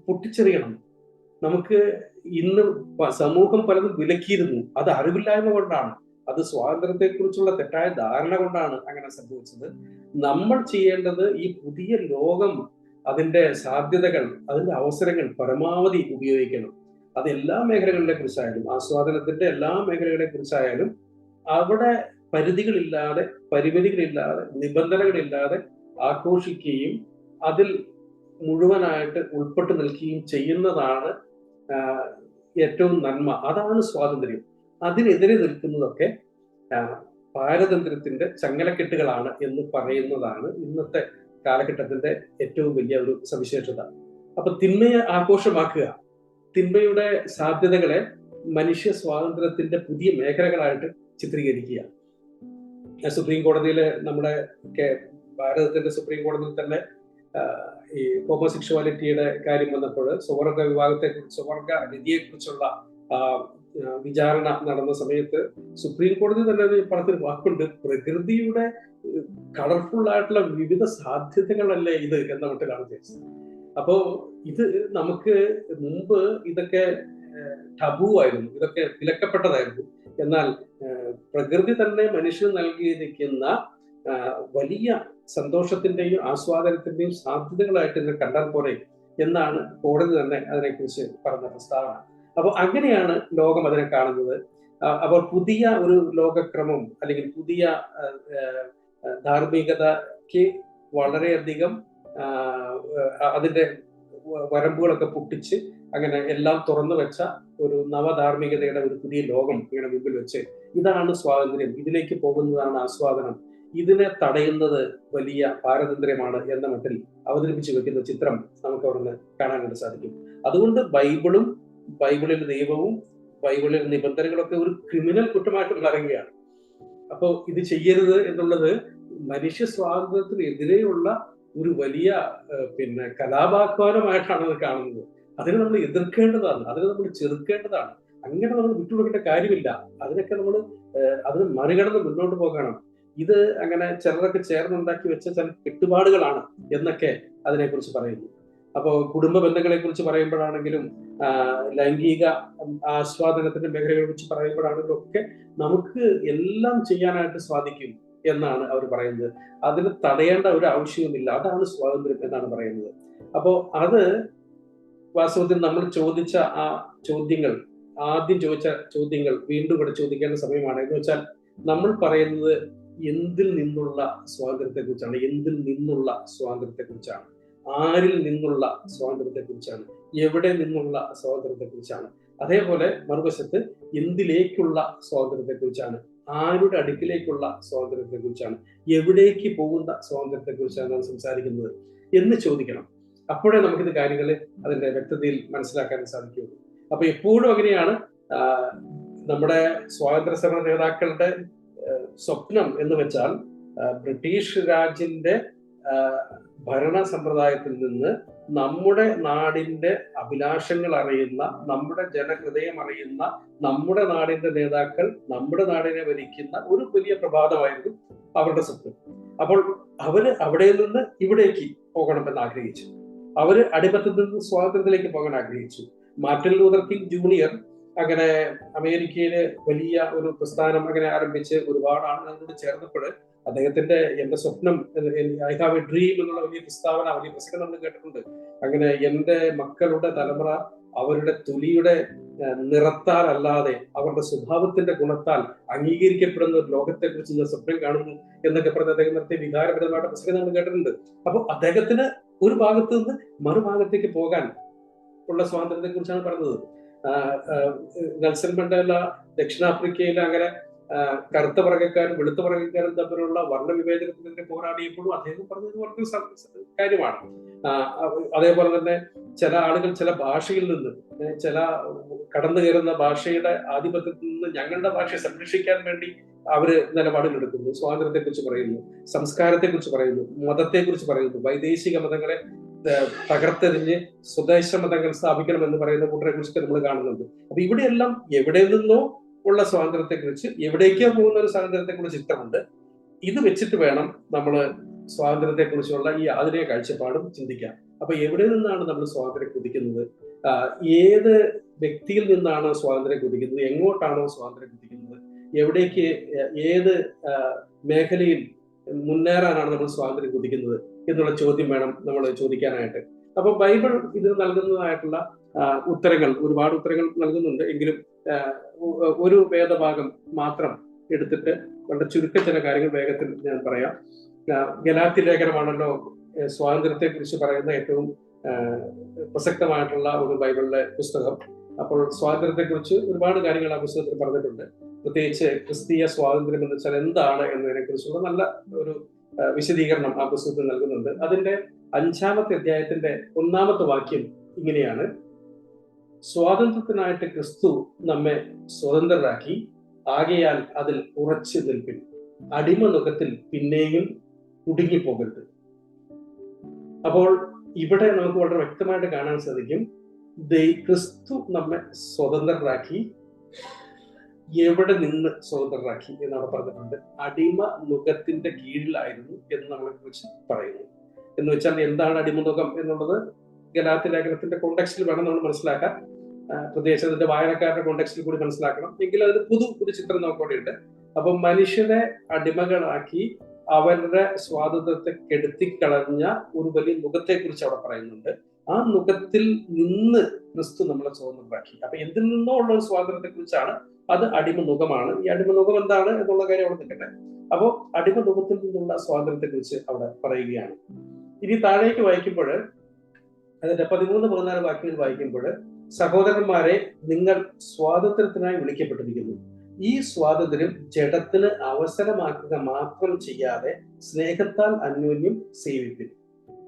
പൊട്ടിച്ചെറിയണം. നമുക്ക് ഇന്ന് സമൂഹം പലതും വിലക്കിയിരുന്നു. അത് അറിവില്ലായ്മ കൊണ്ടാണ്, അത് സ്വാതന്ത്ര്യത്തെ കുറിച്ചുള്ള തെറ്റായ ധാരണ കൊണ്ടാണ് അങ്ങനെ സംഭവിച്ചത്. നമ്മൾ ചെയ്യേണ്ടത് ഈ പുതിയ ലോകം, അതിന്റെ സാധ്യതകൾ, അതിന്റെ അവസരങ്ങൾ പരമാവധി ഉപയോഗിക്കണം. അത് എല്ലാ മേഖലകളെ കുറിച്ചായാലും, ആസ്വാദനത്തിന്റെ എല്ലാ മേഖലകളെ കുറിച്ചായാലും അവിടെ പരിധികളില്ലാതെ, പരിമിതികളില്ലാതെ, നിബന്ധനകളില്ലാതെ ആഘോഷിക്കുകയും അതിൽ മുഴുവനായിട്ട് ഉൾപ്പെട്ടു നിൽക്കുകയും ചെയ്യുന്നതാണ് ഏറ്റവും നന്മ. അതാണ് സ്വാതന്ത്ര്യം. അതിനെതിരെ നിൽക്കുന്നതൊക്കെ പാരതന്ത്ര്യത്തിന്റെ ചങ്ങലക്കെട്ടുകളാണ് എന്ന് പറയുന്നതാണ് ഇന്നത്തെ കാലഘട്ടത്തിന്റെ ഏറ്റവും വലിയ ഒരു സവിശേഷത. അപ്പൊ തിന്മയെ ആഘോഷമാക്കുക, തിന്മയുടെ സാധ്യതകളെ മനുഷ്യ സ്വാതന്ത്ര്യത്തിന്റെ പുതിയ മേഖലകളായിട്ട് ചിത്രീകരിക്കുക. സുപ്രീം കോടതിയിലെ നമ്മുടെ ഭാരതത്തിന്റെ സുപ്രീം കോടതിയിൽ തന്നെ ഈ ഹോമോസെക്ഷുവാലിറ്റിയുടെ കാര്യം വന്നപ്പോൾ സ്വവർഗ സ്വവർഗ രതിയെക്കുറിച്ചുള്ള വിചാരണ നടന്ന സമയത്ത് സുപ്രീം കോടതി തന്നെ പറഞ്ഞൊരു വാക്കുണ്ട്, പ്രകൃതിയുടെ കളർഫുൾ ആയിട്ടുള്ള വിവിധ സാധ്യതകളല്ലേ ഇത് എന്ന മട്ടിലാണ് ചോദിച്ചത്. അപ്പോ ഇത് നമുക്ക് മുമ്പ് ഇതൊക്കെ ടബു ആയിരുന്നു, ഇതൊക്കെ വിലക്കപ്പെട്ടതായിരുന്നു. എന്നാൽ പ്രകൃതി തന്നെ മനുഷ്യന് നൽകിയിരിക്കുന്ന വലിയ സന്തോഷത്തിന്റെയും ആസ്വാദനത്തിന്റെയും സാധ്യതകളായിട്ട് ഇതിനെ കണ്ടാൽ പോരെ എന്നാണ് കോടതി തന്നെ അതിനെക്കുറിച്ച് പറഞ്ഞ പ്രസ്താവന. അപ്പൊ അങ്ങനെയാണ് ലോകം അതിനെ കാണുന്നത്. അപ്പോൾ പുതിയ ഒരു ലോകക്രമം അല്ലെങ്കിൽ പുതിയ ധാർമ്മികതയ്ക്ക് വളരെയധികം അതിന്റെ വരമ്പുകളൊക്കെ പൊട്ടിച്ച് അങ്ങനെ എല്ലാം തുറന്നു വെച്ച ഒരു നവധാർമ്മികതയുടെ ഒരു പുതിയ ലോകം ഇങ്ങനെ മുമ്പിൽ വെച്ച് ഇതാണ് സ്വാതന്ത്ര്യം, ഇതിലേക്ക് പോകുന്നതാണ് ആസ്വാദനം, ഇതിനെ തടയുന്നത് വലിയ പാരതന്ത്ര്യമാണ് എന്ന മട്ടിൽ അവതരിപ്പിച്ചു വെക്കുന്ന ചിത്രം നമുക്ക് അവിടെ നിന്ന് കാണാനായിട്ട് സാധിക്കും. അതുകൊണ്ട് ബൈബിളും ബൈബിളിലെ ദൈവവും ബൈബിളിലെ നിബന്ധനകളൊക്കെ ഒരു ക്രിമിനൽ കുറ്റമായിട്ട് മാറുകയാണ്. അപ്പോൾ ഇത് ചെയ്യരുത് എന്നുള്ളത് മനുഷ്യ സ്വാതന്ത്ര്യത്തിനെതിരെയുള്ള ഒരു വലിയ കലാപാഹ്വാനമായിട്ടാണ് അത് കാണുന്നത്. അതിനെ നമ്മൾ എതിർക്കേണ്ടതാണ്, അതിനെ നമ്മൾ ചെറുക്കേണ്ടതാണ്. അങ്ങനെ നമ്മൾ വിട്ടുകൊടുക്കേണ്ട കാര്യമില്ല. അതിനൊക്കെ നമ്മൾ അതിന് മറികടന്ന് മുന്നോട്ട് പോകണം. ഇത് അങ്ങനെ ചിലരൊക്കെ ചേർന്നുണ്ടാക്കി വെച്ച ചില കെട്ടുപാടുകളാണ് എന്നൊക്കെ അതിനെക്കുറിച്ച് പറയുന്നു. അപ്പോൾ കുടുംബ ബന്ധങ്ങളെ കുറിച്ച് പറയുമ്പോഴാണെങ്കിലും ലൈംഗിക ആസ്വാദനത്തിന്റെ മേഖലകളെ കുറിച്ച് പറയുമ്പോഴാണെങ്കിലും ഒക്കെ നമുക്ക് എല്ലാം ചെയ്യാനായിട്ട് സാധിക്കും എന്നാണ് അവർ പറയുന്നത്. അതിന് തടയേണ്ട ഒരു ആവശ്യവുമില്ല. അതാണ് സ്വാതന്ത്ര്യം എന്നാണ് പറയുന്നത്. അപ്പോൾ അത് വാസ്തവത്തിൽ നമ്മൾ ചോദിച്ച ആ ചോദ്യങ്ങൾ, ആദ്യം ചോദിച്ച ചോദ്യങ്ങൾ വീണ്ടും ഇവിടെ ചോദിക്കേണ്ട സമയമാണ്. എന്ന് വെച്ചാൽ നമ്മൾ പറയുന്നത് എന്തിൽ നിന്നുള്ള സ്വാതന്ത്ര്യത്തെ കുറിച്ചാണ്, എന്തിൽ നിന്നുള്ള സ്വാതന്ത്ര്യത്തെ കുറിച്ചാണ്, ആരിൽ നിന്നുള്ള സ്വാതന്ത്ര്യത്തെ കുറിച്ചാണ്, എവിടെ നിന്നുള്ള സ്വാതന്ത്ര്യത്തെ കുറിച്ചാണ്. അതേപോലെ മറുവശത്ത് എന്തിലേക്കുള്ള സ്വാതന്ത്ര്യത്തെ കുറിച്ചാണ്, ആരുടെ അടുക്കിലേക്കുള്ള സ്വാതന്ത്ര്യത്തെ കുറിച്ചാണ്, എവിടേക്ക് പോകുന്ന സ്വാതന്ത്ര്യത്തെ കുറിച്ചാണ് നാം സംസാരിക്കുന്നത് എന്ന് ചോദിക്കണം. അപ്പോഴേ നമുക്കിത് കാര്യങ്ങൾ അതിന്റെ വ്യക്തതയിൽ മനസ്സിലാക്കാൻ സാധിക്കുകയുള്ളൂ. അപ്പൊ എപ്പോഴും അങ്ങനെയാണ് നമ്മുടെ സ്വാതന്ത്ര്യ സമര നേതാക്കളുടെ സ്വപ്നം എന്ന് വെച്ചാൽ ബ്രിട്ടീഷ് രാജ്യന്റെ ഭരണ സമ്പ്രദായത്തിൽ നിന്ന് നമ്മുടെ നാടിന്റെ അഭിലാഷങ്ങൾ അറിയുന്ന, നമ്മുടെ ജനഹൃദയം അറിയുന്ന, നമ്മുടെ നാടിന്റെ നേതാക്കൾ നമ്മുടെ നാടിനെ ഭരിക്കുന്ന ഒരു വലിയ പ്രഭാതമായിരുന്നു അവരുടെ സ്വപ്നം. അപ്പോൾ അവര് അവിടെ നിന്ന് ഇവിടേക്ക് പോകണമെന്ന് ആഗ്രഹിച്ചു. അവര് അടിമത്തത്തിൽ നിന്ന് സ്വാതന്ത്ര്യത്തിലേക്ക് പോകാൻ ആഗ്രഹിച്ചു. മാർട്ടിൻ ലൂതർ കിങ് ജൂനിയർ അങ്ങനെ അമേരിക്കയിലെ വലിയ ഒരു പ്രസ്ഥാനം അങ്ങനെ ആരംഭിച്ച് ഒരുപാട് ആളുകളോട് ചേർന്നപ്പോൾ അദ്ദേഹത്തിന്റെ എന്റെ സ്വപ്നം, ഐ ഹാവ് എ ഡ്രീം എന്നുള്ള വലിയ പ്രസ്താവന, വലിയ പ്രസംഗം നമ്മൾ കേട്ടിട്ടുണ്ട്. അങ്ങനെ എന്റെ മക്കളുടെ തലമുറ അവരുടെ തൊലിയുടെ നിറത്താൽ അല്ലാതെ അവരുടെ സ്വഭാവത്തിന്റെ ഗുണത്താൽ അംഗീകരിക്കപ്പെടുന്ന ഒരു ലോകത്തെ കുറിച്ച് ഞാൻ സ്വപ്നം കാണുന്നു എന്നൊക്കെ പറഞ്ഞ് അദ്ദേഹം നടത്തിയ വികാരപരമായിട്ട് പ്രസംഗം നമ്മൾ കേട്ടിട്ടുണ്ട്. അപ്പൊ അദ്ദേഹത്തിന് ഒരു ഭാഗത്ത് നിന്ന് മറുഭാഗത്തേക്ക് പോകാൻ ഉള്ള സ്വാതന്ത്ര്യത്തെ കുറിച്ചാണ് പറഞ്ഞത്. നെൽസൺ മണ്ടേല ദക്ഷിണാഫ്രിക്കയിൽ അങ്ങനെ കറുത്ത വർഗ്ഗക്കാരും വെളുത്ത വർഗ്ഗക്കാരും തമ്മിലുള്ള വർണ്ണവിവേചനത്തിനെതിരെ പോരാടിയപ്പോഴും അദ്ദേഹം പറഞ്ഞത് വളരെ കാര്യമാണ്. അതേപോലെ തന്നെ ചില ആളുകൾ ചില ഭാഷയിൽ നിന്ന്, ചില കടന്നു കയറുന്ന ഭാഷയുടെ ആധിപത്യത്തിൽ നിന്ന് ഞങ്ങളുടെ ഭാഷയെ സംരക്ഷിക്കാൻ വേണ്ടി അവര് നിലപാടുകൾ എടുക്കുന്നു. സ്വാതന്ത്ര്യത്തെ കുറിച്ച് പറയുന്നു, സംസ്കാരത്തെ കുറിച്ച് പറയുന്നു, മതത്തെ കുറിച്ച് പറയുന്നു, വൈദേശിക മതങ്ങളെ തകർത്തെറിഞ്ഞ് സ്വദേശ മതങ്ങൾ സ്ഥാപിക്കണം എന്ന് പറയുന്ന കൂട്ടരെ കുറിച്ചൊക്കെ നമ്മൾ കാണുന്നുണ്ട്. അപ്പൊ ഇവിടെയെല്ലാം എവിടെ നിന്നോ ഉള്ള സ്വാതന്ത്ര്യത്തെ കുറിച്ച്, എവിടേക്കോ പോകുന്ന ഒരു സ്വാതന്ത്ര്യത്തെ കുറിച്ച് ചിത്രമുണ്ട്. ഇത് വെച്ചിട്ട് വേണം നമ്മൾ സ്വാതന്ത്ര്യത്തെ കുറിച്ചുള്ള ഈ ആധുനിക കാഴ്ചപ്പാടും ചിന്തിക്കാൻ. അപ്പൊ എവിടെ നിന്നാണ് നമ്മൾ സ്വാതന്ത്ര്യം കുതിക്കുന്നത്, ഏത് വ്യക്തിയിൽ നിന്നാണ് സ്വാതന്ത്ര്യം കുതിക്കുന്നത്, എങ്ങോട്ടാണോ സ്വാതന്ത്ര്യം കുതിക്കുന്നത്, എവിടേക്ക് ഏത് മേഖലയിൽ മുന്നേറാനാണ് നമ്മൾ സ്വാതന്ത്ര്യം കുതിക്കുന്നത് എന്നുള്ള ചോദ്യം വേണം നമ്മൾ ചോദിക്കാനായിട്ട്. അപ്പൊ ബൈബിൾ ഇത് നൽകുന്നതായിട്ടുള്ള ഉത്തരങ്ങൾ, ഒരുപാട് ഉത്തരങ്ങൾ നൽകുന്നുണ്ട്. എങ്കിലും ഒരു വേദഭാഗം മാത്രം എടുത്തിട്ട് വളരെ ചുരുക്കം ചില കാര്യങ്ങൾ വേഗത്തിൽ ഞാൻ പറയാം. ഗലാത്യ ലേഖനമാണല്ലോ സ്വാതന്ത്ര്യത്തെ കുറിച്ച് പറയുന്ന ഏറ്റവും പ്രസക്തമായിട്ടുള്ള ഒരു ബൈബിളിലെ പുസ്തകം. അപ്പോൾ സ്വാതന്ത്ര്യത്തെ കുറിച്ച് ഒരുപാട് കാര്യങ്ങൾ ആ പുസ്തകത്തിൽ പറഞ്ഞിട്ടുണ്ട്. പ്രത്യേകിച്ച് ക്രിസ്തീയ സ്വാതന്ത്ര്യം എന്ന് വെച്ചാൽ എന്താണ് എന്നതിനെ കുറിച്ചുള്ള നല്ല ഒരു വിശദീകരണം ആ പുസ്തകത്തിൽ നൽകുന്നുണ്ട്. അതിന്റെ 5-ാമത്തെ അധ്യായത്തിന്റെ 1-ാമത്തെ വാക്യം ഇങ്ങനെയാണ്: സ്വാതന്ത്ര്യത്തിനായിട്ട് ക്രിസ്തു നമ്മെ സ്വതന്ത്രരാക്കി, ആകയാൽ അതിൽ ഉറച്ചു നിൽപ്പിൻ, അടിമ നുഖത്തിൽ പിന്നെയും കുടുങ്ങിപ്പോകരുത്. അപ്പോൾ ഇവിടെ നമുക്ക് വളരെ വ്യക്തമായിട്ട് കാണാൻ സാധിക്കും, ക്രിസ്തു നമ്മെ സ്വതന്ത്രരാക്കി. എവിടെ നിന്ന് സ്വതന്ത്രരാക്കി എന്നാണ് പറഞ്ഞിട്ടുണ്ട്. അടിമ നുഖത്തിന്റെ കീഴിലായിരുന്നു എന്ന് നമ്മളെ കുറിച്ച് പറയുന്നു. എന്ന് വെച്ചാൽ എന്താണ് അടിമനുഖം എന്നുള്ളത് ഗലാത്യ ലേഖനത്തിന്റെ കോണ്ടെക്സ്റ്റിൽ വേണം നമ്മൾ മനസ്സിലാക്കാൻ. പ്രത്യേകിച്ച് അതിന്റെ വായനക്കാരുടെ കോണ്ടെക്സ്റ്റിൽ കൂടി മനസ്സിലാക്കണം. എങ്കിൽ അതിന് പുതു ചിത്രം നമുക്കോടെയുണ്ട്. അപ്പൊ മനുഷ്യരെ അടിമകളാക്കി അവരുടെ സ്വാതന്ത്ര്യത്തെ കെടുത്തിക്കളഞ്ഞ ഒരു വലിയ നുഖത്തെ കുറിച്ച് അവിടെ പറയുന്നുണ്ട്. ആ നുഖത്തിൽ നിന്ന് ക്രിസ്തു നമ്മളെ സ്വതന്ത്രരാക്കി. അപ്പൊ എന്തിൽ നിന്നോ ഉള്ള ഒരു സ്വാതന്ത്ര്യത്തെ കുറിച്ചാണ് അത് അടിമനുഖമാണ്. ഈ അടിമനുഖം എന്താണ് എന്നുള്ള കാര്യം അവിടെ നിൽക്കട്ടെ. അപ്പോൾ അടിമനുഖത്തിൽ നിന്നുള്ള സ്വാതന്ത്ര്യത്തെ കുറിച്ച് അവിടെ പറയുകയാണ്. ഇനി താഴേക്ക് വായിക്കുമ്പോൾ, അതിന്റെ 13-14 വാക്യങ്ങൾ വായിക്കുമ്പോൾ, സഹോദരന്മാരെ, നിങ്ങൾ സ്വാതന്ത്ര്യത്തിനായി വിളിക്കപ്പെട്ടിരിക്കുന്നു. ഈ സ്വാതന്ത്ര്യം ജഡത്തിന് അവസരമാക്കുക മാത്രം ചെയ്യാതെ സ്നേഹത്താൽ അന്യോന്യം സേവിപ്പിൻ.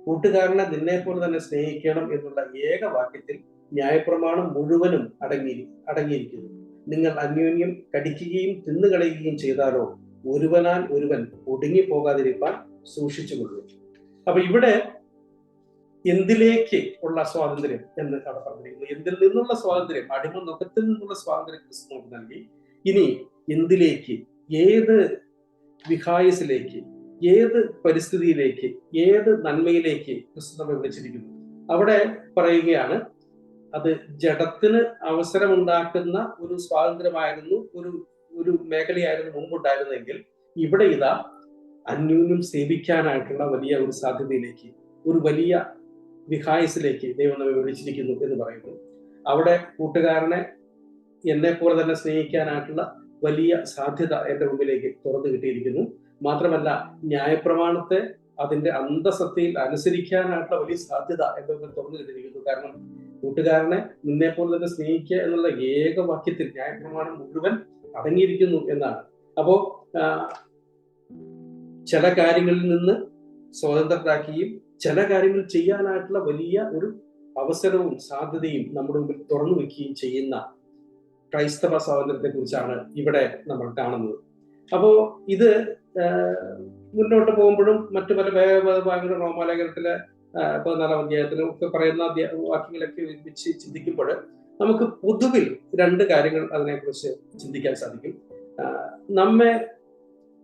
കൂട്ടുകാരനെ നിന്നെ പോലെ തന്നെ സ്നേഹിക്കണം എന്നുള്ള ഏക വാക്യത്തിൽ ന്യായപ്രമാണം മുഴുവനും അടങ്ങിയിരിക്കുന്നു. നിങ്ങൾ അന്യോന്യം കടിക്കുകയും തിന്നുകളയുകയും ചെയ്താലോ ഒരുവനാൽ ഒരുവൻ ഒടുങ്ങി പോകാതിരിക്കാൻ സൂക്ഷിച്ചുകൊള്ളു. അപ്പൊ ഇവിടെ എന്തിലേക്ക് ഉള്ള സ്വാതന്ത്ര്യം എന്ന് അവിടെ പറഞ്ഞിരിക്കുന്നു. എന്തിൽ നിന്നുള്ള സ്വാതന്ത്ര്യം? അടിമനുഖത്തിൽ നിന്നുള്ള സ്വാതന്ത്ര്യം ക്രിസ്തു നമുക്ക് നൽകി. ഇനി എന്തിലേക്ക്, ഏത് വിഹായസിലേക്ക്, ഏത് പരിസ്ഥിതിയിലേക്ക്, ഏത് നന്മയിലേക്ക് ക്രിസ്തു നമ്മെ വിളിച്ചിരിക്കുന്നു? അവിടെ പറയുകയാണ്, അത് ജഡത്തിന് അവസരമുണ്ടാക്കുന്ന ഒരു സ്വാതന്ത്ര്യമായിരുന്നു, ഒരു മേഖലയായിരുന്നു മുമ്പുണ്ടായിരുന്നെങ്കിൽ, ഇവിടെ ഇതാ അന്യോന്യം സേവിക്കാനായിട്ടുള്ള വലിയ ഒരു സാധ്യതയിലേക്ക്, ഒരു വലിയ വിഹായസിലേക്ക് ദൈവം നമ്മെ വിളിച്ചിരിക്കുന്നു എന്ന് പറയുന്നു. അവിടെ കൂട്ടുകാരനെ എന്നെ പോലെ തന്നെ സ്നേഹിക്കാനായിട്ടുള്ള വലിയ സാധ്യത എൻ്റെ മുമ്പിലേക്ക് തുറന്നു കിട്ടിയിരിക്കുന്നു. മാത്രമല്ല, ന്യായപ്രമാണത്തെ അതിന്റെ അന്തസത്തയിൽ അനുസരിക്കാനായിട്ടുള്ള വലിയ സാധ്യത എൻ്റെ മുമ്പിൽ തുറന്നു കിട്ടിയിരിക്കുന്നു. കാരണം കൂട്ടുകാരനെ നിന്നെ പോലെ തന്നെ സ്നേഹിക്കുക എന്നുള്ള ഏക വാക്യത്തിൽ ന്യായപ്രമാണം മുഴുവൻ അടങ്ങിയിരിക്കുന്നു എന്നാണ്. അപ്പോ ചില കാര്യങ്ങളിൽ നിന്ന് സ്വതന്ത്രരാക്കുകയും ചില കാര്യങ്ങൾ ചെയ്യാനായിട്ടുള്ള വലിയ ഒരു അവസരവും സാധ്യതയും നമ്മുടെ മുമ്പിൽ തുറന്നു വെക്കുകയും ചെയ്യുന്ന ക്രൈസ്തവ സ്വാതന്ത്ര്യത്തെ കുറിച്ചാണ് ഇവിടെ നമ്മൾ കാണുന്നത്. അപ്പോ ഇത് മുന്നോട്ട് പോകുമ്പോഴും മറ്റു പല ഭാഗങ്ങളുടെ റോമാലേഖനത്തിലെ 14-ാം അധ്യായത്തിലും ഒക്കെ പറയുന്ന വാക്യങ്ങളൊക്കെ വെച്ച് ചിന്തിക്കുമ്പോൾ നമുക്ക് പൊതുവിൽ 2 കാര്യങ്ങൾ അതിനെക്കുറിച്ച് ചിന്തിക്കാൻ സാധിക്കും.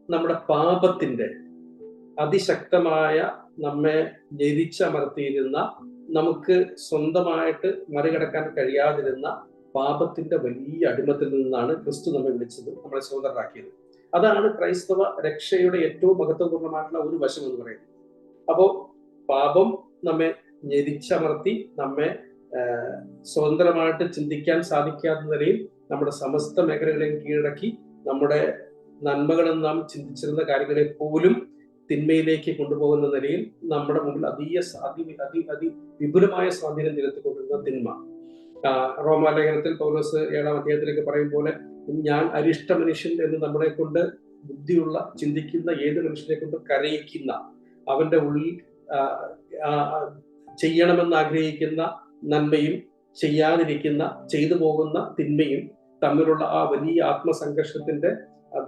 നമ്മുടെ പാപത്തിന്റെ അതിശക്തമായ, നമ്മെ ഞെരിച്ചമർത്തിയിരുന്ന, നമുക്ക് സ്വന്തമായിട്ട് മറികടക്കാൻ കഴിയാതിരുന്ന പാപത്തിന്റെ വലിയ അടിമത്തിൽ നിന്നാണ് ക്രിസ്തു നമ്മെ വിളിച്ചത്, നമ്മളെ സ്വതന്ത്രരാക്കിയത്. അതാണ് ക്രൈസ്തവ രക്ഷയുടെ ഏറ്റവും മഹത്വപൂർണ്ണമായിട്ടുള്ള ഒരു വശം എന്ന് പറയുന്നത്. അപ്പോ പാപം നമ്മെ ഞെരിച്ചമർത്തി, നമ്മെ സ്വതന്ത്രമായിട്ട് ചിന്തിക്കാൻ സാധിക്കാത്ത നിലയിൽ നമ്മുടെ സമസ്ത മേഖലകളെയും കീഴടക്കി, നമ്മുടെ നന്മകളെന്ന് നാം ചിന്തിച്ചിരുന്ന കാര്യങ്ങളെ പോലും തിന്മയിലേക്ക് കൊണ്ടുപോകുന്ന നിലയിൽ നമ്മുടെ മുമ്പിൽ വിപുലമായ സ്വാധീനം ചെലുത്തിക്കൊണ്ടിരുന്ന തിന്മ. റോമാലേഖനത്തിൽ പൗലോസ് 7-ാം അധ്യായത്തിലേക്ക് പറയും പോലെ, ഞാൻ അരിഷ്ട മനുഷ്യൻ എന്ന് നമ്മളെ കൊണ്ട് ബുദ്ധിയുള്ള, ചിന്തിക്കുന്ന ഏത് മനുഷ്യനെ കൊണ്ട് കരയിക്കുന്ന, അവന്റെ ഉള്ളിൽ ചെയ്യണമെന്ന് ആഗ്രഹിക്കുന്ന നന്മയും ചെയ്യാതിരിക്കുന്ന, ചെയ്തു പോകുന്ന തിന്മയും തമ്മിലുള്ള ആ വലിയ ആത്മസംഘർഷത്തിന്റെ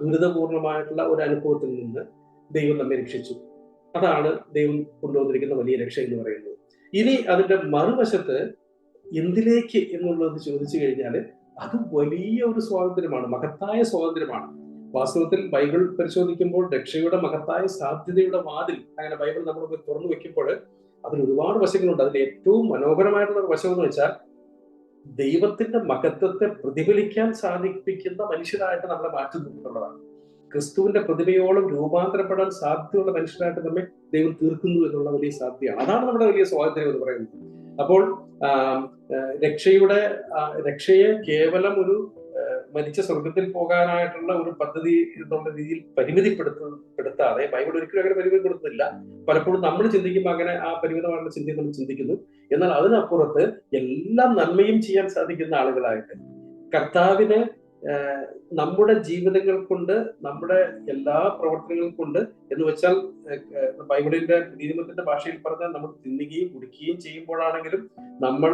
ദുരിതപൂർണമായിട്ടുള്ള ഒരു അനുഭവത്തിൽ നിന്ന് ദൈവം നമ്മെ രക്ഷിച്ചു. അതാണ് ദൈവം കൊണ്ടുവന്നിരിക്കുന്ന വലിയ രക്ഷ എന്ന് പറയുന്നത്. ഇനി അതിന്റെ മറുവശത്ത് എന്തിലേക്ക് എന്നുള്ളത് ചോദിച്ചു കഴിഞ്ഞാൽ, അത് വലിയ ഒരു സ്വാതന്ത്ര്യമാണ്, മഹത്തായ സ്വാതന്ത്ര്യമാണ്. വാസ്തവത്തിൽ ബൈബിൾ പരിശോധിക്കുമ്പോൾ രക്ഷയുടെ മഹത്തായ സാധ്യതയുടെ വാതിൽ അങ്ങനെ ബൈബിൾ നമ്മൾ തുറന്നു വെക്കുമ്പോൾ അതിന് ഒരുപാട് വശങ്ങളുണ്ട്. അതിൽ ഏറ്റവും മനോഹരമായിട്ടുള്ള ഒരു വശം എന്ന് വെച്ചാൽ, ദൈവത്തിന്റെ മഹത്വത്തെ പ്രതിഫലിക്കാൻ സാധിപ്പിക്കുന്ന മനുഷ്യരായിട്ട് നമ്മളെ മാറ്റുന്നു എന്നുള്ളതാണ്. ക്രിസ്തുവിന്റെ പ്രതിമയോളം രൂപാന്തരപ്പെടാൻ സാധ്യതയുള്ള മനുഷ്യരായിട്ട് നമ്മെ ദൈവം തീർക്കുന്നു എന്നുള്ള വലിയ സാധ്യതയാണ്. അതാണ് നമ്മുടെ വലിയ സ്വാതന്ത്ര്യം എന്ന് പറയുന്നത്. അപ്പോൾ രക്ഷയെ കേവലം ഒരു മരിച്ച സ്വർഗത്തിൽ പോകാനായിട്ടുള്ള ഒരു പദ്ധതി എന്നുള്ള രീതിയിൽ പരിമിതിപ്പെടുത്താതെ ബൈബിൾ ഒരിക്കലും അങ്ങനെ പരിമിതിപ്പെടുത്തുന്നില്ല. പലപ്പോഴും നമ്മൾ ചിന്തിക്കുമ്പോൾ അങ്ങനെ ആ പരിമിതമായിട്ടുള്ള ചിന്തയിൽ നമ്മൾ ചിന്തിക്കുന്നു. എന്നാൽ അതിനപ്പുറത്ത് എല്ലാം നന്മയും ചെയ്യാൻ സാധിക്കുന്ന ആളുകളായിട്ട് കർത്താവിനെ നമ്മുടെ ജീവിതങ്ങൾ കൊണ്ട്, നമ്മുടെ എല്ലാ പ്രവർത്തനങ്ങൾ കൊണ്ട് എന്ന് വെച്ചാൽ, ബൈബിളിന്റെ നിയമത്തിന്റെ ഭാഷയിൽ പറഞ്ഞാൽ, നമ്മൾ തിന്നുകയും കുടിക്കുകയും ചെയ്യുമ്പോഴാണെങ്കിലും, നമ്മൾ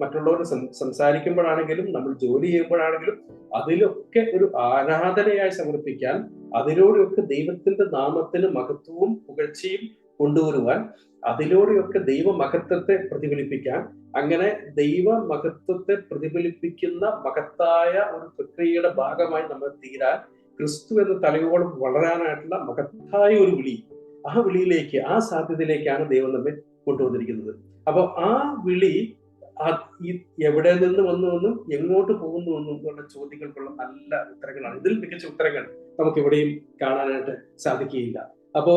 മറ്റുള്ളവർ സംസാരിക്കുമ്പോഴാണെങ്കിലും, നമ്മൾ ജോലി ചെയ്യുമ്പോഴാണെങ്കിലും, അതിലൊക്കെ ഒരു ആരാധനയായി സമർപ്പിക്കാൻ, അതിലൂടെയൊക്കെ ദൈവത്തിന്റെ നാമത്തിന് മഹത്വവും പുകഴ്ചയും കൊണ്ടുവരുവാൻ, അതിലൂടെയൊക്കെ ദൈവമഹത്വത്തെ പ്രതിഫലിപ്പിക്കാൻ, അങ്ങനെ ദൈവമഹത്വത്തെ പ്രതിഫലിപ്പിക്കുന്ന മഹത്തായ ഒരു പ്രക്രിയയുടെ ഭാഗമായി നമ്മൾ തീരാൻ, ക്രിസ്തു എന്ന തലയോളം വളരാനായിട്ടുള്ള മഹത്തായ ഒരു വിളി, ആ വിളിയിലേക്ക്, ആ സാധ്യതയിലേക്കാണ് ദൈവം നമ്മെ കൊണ്ടുവന്നിരിക്കുന്നത്. അപ്പൊ ആ വിളി എവിടെ നിന്ന് വന്നുവെന്നും എങ്ങോട്ട് പോകുന്നുവെന്നും എന്നുള്ള ചോദ്യങ്ങൾക്കുള്ള നല്ല ഉത്തരങ്ങളാണ്. ഇതിൽ മികച്ച ഉത്തരങ്ങൾ നമുക്ക് എവിടെയും കാണാനായിട്ട് സാധിക്കുകയില്ല. അപ്പോ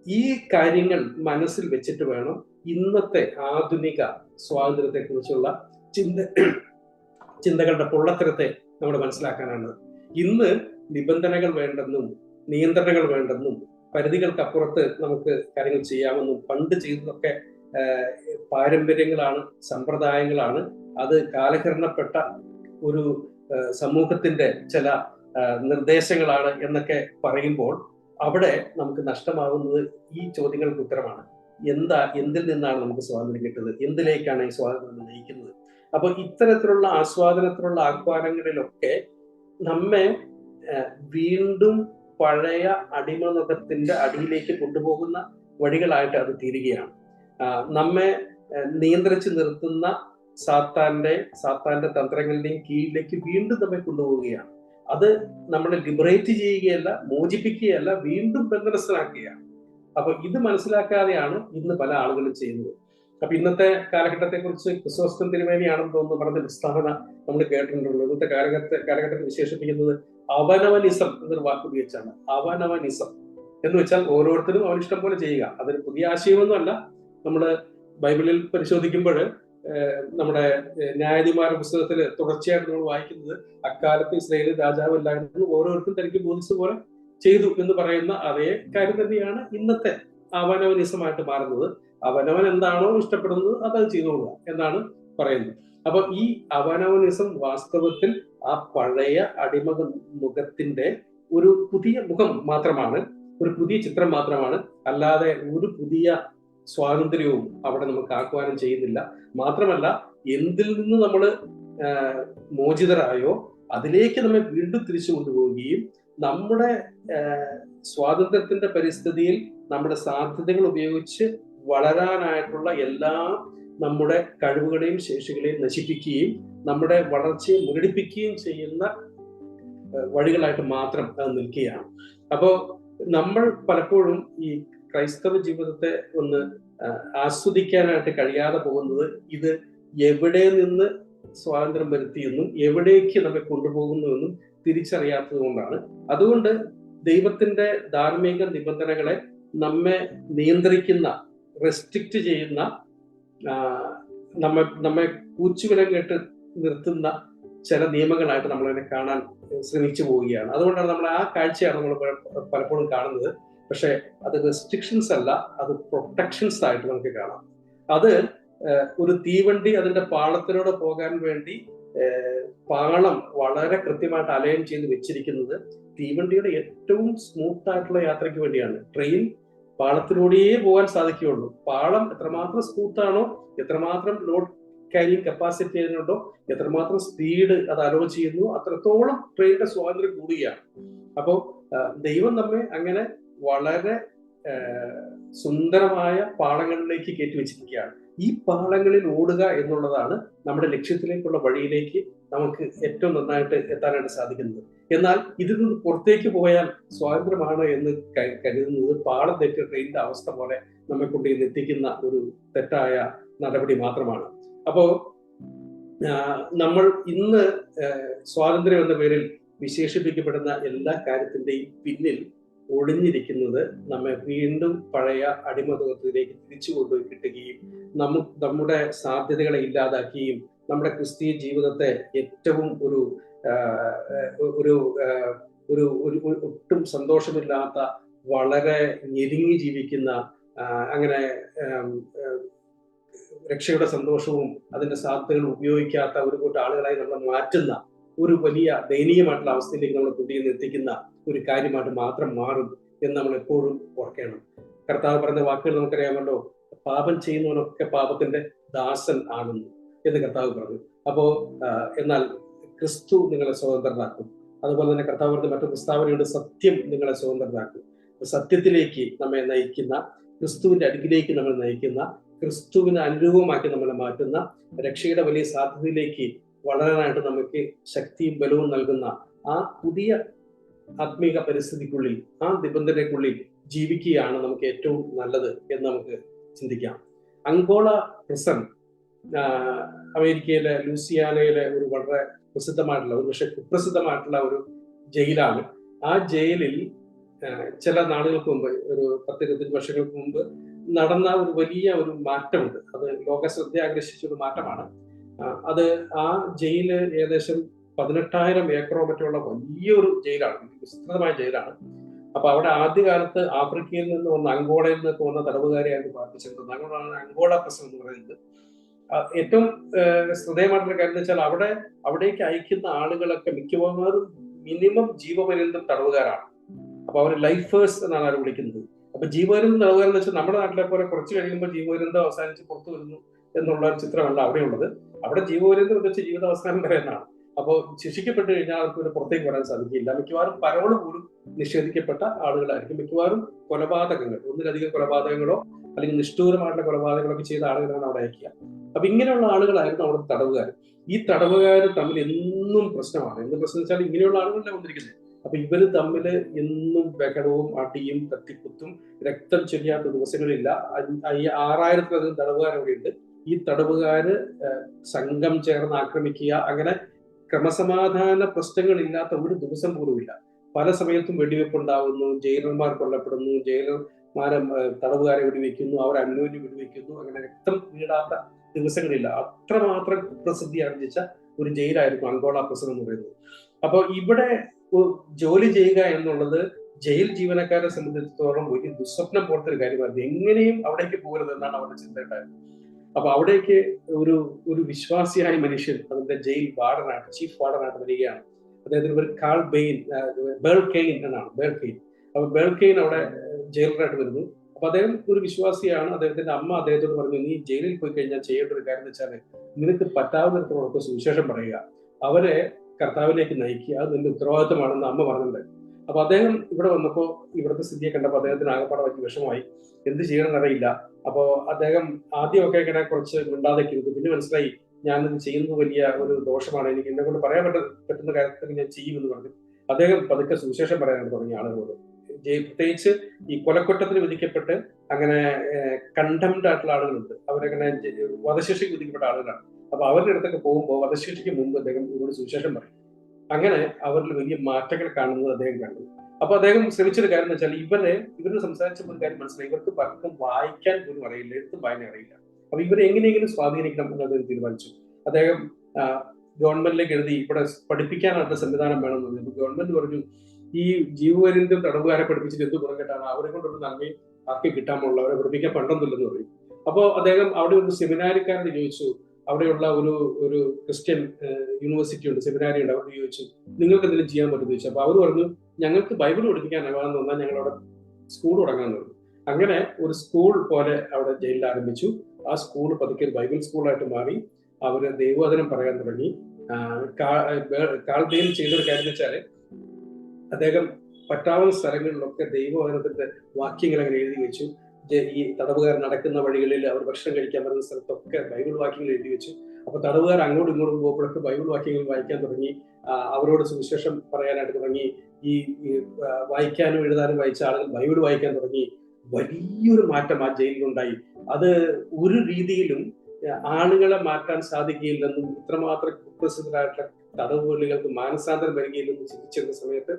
ഈ കാര്യങ്ങൾ മനസ്സിൽ വെച്ചിട്ട് വേണം ഇന്നത്തെ ആധുനിക സ്വാതന്ത്ര്യത്തെ കുറിച്ചുള്ള ചിന്ത ചിന്തകളുടെ പൊള്ളത്തരത്തെ നമ്മൾ മനസ്സിലാക്കാനാണ്. ഇന്ന് നിബന്ധനകൾ വേണ്ടെന്നും നിയന്ത്രണങ്ങൾ വേണ്ടെന്നും പരിധികൾക്കപ്പുറത്ത് നമുക്ക് കാര്യങ്ങൾ ചെയ്യാമെന്നും പണ്ട് ചെയ്തതൊക്കെ പാരമ്പര്യങ്ങളാണ്, സമ്പ്രദായങ്ങളാണ്, അത് കാലഹരണപ്പെട്ട ഒരു സമൂഹത്തിന്റെ ചില നിർദ്ദേശങ്ങളാണ് എന്നൊക്കെ പറയുമ്പോൾ അവിടെ നമുക്ക് നഷ്ടമാകുന്നത് ഈ ചോദ്യങ്ങൾക്ക് ഉത്തരമാണ്. എന്തിൽ നിന്നാണ് നമുക്ക് സ്വാതന്ത്ര്യം കിട്ടുന്നത്, എന്തിലേക്കാണ് ഈ സ്വാതന്ത്ര്യം നയിക്കുന്നത്? അപ്പൊ ഇത്തരത്തിലുള്ള ആസ്വാദനത്തിലുള്ള ആഹ്വാനങ്ങളിലൊക്കെ നമ്മെ വീണ്ടും പഴയ അടിമനുഖത്തിന്റെ അടിയിലേക്ക് കൊണ്ടുപോകുന്ന വഴികളായിട്ട് അത് തീരുകയാണ്. നമ്മെ നിയന്ത്രിച്ച് നിർത്തുന്ന സാത്താന്റെ തന്ത്രങ്ങളുടെയും കീഴിലേക്ക് വീണ്ടും നമ്മെ കൊണ്ടുപോവുകയാണ്. അത് നമ്മളെ ലിബറേറ്റ് ചെയ്യുകയല്ല, മോചിപ്പിക്കുകയല്ല, വീണ്ടും ബന്ധനസ്ഥനാക്കുകയാണ്. അപ്പൊ ഇത് മനസ്സിലാക്കാതെയാണ് ഇന്ന് പല ആളുകളും ചെയ്യുന്നത്. അപ്പൊ ഇന്നത്തെ കാലഘട്ടത്തെ കുറിച്ച് ക്രിസോസ്റ്റം തിരുമേനിയാണെന്ന് തോന്നുന്നു പറഞ്ഞ പ്രസ്താവന നമ്മൾ കേട്ടിട്ടുള്ളൂ. ഇന്നത്തെ കാലഘട്ടത്തെ വിശേഷിപ്പിക്കുന്നത് അവനവനിസം എന്നൊരു വാക്ക് ഉപയോഗിച്ചാണ്. അവനവനിസം എന്ന് വെച്ചാൽ ഓരോരുത്തരും അവനിഷ്ടം പോലെ ചെയ്യുക. അതൊരു പുതിയ ആശയമൊന്നും അല്ല. നമ്മള് ബൈബിളിൽ പരിശോധിക്കുമ്പോൾ നമ്മുടെ ന്യായാധിപന്മാര പുസ്തകത്തിൽ തുടർച്ചയായിട്ട് നമ്മൾ വായിക്കുന്നത് അക്കാലത്ത് ഇസ്രായേലിൽ രാജാവില്ലായിരുന്നു, ഓരോരുത്തരും തനിക്ക് ബോധിച്ചതുപോലെ ചെയ്തു എന്ന് പറയുന്ന അതേ കാര്യം തന്നെയാണ് ഇന്നത്തെ അവനവനിസമായിട്ട് മാറുന്നത്. അവനവൻ എന്താണോ ഇഷ്ടപ്പെടുന്നത് അത് ചെയ്തോളുക എന്നാണ് പറയുന്നത്. അപ്പൊ ഈ അവനവനിസം വാസ്തവത്തിൽ ആ പഴയ അടിമ മുഖത്തിന്റെ ഒരു പുതിയ മുഖം മാത്രമാണ്, ഒരു പുതിയ ചിത്രം മാത്രമാണ്. അല്ലാതെ ഒരു പുതിയ സ്വാതന്ത്ര്യവും അവിടെ നമുക്ക് ആഹ്വാനം ചെയ്യുന്നില്ല. മാത്രമല്ല, എന്തിൽ നിന്ന് നമ്മൾ മോചിതരായോ അതിലേക്ക് നമ്മെ വീണ്ടും തിരിച്ചു കൊണ്ടുപോവുകയും നമ്മുടെ സ്വാതന്ത്ര്യത്തിന്റെ പരിസ്ഥിതിയിൽ നമ്മുടെ സാധ്യതകൾ ഉപയോഗിച്ച് വളരാനായിട്ടുള്ള എല്ലാ നമ്മുടെ കഴിവുകളെയും ശേഷികളെയും നശിപ്പിക്കുകയും നമ്മുടെ വളർച്ചയെ മുരടിപ്പിക്കുകയും ചെയ്യുന്ന വഴികളായിട്ട് മാത്രം അത് നിൽക്കുകയാണ്. അപ്പോ നമ്മൾ പലപ്പോഴും ഈ ക്രൈസ്തവ ജീവിതത്തെ ഒന്ന് ആസ്വദിക്കാനായിട്ട് കഴിയാതെ പോകുന്നത് ഇത് എവിടെ നിന്ന് സ്വാതന്ത്ര്യം വരുത്തിയെന്നും എവിടേക്ക് നമ്മെ കൊണ്ടുപോകുന്നുവെന്നും തിരിച്ചറിയാത്തത് കൊണ്ടാണ്. അതുകൊണ്ട് ദൈവത്തിന്റെ ധാർമ്മിക നിബന്ധനകളെ നമ്മെ നിയന്ത്രിക്കുന്ന, റെസ്ട്രിക്റ്റ് ചെയ്യുന്ന, നമ്മെ കൂച്ചുവിലം കേട്ട് നിർത്തുന്ന ചില നിയമങ്ങളായിട്ട് നമ്മളതിനെ കാണാൻ ശ്രമിച്ചു പോവുകയാണ്. അതുകൊണ്ടാണ് നമ്മൾ ആ കാഴ്ചയാണ് നമ്മൾ പലപ്പോഴും കാണുന്നത്. പക്ഷെ അത് റെസ്ട്രിക്ഷൻസ് അല്ല, അത് പ്രൊട്ടക്ഷൻസ് ആയിട്ട് നമുക്ക് കാണാം. അത് ഒരു തീവണ്ടി അതിന്റെ പാളത്തിലൂടെ പോകാൻ വേണ്ടി പാളം വളരെ കൃത്യമായിട്ട് അലൈൻ ചെയ്ത് വെച്ചിരിക്കുന്നത് തീവണ്ടിയുടെ ഏറ്റവും സ്മൂത്ത് ആയിട്ടുള്ള യാത്രയ്ക്ക് വേണ്ടിയാണ്. ട്രെയിൻ പാളത്തിലൂടെയേ പോകാൻ സാധിക്കുകയുള്ളൂ. പാളം എത്രമാത്രം സ്മൂത്ത് ആണോ, എത്രമാത്രം ലോഡ് ക്യാരിങ് കപ്പാസിറ്റി അതിനുണ്ടോ, എത്രമാത്രം സ്പീഡ് അത് അലോ ചെയ്യുന്നു, അത്രത്തോളം ട്രെയിനിന്റെ സ്വാതന്ത്ര്യം കൂടുകയാണ്. അപ്പോൾ ദൈവം നമ്മെ അങ്ങനെ വളരെ സുന്ദരമായ പാളങ്ങളിലേക്ക് കയറ്റി വെച്ചിരിക്കുകയാണ്. ഈ പാളങ്ങളിൽ ഓടുക എന്നുള്ളതാണ് നമ്മുടെ ലക്ഷ്യത്തിലേക്കുള്ള വഴിയിലേക്ക് നമുക്ക് ഏറ്റവും നന്നായിട്ട് എത്താനായിട്ട് സാധിക്കുന്നത്. എന്നാൽ ഇതിൽ നിന്ന് പുറത്തേക്ക് പോയാൽ സ്വാതന്ത്ര്യമാണ് എന്ന് കരുതുന്നത് പാളം തെറ്റിയ ട്രെയിനിന്റെ അവസ്ഥ പോലെ നമ്മെ കൊണ്ട് എത്തിക്കുന്ന ഒരു തെറ്റായ നടപടി മാത്രമാണ്. അപ്പോ നമ്മൾ ഇന്ന് സ്വാതന്ത്ര്യം എന്ന പേരിൽ വിശേഷിപ്പിക്കപ്പെടുന്ന എല്ലാ കാര്യത്തിന്റെയും പിന്നിൽ ഒളിഞ്ഞിരിക്കുന്നത് നമ്മെ വീണ്ടും പഴയ അടിമത്വത്തിലേക്ക് തിരിച്ചു കൊണ്ടുപോയി കിട്ടുകയും നമ്മുടെ സാധ്യതകളെ ഇല്ലാതാക്കുകയും നമ്മുടെ ക്രിസ്തീയ ജീവിതത്തെ ഏറ്റവും ഒരു ഒട്ടും സന്തോഷമില്ലാത്ത, വളരെ ഞെരുങ്ങി ജീവിക്കുന്ന, അങ്ങനെ രക്ഷയുടെ സന്തോഷവും അതിന്റെ സാധ്യതകളും ഉപയോഗിക്കാത്ത ഒരു കൂട്ടം ആളുകളായി നമ്മളെ മാറ്റുന്ന ഒരു വലിയ ദയനീയമായിട്ടുള്ള അവസ്ഥയിലേക്ക് നമ്മൾ കുട്ടിയെ എത്തിക്കുന്ന ഒരു കാര്യമായിട്ട് മാത്രം മാറും എന്ന് നമ്മൾ എപ്പോഴും ഓർക്കണം. കർത്താവ് പറഞ്ഞ വാക്കുകൾ നമുക്കറിയാമല്ലോ, പാപം ചെയ്യുന്നവനൊക്കെ പാപത്തിന്റെ ദാസൻ ആണെന്ന് എന്ന് കർത്താവ് പറഞ്ഞു. അപ്പോ എന്നാൽ ക്രിസ്തു നിങ്ങളെ സ്വതന്ത്രനാക്കും. അതുപോലെ തന്നെ കർത്താവ് പറഞ്ഞ മറ്റു പ്രസ്താവനയുണ്ട്, സത്യം നിങ്ങളെ സ്വതന്ത്രനാക്കും. സത്യത്തിലേക്ക് നമ്മെ നയിക്കുന്ന, ക്രിസ്തുവിന്റെ അടുക്കിലേക്ക് നമ്മൾ നയിക്കുന്ന, ക്രിസ്തുവിന് അനുരൂപമാക്കി നമ്മളെ മാറ്റുന്ന, രക്ഷയുടെ വലിയ സാധ്യതയിലേക്ക് വളരാനായിട്ട് നമുക്ക് ശക്തിയും ബലവും നൽകുന്ന ആ പുതിയ ആത്മീക പരിസ്ഥിതിക്കുള്ളിൽ, ആ നിബന്ധനയ്ക്കുള്ളിൽ ജീവിക്കുകയാണ് നമുക്ക് ഏറ്റവും നല്ലത് എന്ന് നമുക്ക് ചിന്തിക്കാം. അങ്കോള പ്രിസൺ അമേരിക്കയിലെ ലൂസിയാനയിലെ ഒരു വളരെ പ്രസിദ്ധമായിട്ടുള്ള, ഒരു പക്ഷെ കുപ്രസിദ്ധമായിട്ടുള്ള ഒരു ജയിലാണ്. ആ ജയിലിൽ ചില നാളുകൾക്ക് മുമ്പ്, ഒരു 10-25 വർഷങ്ങൾക്ക് മുമ്പ് നടന്ന ഒരു വലിയ ഒരു മാറ്റമുണ്ട്. അത് ലോക ശ്രദ്ധ ആകർഷിച്ച ഒരു മാറ്റമാണ്. അത് ആ ജയില് ഏകദേശം 18,000 ഏക്കറോ മറ്റുള്ള വലിയൊരു ജയിലാണ്, വിസ്തൃതമായ ജയിലാണ്. അപ്പൊ അവിടെ ആദ്യകാലത്ത് ആഫ്രിക്കയിൽ നിന്ന് വന്ന, അങ്കോളയിൽ നിന്നൊക്കെ വന്ന തടവുകാരെയായിട്ട് പാർപ്പിച്ചിരുന്നത്. അങ്ങനെയാണ് അങ്കോള പ്രശ്നം എന്ന് പറയുന്നത്. ഏറ്റവും ശ്രദ്ധേയമായിട്ടുള്ള കാര്യം എന്ന് വെച്ചാൽ അവിടേക്ക് അയക്കുന്ന ആളുകളൊക്കെ മിക്കവാറും മിനിമം ജീവപര്യന്തം തടവുകാരാണ്. അപ്പൊ അവർ ലൈഫേഴ്സ് എന്നാണ് അവർ വിളിക്കുന്നത്. അപ്പൊ ജീവപര്യന്തം തടവുകാരെന്ന് വെച്ചാൽ നമ്മുടെ നാട്ടിലെ പോലെ കുറച്ച് കഴിയുമ്പോൾ ജീവപര്യന്തം അവസാനിച്ച് പുറത്തു വരുന്നു എന്നുള്ള ഒരു ചിത്രമല്ല അവിടെയുള്ളത്. അവിടെ ജീവപര്യന്തം വെച്ച് ജീവിതാവസാനം വരെ എന്നാണ്. അപ്പോൾ ശിക്ഷിക്കപ്പെട്ട് കഴിഞ്ഞാൽ അവർക്ക് പിന്നെ പുറത്തേക്ക് വരാൻ സാധിക്കില്ല. മിക്കവാറും പരോള് പോലും നിഷേധിക്കപ്പെട്ട ആളുകളായിരിക്കും. മിക്കവാറും കൊലപാതകങ്ങൾ, ഒന്നിലധികം കൊലപാതകങ്ങളോ അല്ലെങ്കിൽ നിഷ്ഠൂരമായിട്ടുള്ള കൊലപാതകങ്ങളൊക്കെ ചെയ്ത ആളുകളാണ് അവിടെ അയക്കുക. അപ്പൊ ഇങ്ങനെയുള്ള ആളുകളായിരുന്നു അവിടെ തടവുകാർ. ഈ തടവുകാർ തമ്മിൽ എന്നും പ്രശ്നമാണ്. എന്ത് പ്രശ്നം വെച്ചാൽ ഇങ്ങനെയുള്ള ആളുകളല്ലേ വന്നിരിക്കുന്നത്. അപ്പൊ ഇവര് തമ്മിൽ എന്നും ബഹളവും അടിയും കത്തിക്കുത്തും, രക്തം ചൊരിയാത്ത ദിവസങ്ങളില്ല. 6,000-ലധികം തടവുകാർ അവിടെയുണ്ട്. ഈ തടവുകാര് സംഘം ചേർന്ന് ആക്രമിക്കുക, അങ്ങനെ ക്രമസമാധാന പ്രശ്നങ്ങളില്ലാത്ത ഒരു ദിവസം പോലുമില്ല. പല സമയത്തും വെടിവെപ്പ് ഉണ്ടാവുന്നു, ജയിലർമാർ കൊല്ലപ്പെടുന്നു, ജയിലർമാരെ തടവുകാരെ വെടിവെക്കുന്നു, അവർ അന്യോന്യം വെടിവെക്കുന്നു, അങ്ങനെ രക്തം വീഴാത്ത ദിവസങ്ങളില്ല. അത്രമാത്രം കുപ്രസിദ്ധി ആർജിച്ച ഒരു ജയിലായിരുന്നു അങ്കോള പ്രസൻ എന്ന് പറയുന്നത്. അപ്പൊ ഇവിടെ ജോലി ചെയ്യുക എന്നുള്ളത് ജയിൽ ജീവനക്കാരെ സംബന്ധിച്ചിടത്തോളം വലിയ ദുസ്വപ്നം പോലത്തെ ഒരു കാര്യമായിരുന്നു. എങ്ങനെയും അവിടേക്ക് പോകരുത് എന്നാണ് അവരുടെ ചിന്തയുണ്ടായിരുന്നത്. അപ്പൊ അവിടേക്ക് ഒരു ഒരു വിശ്വാസിയായ മനുഷ്യൻ അതിന്റെ ജയിൽ വാർഡനായിട്ട്, ചീഫ് വാർഡനായിട്ട് വരികയാണ്. അദ്ദേഹത്തിന് ഒരു ബേൾകെയിൻ എന്നാണ്, ബേൾകെയിൻ. അപ്പൊ ബേൾകെയിൻ അവിടെ ജയിലറായിട്ട് വരുന്നു. അപ്പൊ അദ്ദേഹം ഒരു വിശ്വാസിയാണ്. അദ്ദേഹത്തിന്റെ അമ്മ അദ്ദേഹത്തോട് പറഞ്ഞു, നീ ജയിലിൽ പോയി കഴിഞ്ഞാൽ ചെയ്യേണ്ട ഒരു കാര്യം എന്ന് വെച്ചാൽ നിനക്ക് പറ്റാവുന്നിടത്തോടൊക്കെ സുവിശേഷം പറയുക, അവരെ കർത്താവിലേക്ക് നയിക്കുക, അത് നിന്റെ ഉത്തരവാദിത്തമാണെന്ന് അമ്മ പറഞ്ഞിട്ടുണ്ട്. അപ്പൊ അദ്ദേഹം ഇവിടെ വന്നപ്പോൾ ഇവിടുത്തെ സ്ഥിതിയെ കണ്ടപ്പോൾ അദ്ദേഹത്തിന് ആകപ്പാടെ വലിയ വിഷമമായി. എന്ത് ചെയ്യണമെന്ന് അറിയില്ല. അപ്പോ അദ്ദേഹം ആദ്യമൊക്കെ ഇങ്ങനെ കുറച്ച് മിണ്ടാതെക്കിരുന്നു. പിന്നെ മനസ്സിലായി ഞാനിത് ചെയ്യുന്നത് വലിയ ഒരു ദോഷമാണ്, എനിക്ക് എന്നെ കൊണ്ട് പറയാൻ പറ്റുന്ന കാര്യത്തിൽ ഞാൻ ചെയ്യുമെന്ന് പറഞ്ഞു. അദ്ദേഹം പതുക്കെ സുവിശേഷം പറയാനാണ് തുടങ്ങിയ ആളുകളോട്. പ്രത്യേകിച്ച് ഈ കൊലക്കുറ്റത്തിന് വിധിക്കപ്പെട്ട് അങ്ങനെ കണ്ടംപ്റ്റ് ആയിട്ടുള്ള ആളുകളുണ്ട്, അവരങ്ങനെ വധശിക്ഷയ്ക്ക് വിധിക്കപ്പെട്ട ആളുകളാണ്. അപ്പൊ അവരുടെ അടുത്തൊക്കെ പോകുമ്പോൾ വധശിക്ഷയ്ക്ക് മുമ്പ് അദ്ദേഹം ഇവരോട് സുവിശേഷം പറയും. അങ്ങനെ അവരിൽ വലിയ മാറ്റങ്ങൾ കാണുന്നത് അദ്ദേഹം കണ്ടു. അപ്പൊ അദ്ദേഹം ശ്രമിച്ചൊരു കാര്യം എന്ന് വെച്ചാൽ ഇവര് സംസാരിച്ചപ്പോൾ ഒരു കാര്യം മനസ്സിലായി, ഇവർക്ക് പലർക്കും വായിക്കാൻ പോലും അറിയില്ല, എഴുത്തും വായന അറിയില്ല. അപ്പൊ ഇവരെ എങ്ങനെയെങ്കിലും സ്വാധീനിക്കണം എന്ന് അദ്ദേഹം തീരുമാനിച്ചു. അദ്ദേഹം ഗവൺമെന്റിലേക്ക് എഴുതി ഇവിടെ പഠിപ്പിക്കാനായിട്ട് സംവിധാനം വേണമെന്ന് പറഞ്ഞു. ഗവൺമെന്റ് പറഞ്ഞു, ഈ ജീവപര്യന്തം തടവുകാരെ പഠിപ്പിച്ചിട്ട് എന്ത് ഗുണം കേട്ടാണ്, അവരെ കൊണ്ടൊരു നന്മയും ആർക്കും കിട്ടാൻ പോകുള്ള, അവരെ പഠിപ്പിക്കാൻ പണ്ടൊന്നുമില്ലെന്ന് പറയും. അപ്പോൾ അദ്ദേഹം അവിടെ ഒരു സെമിനാരിക്കാരന് ചോദിച്ചു, അവിടെയുള്ള ഒരു ക്രിസ്ത്യൻ യൂണിവേഴ്സിറ്റി ഉണ്ട്, സെമിനാരി ഉണ്ട്, അവരോട് ചോദിച്ചു നിങ്ങൾക്ക് എന്തെങ്കിലും ചെയ്യാൻ പറ്റുമെന്ന് ചോദിച്ചു. അപ്പൊ അവർ പറഞ്ഞു, ഞങ്ങൾക്ക് ബൈബിൾ പഠിപ്പിക്കാനാവാന്ന് പറഞ്ഞാൽ ഞങ്ങൾ അവിടെ സ്കൂൾ തുടങ്ങാന്ന് പറഞ്ഞു. അങ്ങനെ ഒരു സ്കൂൾ പോലെ അവിടെ ജയിലിൽ ആരംഭിച്ചു. ആ സ്കൂൾ പതുക്കെ ഒരു ബൈബിൾ സ്കൂളായിട്ട് മാറി. അവര് ദൈവവചനം പറയാൻ തുടങ്ങി. കാൾബെയിൽ ചെയ്തൊരു കാര്യം വെച്ചാല് അദ്ദേഹം പറ്റാവുന്ന സ്ഥലങ്ങളിലൊക്കെ ദൈവവചനത്തിന്റെ വാക്യങ്ങൾ അങ്ങനെ എഴുതി വെച്ചു. ഈ തടവുകാർ നടക്കുന്ന വഴികളിൽ, അവർ ഭക്ഷണം കഴിക്കാൻ വരുന്ന സ്ഥലത്തൊക്കെ ബൈബിൾ വാക്യങ്ങൾ എഴുതി വെച്ചു. അപ്പൊ തടവുകാർ അങ്ങോട്ടും ഇങ്ങോട്ടും പോകുമ്പോഴൊക്കെ ബൈബിൾ വാക്യങ്ങൾ വായിക്കാൻ തുടങ്ങി, അവരോട് സുവിശേഷം പറയാനായിട്ട് തുടങ്ങി. ഈ വായിക്കാനും എഴുതാനും വായിച്ച ആളുകൾ ബൈബിൾ വായിക്കാൻ തുടങ്ങി. വലിയൊരു മാറ്റം ആ ജയിലിലുണ്ടായി. അത് ഒരു രീതിയിലും ആളുകളെ മാറ്റാൻ സാധിക്കുകയില്ലെന്നും ഇത്രമാത്രം കുപ്രസിദ്ധരായിട്ടുള്ള തടവുകളികൾക്ക് മാനസാന്തരം വരികയില്ലെന്നും ചിന്തിച്ചിരുന്ന സമയത്ത്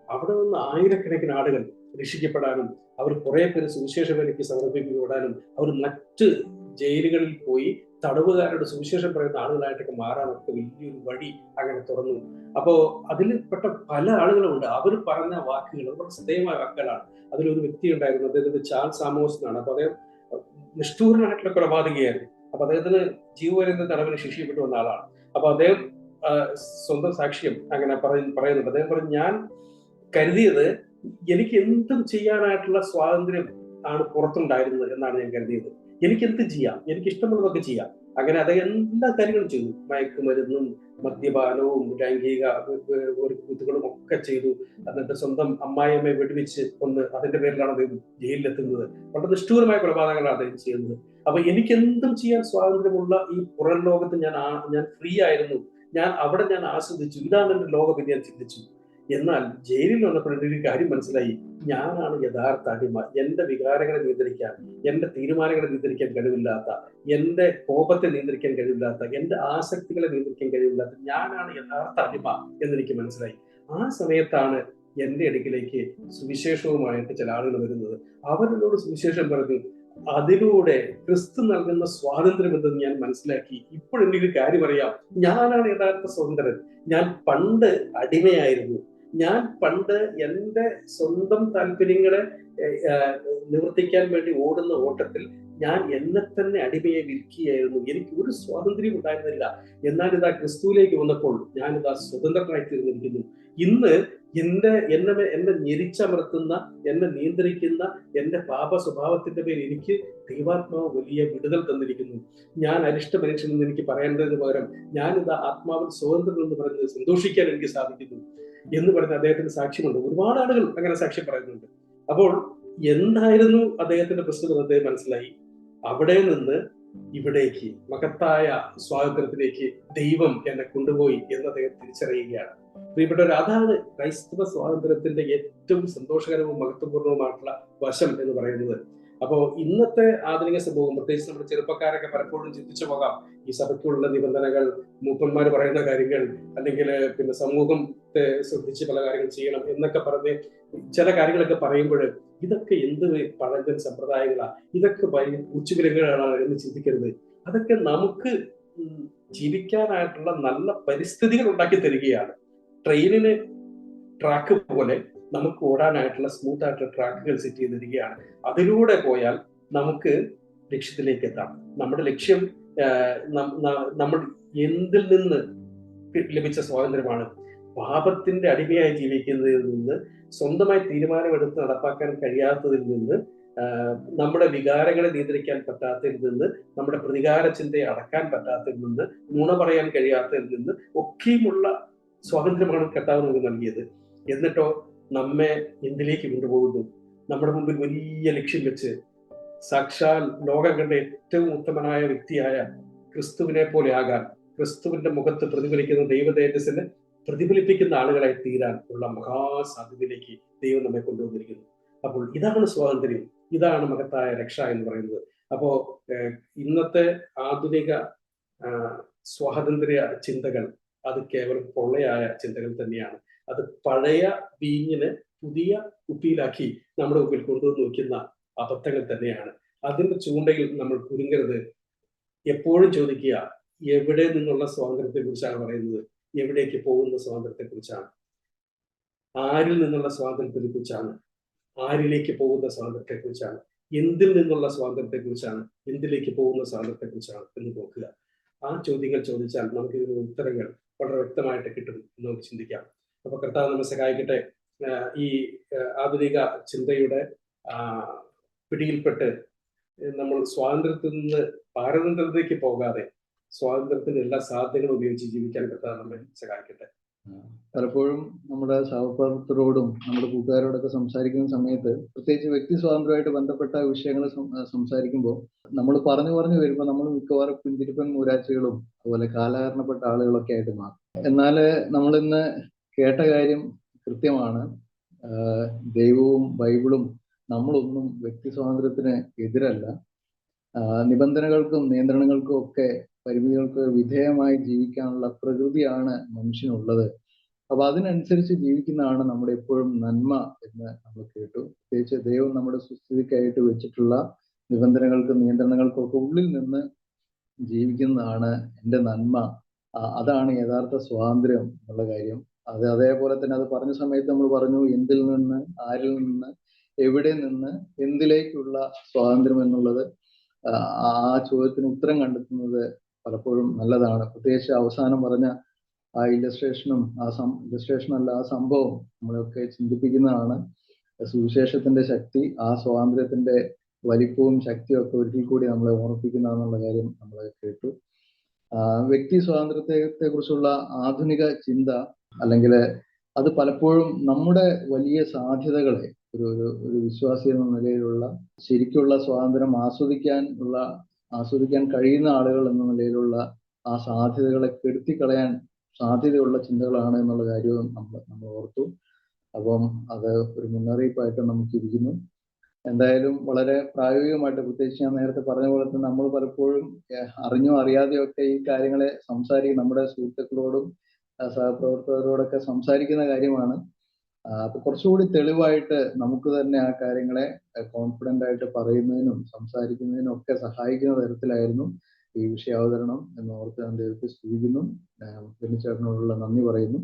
അവിടെ നിന്ന് ആയിരക്കണക്കിന് ആളുകൾ രക്ഷിക്കപ്പെടാനും അവർ കുറെ പേര് സുവിശേഷ വേലയ്ക്ക് സമർപ്പിക്കപ്പെടാനും അവർ മറ്റ് ജയിലുകളിൽ പോയി തടവുകാരുടെ സുവിശേഷം പറയുന്ന ആളുകളായിട്ടൊക്കെ മാറാനൊക്കെ വലിയൊരു വഴി അങ്ങനെ തുറന്നു. അപ്പോ അതിൽ പെട്ട പല ആളുകളുമുണ്ട്. അവർ പറഞ്ഞ വാക്കുകൾ വളരെ ശ്രദ്ധേയമായ വാക്കുകളാണ്. അതിലൊരു വ്യക്തി ഉണ്ടായിരുന്നു, അദ്ദേഹത്തിന്റെ ചാൾസ് ആമോസ് എന്നാണ്. അപ്പൊ അദ്ദേഹം നിഷ്ഠൂരനായിട്ടുള്ള കൊലപാതകയായിരുന്നു. അപ്പൊ അദ്ദേഹത്തിന് ജീവപര്യന്തം തടവിന് ശിക്ഷിക്കപ്പെട്ടു വന്ന ആളാണ്. അപ്പൊ അദ്ദേഹം സ്വന്തം സാക്ഷ്യം അങ്ങനെ പറയുന്നുണ്ട്. അദ്ദേഹം പറഞ്ഞു, ഞാൻ കരുതിയത് എനിക്ക് എന്തും ചെയ്യാനായിട്ടുള്ള സ്വാതന്ത്ര്യം ആണ് പുറത്തുണ്ടായിരുന്നത് എന്നാണ് ഞാൻ കരുതിയത്. എനിക്ക് എന്ത് ചെയ്യാം, എനിക്ക് ഇഷ്ടമുള്ളതൊക്കെ ചെയ്യാം. അങ്ങനെ അദ്ദേഹം എല്ലാ കാര്യങ്ങളും ചെയ്തു. മയക്കുമരുന്നും മദ്യപാനവും ലൈംഗിക കുത്തുകളും ഒക്കെ ചെയ്തു. എന്നിട്ട് സ്വന്തം അമ്മായിയമ്മയെ വെടിവെച്ച് കൊന്ന് അതിന്റെ പേരിലാണ് അദ്ദേഹം ജയിലിലെത്തുന്നത്. വളരെ നിഷ്ഠൂരമായ കൊലപാതകങ്ങളാണ് അദ്ദേഹം ചെയ്യുന്നത്. അപ്പൊ എനിക്ക് എന്തും ചെയ്യാൻ സ്വാതന്ത്ര്യമുള്ള ഈ പുറം ലോകത്ത് ഞാൻ ഫ്രീ ആയിരുന്നു, അവിടെ ഞാൻ ആസ്വദിച്ചു, ഇതാണ് എന്റെ ലോകം എന്ന് ഞാൻ ചിന്തിച്ചു. എന്നാൽ ജയിലിൽ വന്നപ്പോൾ ഒരു കാര്യം മനസ്സിലായി, ഞാനാണ് യഥാർത്ഥ അടിമ. എന്റെ വികാരങ്ങളെ നിയന്ത്രിക്കാൻ, എന്റെ തീരുമാനങ്ങളെ നിയന്ത്രിക്കാൻ കഴിവില്ലാത്ത, എന്റെ കോപത്തെ നിയന്ത്രിക്കാൻ കഴിവില്ലാത്ത, എന്റെ ആസക്തികളെ നിയന്ത്രിക്കാൻ കഴിവില്ലാത്ത ഞാനാണ് യഥാർത്ഥ അടിമ എന്നെനിക്ക് മനസ്സിലായി. ആ സമയത്താണ് എന്റെ അടുക്കിലേക്ക് സുവിശേഷവുമായിട്ട് ചില ആളുകൾ വരുന്നത്. അവരോട് സുവിശേഷം പറഞ്ഞു, അതിലൂടെ ക്രിസ്തു നൽകുന്ന സ്വാതന്ത്ര്യം എന്തെന്ന് ഞാൻ മനസ്സിലാക്കി. ഇപ്പോഴെനിക്ക് കാര്യം അറിയാം, ഞാനാണ് യഥാർത്ഥ സ്വതന്ത്രൻ. ഞാൻ പണ്ട് അടിമയായിരുന്നു. ഞാൻ പണ്ട് എൻ്റെ സ്വന്തം താല്പര്യങ്ങളെ നിവർത്തിക്കാൻ വേണ്ടി ഓടുന്ന ഓട്ടത്തിൽ ഞാൻ എന്നെ തന്നെ അടിമയെ വിൽക്കുകയായിരുന്നു. എനിക്ക് ഒരു സ്വാതന്ത്ര്യം ഉണ്ടായിരുന്നില്ല. എന്നാൽ ഇതാ ക്രിസ്തുവിലേക്ക് വന്നപ്പോൾ ഞാനിതാ സ്വതന്ത്രനായി തീർന്നിരിക്കുന്നു. ഇന്ന് എന്നെ ഞെരിച്ചമർത്തുന്ന, എന്നെ നിയന്ത്രിക്കുന്ന എന്റെ പാപ സ്വഭാവത്തിന്റെ പേരിൽ എനിക്ക് ദൈവാത്മാവ് വലിയ വിടുതൽ തന്നിരിക്കുന്നു. ഞാൻ അരിഷ്ട മനുഷ്യൻ എന്ന് എനിക്ക് പറയേണ്ടതിന് പകരം ഞാനിതാ ആത്മാവിൽ സ്വതന്ത്രം എന്ന് പറയുന്നത് സന്തോഷിക്കാൻ എനിക്ക് സാധിക്കുന്നു എന്ന് പറയുന്ന അദ്ദേഹത്തിന് സാക്ഷ്യമുണ്ട്. ഒരുപാട് ആളുകൾ അങ്ങനെ സാക്ഷ്യം പറയുന്നുണ്ട്. അപ്പോൾ എന്തായിരുന്നു അദ്ദേഹത്തിന്റെ പ്രശ്നം അദ്ദേഹം മനസ്സിലായി. അവിടെ നിന്ന് ഇവിടേക്ക് മഹത്തായ സ്വാതന്ത്ര്യത്തിലേക്ക് ദൈവം എന്നെ കൊണ്ടുപോയി എന്ന് അദ്ദേഹം തിരിച്ചറിയുകയാണ്. പ്രിയപ്പെട്ടവർ, അതാണ് ക്രൈസ്തവ സ്വാതന്ത്ര്യത്തിന്റെ ഏറ്റവും സന്തോഷകരവും മഹത്വപൂർണവുമായിട്ടുള്ള വശം എന്ന് പറയുന്നത്. അപ്പോ ഇന്നത്തെ ആധുനിക സമൂഹം, പ്രത്യേകിച്ച് നമ്മുടെ ചെറുപ്പക്കാരൊക്കെ പലപ്പോഴും ചിന്തിച്ചു പോകാം, ഈ സഭയ്ക്കുള്ള നിബന്ധനകൾ, മൂപ്പന്മാർ പറയുന്ന കാര്യങ്ങൾ, അല്ലെങ്കിൽ പിന്നെ സമൂഹത്തെ ശ്രദ്ധിച്ച് പല കാര്യങ്ങൾ ചെയ്യണം എന്നൊക്കെ പറഞ്ഞ് ചില കാര്യങ്ങളൊക്കെ പറയുമ്പോൾ ഇതൊക്കെ എന്ത് പഴഞ്ചൻ സമ്പ്രദായങ്ങളാ, ഇതൊക്കെ ഉച്ചുവിലങ്ങളാണ് എന്ന് ചിന്തിക്കരുത്. അതൊക്കെ നമുക്ക് ജീവിക്കാനായിട്ടുള്ള നല്ല പരിസ്ഥിതികൾ ഉണ്ടാക്കി തരികയാണ്. ട്രെയിനിന് ട്രാക്ക് പോലെ നമുക്ക് ഓടാനായിട്ടുള്ള സ്മൂത്ത് ആയിട്ടുള്ള ട്രാക്കുകൾ സെറ്റ് ചെയ്ത് തരികയാണ്. അതിലൂടെ പോയാൽ നമുക്ക് ലക്ഷ്യത്തിലേക്ക് എത്താം. നമ്മുടെ ലക്ഷ്യം നമ്മൾ എന്തിൽ നിന്ന് ലഭിച്ച സ്വാതന്ത്ര്യമാണ്? പാപത്തിന്റെ അടിമയായി ജീവിക്കുന്നതിൽ നിന്ന്, സ്വന്തമായി തീരുമാനമെടുത്ത് നടപ്പാക്കാൻ കഴിയാത്തതിൽ നിന്ന്, നമ്മുടെ വികാരങ്ങളെ നിയന്ത്രിക്കാൻ പറ്റാത്തതിൽ നിന്ന്, നമ്മുടെ പ്രതികാര ചിന്തയെ അടക്കാൻ പറ്റാത്തതിൽ നിന്ന്, നുണ പറയാൻ കഴിയാത്തതിൽ നിന്ന് ഒക്കെയുമുള്ള സ്വാതന്ത്ര്യമാണ് കർത്താവ് നമുക്ക് നൽകിയത്. എന്നിട്ടോ നമ്മെ എന്തിലേക്ക് കൊണ്ടുപോകുന്നു? നമ്മുടെ മുമ്പിൽ വലിയ ലക്ഷ്യം വെച്ച് സാക്ഷാൽ ലോകം കണ്ട ഏറ്റവും ഉത്തമനായ വ്യക്തിയായ ക്രിസ്തുവിനെ പോലെ ആകാൻ, ക്രിസ്തുവിന്റെ മുഖത്ത് പ്രതിഫലിക്കുന്ന ദൈവ തേജസ്സിനെ പ്രതിഫലിപ്പിക്കുന്ന ആളുകളായി തീരാൻ ഉള്ള മഹാസാധ്യതയിലേക്ക് ദൈവം നമ്മെ കൊണ്ടുവന്നിരിക്കുന്നു. അപ്പോൾ ഇതാണ് സ്വാതന്ത്ര്യം, ഇതാണ് മഹത്തായ രക്ഷ എന്ന് പറയുന്നത്. അപ്പോ ഇന്നത്തെ ആധുനിക സ്വാതന്ത്ര്യ ചിന്തകൾ അത് കേവലം പൊള്ളയായ ചിന്തകൾ തന്നെയാണ്. അത് പഴയ വീഞ്ഞിനെ പുതിയ കുപ്പിയിലാക്കി നമ്മുടെ മുമ്പിൽ കൊണ്ടുവന്ന് നോക്കുന്ന അബദ്ധങ്ങൾ തന്നെയാണ്. അതിന്റെ ചൂണ്ടയിൽ നമ്മൾ കുരുങ്ങരുത്. എപ്പോഴും ചോദിക്കുക, എവിടെ നിന്നുള്ള സ്വാതന്ത്ര്യത്തെ കുറിച്ചാണ് പറയുന്നത്? എവിടേക്ക് പോകുന്ന സ്വാതന്ത്ര്യത്തെ കുറിച്ചാണ്? ആരിൽ നിന്നുള്ള സ്വാതന്ത്ര്യത്തെ കുറിച്ചാണ്? ആരിലേക്ക് പോകുന്ന സ്വാതന്ത്ര്യത്തെ കുറിച്ചാണ്? എന്തിൽ നിന്നുള്ള സ്വാതന്ത്ര്യത്തെ കുറിച്ചാണ്? എന്തിലേക്ക് പോകുന്ന സ്വാതന്ത്ര്യത്തെ കുറിച്ചാണ് എന്ന് നോക്കുക. ആ ചോദ്യങ്ങൾ ചോദിച്ചാൽ നമുക്ക് ഇതിനുള്ള ഉത്തരങ്ങൾ വളരെ വ്യക്തമായിട്ട് കിട്ടും എന്ന് നമുക്ക് ചിന്തിക്കാം. അപ്പൊ കർത്താവ് നമ്മെ സഹായിക്കട്ടെ. ഈ ആധുനിക ചിന്തയുടെ പിടിയിൽപ്പെട്ട് നമ്മൾ സ്വാതന്ത്ര്യത്തിൽ നിന്ന് പാരതന്ത്ര്യത്തിലേക്ക് പോകാതെ സ്വാതന്ത്ര്യത്തിന്റെ എല്ലാ സാധ്യതകളും ഉപയോഗിച്ച് ജീവിക്കാൻ കർത്താവ് നമ്മെ സഹായിക്കട്ടെ. പലപ്പോഴും നമ്മുടെ സഹപ്രവർത്തകരോടും നമ്മുടെ കൂട്ടുകാരോടൊക്കെ സംസാരിക്കുന്ന സമയത്ത്, പ്രത്യേകിച്ച് വ്യക്തി സ്വാതന്ത്ര്യമായിട്ട് ബന്ധപ്പെട്ട വിഷയങ്ങൾ സംസാരിക്കുമ്പോൾ നമ്മൾ പറഞ്ഞു വരുമ്പോൾ നമ്മൾ മിക്കവാറും പിന്തിരിപ്പൻ മൂരാച്ചികളും അതുപോലെ കാലഹരണപ്പെട്ട ആളുകളൊക്കെ ആയിട്ട് മാറും. എന്നാൽ നമ്മളിന്ന് കേട്ട കാര്യം കൃത്യമാണ്. ദൈവവും ബൈബിളും നമ്മളൊന്നും വ്യക്തി സ്വാതന്ത്ര്യത്തിന് എതിരല്ല. നിബന്ധനകൾക്കും നിയന്ത്രണങ്ങൾക്കും ഒക്കെ പരിമിതികൾക്ക് വിധേയമായി ജീവിക്കാനുള്ള പ്രകൃതിയാണ് മനുഷ്യനുള്ളത്. അപ്പൊ അതിനനുസരിച്ച് ജീവിക്കുന്നതാണ് നമ്മുടെ എപ്പോഴും നന്മ എന്ന് നമ്മൾ കേട്ടു. പ്രത്യേകിച്ച് ദൈവം നമ്മുടെ സുസ്ഥിതിക്കായിട്ട് വെച്ചിട്ടുള്ള നിബന്ധനകൾക്കും നിയന്ത്രണങ്ങൾക്കും ഒക്കെ ഉള്ളിൽ നിന്ന് ജീവിക്കുന്നതാണ് എൻ്റെ നന്മ. അതാണ് യഥാർത്ഥ സ്വാതന്ത്ര്യം എന്നുള്ള കാര്യം. അതേപോലെ തന്നെ അത് പറഞ്ഞ സമയത്ത് നമ്മൾ പറഞ്ഞു, എന്തിൽ നിന്ന്, ആരിൽ നിന്ന്, എവിടെ നിന്ന്, എന്തിലേക്കുള്ള സ്വാതന്ത്ര്യം എന്നുള്ളത്. ആ ചോദ്യത്തിന് ഉത്തരം കണ്ടെത്തുന്നത് പലപ്പോഴും നല്ലതാണ്. പ്രത്യേകിച്ച് അവസാനം പറഞ്ഞ ആ ഇല്ലസ്ട്രേഷനും ആ സംഭവം നമ്മളെയൊക്കെ ചിന്തിപ്പിക്കുന്നതാണ്. സുവിശേഷത്തിന്റെ ശക്തി, ആ സ്വാതന്ത്ര്യത്തിന്റെ വലിപ്പവും ശക്തിയും ഒക്കെ ഒരിക്കൽ കൂടി നമ്മളെ ഓർമ്മിപ്പിക്കുന്നതെന്നുള്ള കാര്യം നമ്മൾ കേട്ടു. വ്യക്തി സ്വാതന്ത്ര്യത്തെ കുറിച്ചുള്ള ആധുനിക ചിന്ത, അല്ലെങ്കിൽ അത് പലപ്പോഴും നമ്മുടെ വലിയ സാധ്യതകളെ, ഒരു വിശ്വാസി എന്ന നിലയിലുള്ള ശരിക്കുള്ള സ്വാതന്ത്ര്യം ആസ്വദിക്കാൻ കഴിയുന്ന ആളുകൾ എന്ന നിലയിലുള്ള ആ സാധ്യതകളെ കെടുത്തിക്കളയാൻ സാധ്യതയുള്ള ചിന്തകളാണ് എന്നുള്ള കാര്യവും നമ്മൾ ഓർത്തു. അപ്പം അത് ഒരു മുന്നറിയിപ്പായിട്ട് നമുക്കിരിക്കുന്നു. എന്തായാലും വളരെ പ്രായോഗികമായിട്ട്, പ്രത്യേകിച്ച് ഞാൻ നേരത്തെ പറഞ്ഞ പോലെ തന്നെ നമ്മൾ പലപ്പോഴും അറിഞ്ഞോ അറിയാതെയോ ഒക്കെ ഈ കാര്യങ്ങളെ നമ്മുടെ സുഹൃത്തുക്കളോടും സഹപ്രവർത്തകരോടൊക്കെ സംസാരിക്കുന്ന കാര്യമാണ്. അപ്പൊ കുറച്ചുകൂടി തെളിവായിട്ട് നമുക്ക് തന്നെ ആ കാര്യങ്ങളെ കോൺഫിഡന്റ് ആയിട്ട് പറയുന്നതിനും സംസാരിക്കുന്നതിനും ഒക്കെ സഹായിക്കുന്ന തരത്തിലായിരുന്നു ഈ വിഷയാവതരണം എന്ന് ഓർത്ത് ഞാൻ ദൈവത്തെ സ്തുതിക്കുന്നു. ബെന്നിച്ചേട്ടനോടുള്ള നന്ദി പറയുന്നു.